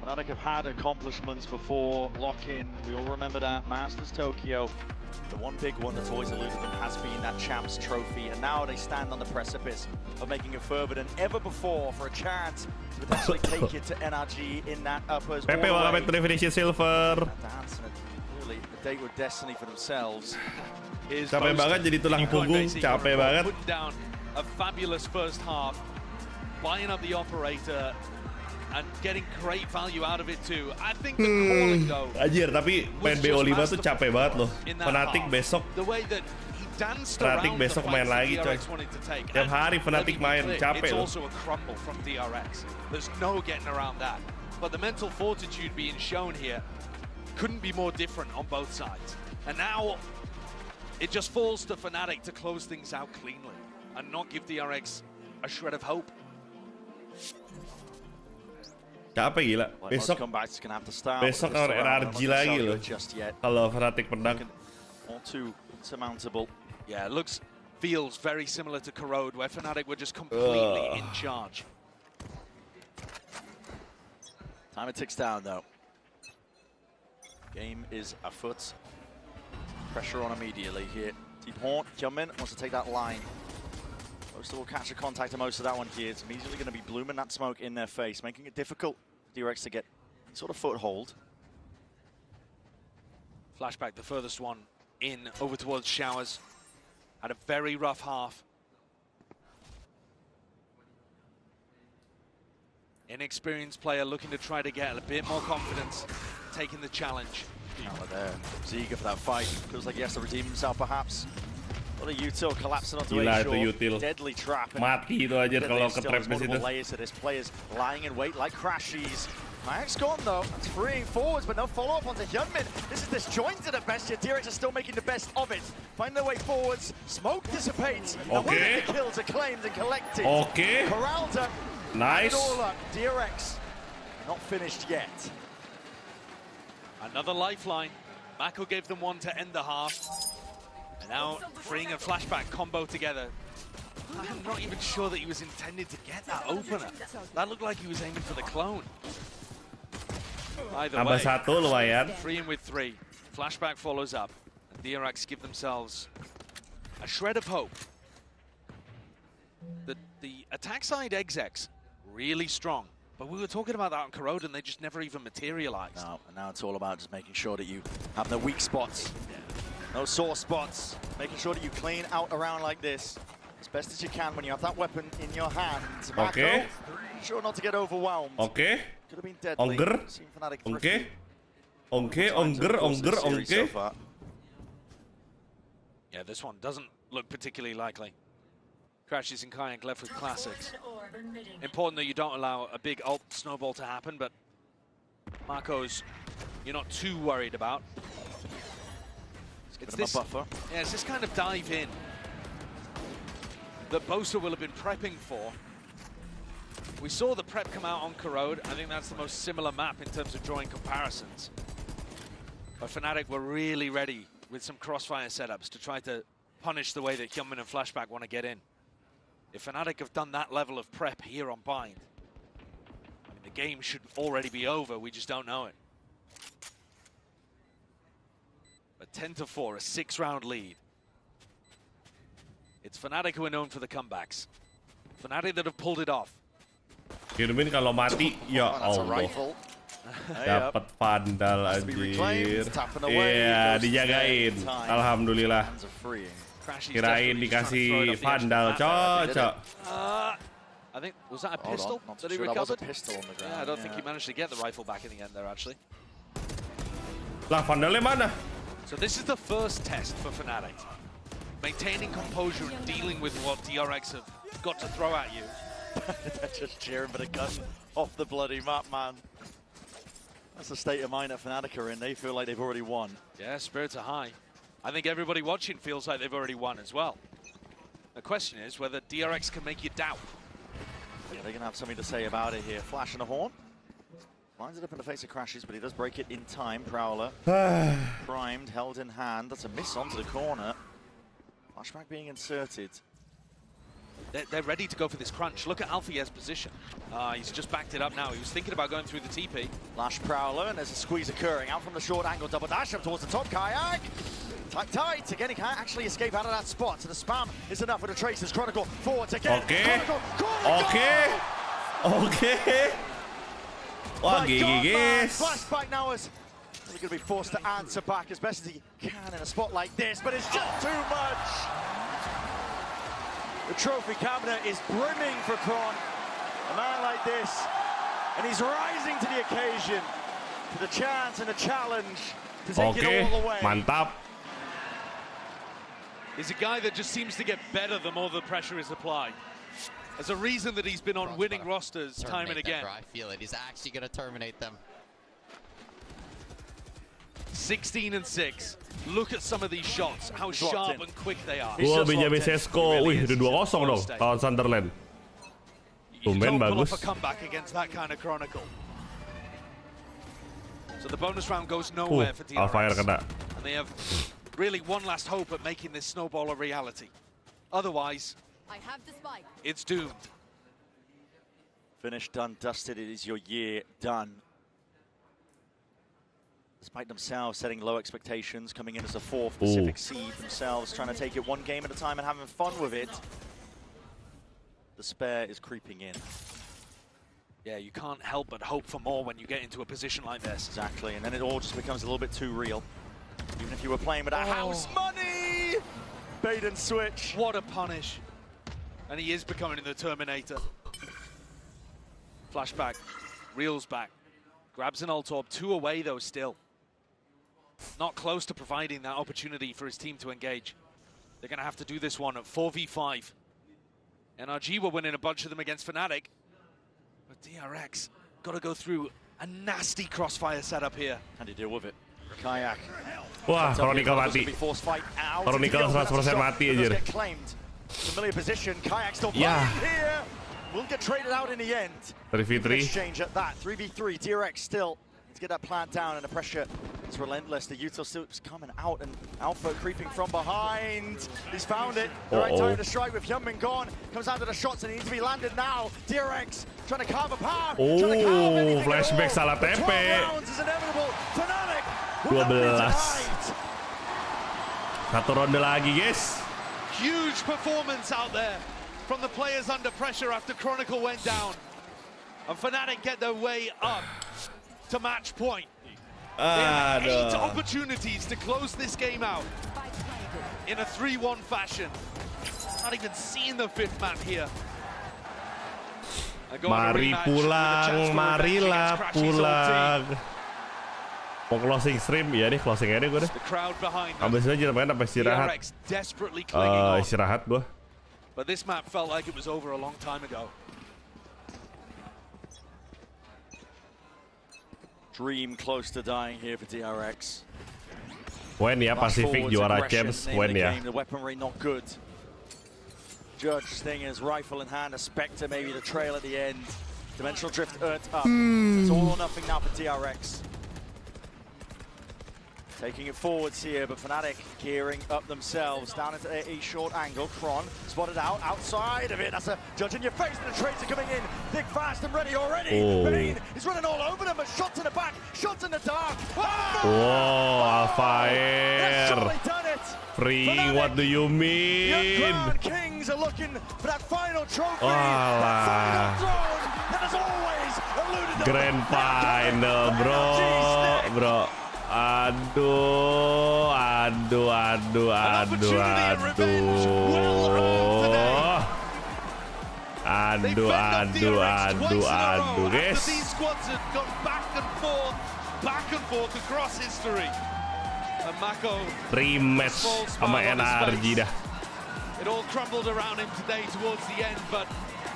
FNATIC have had accomplishments before. Lock-in, we all remember that. Masters Tokyo. The one big one that's always eluded them has been that Champs Trophy, and now they stand on the precipice of making it further than ever before for a chance to potentially take it to NRG in that uppers. Pepe, welcome to Definition Silver. Really, a date with destiny for themselves. Capek banget jadi tulang punggung, capek banget. Putting down a fabulous first half, buying up the operator, and getting great value out of it too. I think the calling though. Anjir, tapi main BO5 tuh capek banget loh. FNATIC besok. FNATIC besok main lagi coy. Tiap hari FNATIC main, capek loh. It's also a crumble from DRX. There's no getting around that. But the mental fortitude being shown here couldn't be more different on both sides. And now it just falls to FNATIC to close things out cleanly and not give DRX a shred of hope. Capek gila. Besok ARGB lagi loh. Kalau FNATIC menang. All too insurmountable. Yeah, it feels very similar to Corrode, where FNATIC were just completely in charge. Timer ticks down though. Game is afoot. Pressure on immediately here. Deep Horn, Hyunmin wants to take that line. Most will catch a contact to most of that one here. It's immediately going to be blooming that smoke in their face, making it difficult for DRX to get sort of foothold. Flashback, the furthest one in over towards Showers. Had a very rough half. Inexperienced player looking to try to get a bit more confidence, taking the challenge. Out there, he's eager for that fight. Feels like he has to redeem himself, perhaps. What a util collapsing onto a short, deadly trap. Mati itu aja kalau ke trap di situ. Layers of this players lying in wait like Crashies. Kayak's gone though. That's freeing forwards, but no follow-up onto Hyunmin. This is disjointed at best, yet DRX are still making the best of it. Find their way forwards. Smoke dissipates. Okay. And the kills are claimed and collected. Okay. Corralda. Nice. All up. DRX not finished yet. Another lifeline. Mako gave them one to end the half. And now freeing a flashback combo together. I'm not even sure that he was intended to get that opener. That looked like he was aiming for the clone. Either way, satu lumayan. 3 with 3. Flashback follows up. And DRX give themselves a shred of hope. The attack side execs really strong. But we were talking about that on Corrode and they just never even materialized. No, and now it's all about just making sure that you have the weak spots. No sore spots. Making sure that you clean out around like this as best as you can when you have that weapon in your hands. Okay. Sure not to get overwhelmed. Okay. Could have been deadly. Onger. Okay. Okay. Onger. So far. Yeah, this one doesn't look particularly likely. Crashes and Kayak left with classics. Important that you don't allow a big ult snowball to happen, but Marco's you're not too worried about. It's this buffer. Yeah, it's this kind of dive in that Bosa will have been prepping for. We saw the prep come out on Corrode. I think that's the most similar map in terms of drawing comparisons. But FNATIC were really ready with some crossfire setups to try to punish the way that Hyunmin and Flashback want to get in. If FNATIC have done that level of prep here on Bind, I mean, the game should already be over, we just don't know it. But 10-4, a 6-round lead. It's FNATIC who are known for the comebacks. FNATIC that have pulled it off. Hyunmin kalau mati, ya Allah. Dapat vandal anjir. Iya, dijagain. Alhamdulillah. Kirain dikasih vandal, cocok. I think, was that a pistol that he recovered? That was a pistol on the ground. Yeah, I don't think he managed to get the rifle back in the end there, actually. Lah, vandalnya mana? So this is the first test for FNATIC. Maintaining composure and dealing with what DRX have got to throw at you. They're just cheering for the gun off the bloody map, man. That's the state of mind that FNATIC are in. They feel like they've already won. Yeah, spirits are high. I think everybody watching feels like they've already won as well. The question is whether DRX can make you doubt. Yeah, they're going to have something to say about it here. Flash and a horn. Lines it up in the face of Crashes, but he does break it in time. Prowler. Primed, held in hand. That's a miss onto the corner. Flashback being inserted. They're ready to go for this crunch. Look at Alfier's position. He's just backed it up now. He was thinking about going through the TP. Lash Prowler, and there's a squeeze occurring. Out from the short angle, double dash up towards the top. Kayak. Tight. Again, he can't actually escape out of that spot. So the spam is enough with the Traces. Chronicle forwards again. Okay. Chronicle. Okay. Wah, guys. Flashback now is going to be forced to answer back as best as he can in a spot like this, but it's just too much. The trophy cabinet is brimming for Kron. A man like this, and he's rising to the occasion, to the chance and the challenge to take it all the way. Mantap. He's a guy that just seems to get better the more the pressure is applied. There's a reason that he's been on winning rosters time and again. I feel it. He's actually going to terminate them. 16-6. Look at some of these shots, how sharp and quick they are. Gol Benjamin Sesko. Wih, udah 2-0 dong lawan Sunderland. Tumben bagus. Pull off a comeback against that kind of Chronicle. So the bonus round goes nowhere for DRX. Alfire kena. And they have really one last hope at making this snowball a reality. Otherwise, I have the spike. It's doomed. Finished, done, dusted. It is your year done. Despite themselves setting low expectations, coming in as a 4th Pacific seed themselves, trying to take it one game at a time and having fun with it. Despair is creeping in. Yeah, you can't help but hope for more when you get into a position like this. Exactly, and then it all just becomes a little bit too real. Even if you were playing with a house money! Bait and switch. What a punish. And he is becoming the Terminator. Flashback, reels back. Grabs an ult orb, 2 away though still. Not close to providing that opportunity for his team to engage. They're going to have to do this one at 4v5. NRG were winning a bunch of them against FNATIC. But DRX got to go through A nasty crossfire setup here. How do you deal with it? Kayak. Wah, Chronicle mati. Chronicle 100% mati aja. Familiar position. Kayak still playing here. Will get traded out in the end. 3v3. Exchange at that. 3v3. DRX still. Let's get that plant down, and the pressure is relentless. The util suit's coming out, and Alpha creeping from behind. He's found it. The right time to strike with Hyunmin gone. Comes out to the shots, and he needs to be landed now. DRX trying to carve a path. Oh, flashback salah TP. 12 is inevitable. FNATIC 12. Satu ronde lagi, guys. Huge performance out there from the players under pressure after Chronicle went down. And FNATIC get their way up to match point. They have 8 opportunities to close this game out in a 3-1 fashion. Not even seeing the 5th map here. Mari pulang, marilah pulang. Mau closing stream? Ya nih, closing aja gue deh. Abis itu aja sampai istirahat. Istirahat gue. But this map felt like it was over a long time ago. Dream close to dying here for DRX. When ya Pacific juara champs, when ya. The weaponry not good. Judge staying in his rifle in hand, a Spectre maybe the trail at the end. Dimensional drift earth up. It's all or nothing now for DRX. Taking it forwards here, but FNATIC gearing up themselves down into a short angle. Kron spotted out outside of it. That's a Judge in your face, and the trades are coming in thick, fast, and ready already. Bane is running all over them, but shots in the back, shots in the dark. Whoa, Alphair. Free, what do you mean? Kings are looking for that final trophy. That final throne that has always eluded them. Grand final, bro. Aduh. Guys. These squads have gone back and forth across history. And Mako rematch sama NRG dah. It all crumbled around him today towards the end, but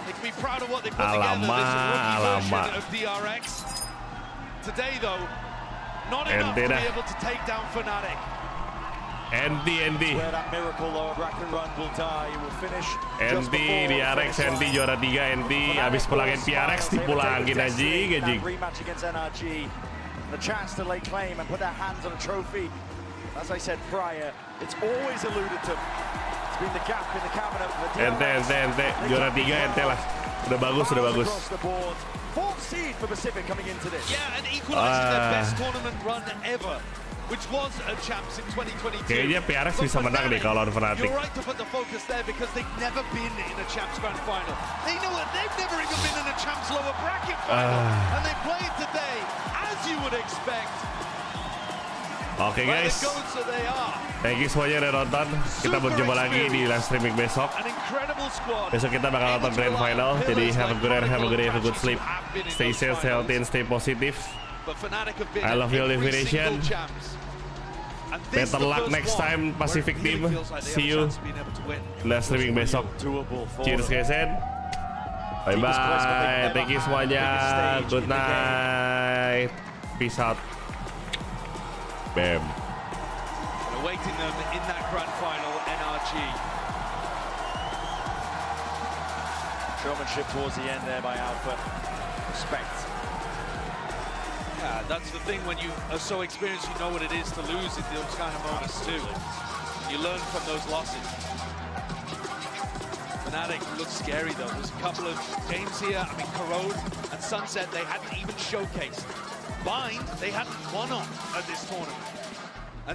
they can be proud of what they put together. This rookie version of DRX. Today, though, not enough to be able to take down FNATIC. NT. Where that miracle though, Bracken Run will die. He will finish NT, DRX, NT juara 3, NT. Abis pulangin PRX dipulangin anjing. Rematch against NRG. The chance to lay claim and put their hands on a trophy. As I said prior, it's always eluded them. It's been the gap in the cabinet. NT. Juara 3 NT lah. Udah bagus. Fourth seed for Pacific coming into this. Yeah, and equalizing their best tournament run ever, which was a champs in 2022. Kayaknya PRX bisa menang deh kalau FNATIC. You're right to put the focus there because they've never been in a champs grand final. They know it. They've never even been in a champs lower bracket final, and they played today as you would expect. Oke guys, thank you semuanya udah nonton. Kita berjumpa lagi di live streaming besok. Besok kita bakal nonton grand final. Jadi have a good night, have a good day, have a good sleep. Stay safe, stay healthy, and stay positive. I love your definition. Better luck next time, Pacific team. See you live streaming besok. Cheers guys, and bye bye. Thank you semuanya. Good night. Peace out. Bam. Awaiting them in that grand final, NRG. Showmanship towards the end there by Alpha. Respect. Yeah, that's the thing when you are so experienced, you know what it is to lose in those kind of moments too. You learn from those losses. FNATIC looks scary though. There's a couple of games here. I mean, Corrode and Sunset, they hadn't even showcased. Bind, they hadn't won on at this tournament.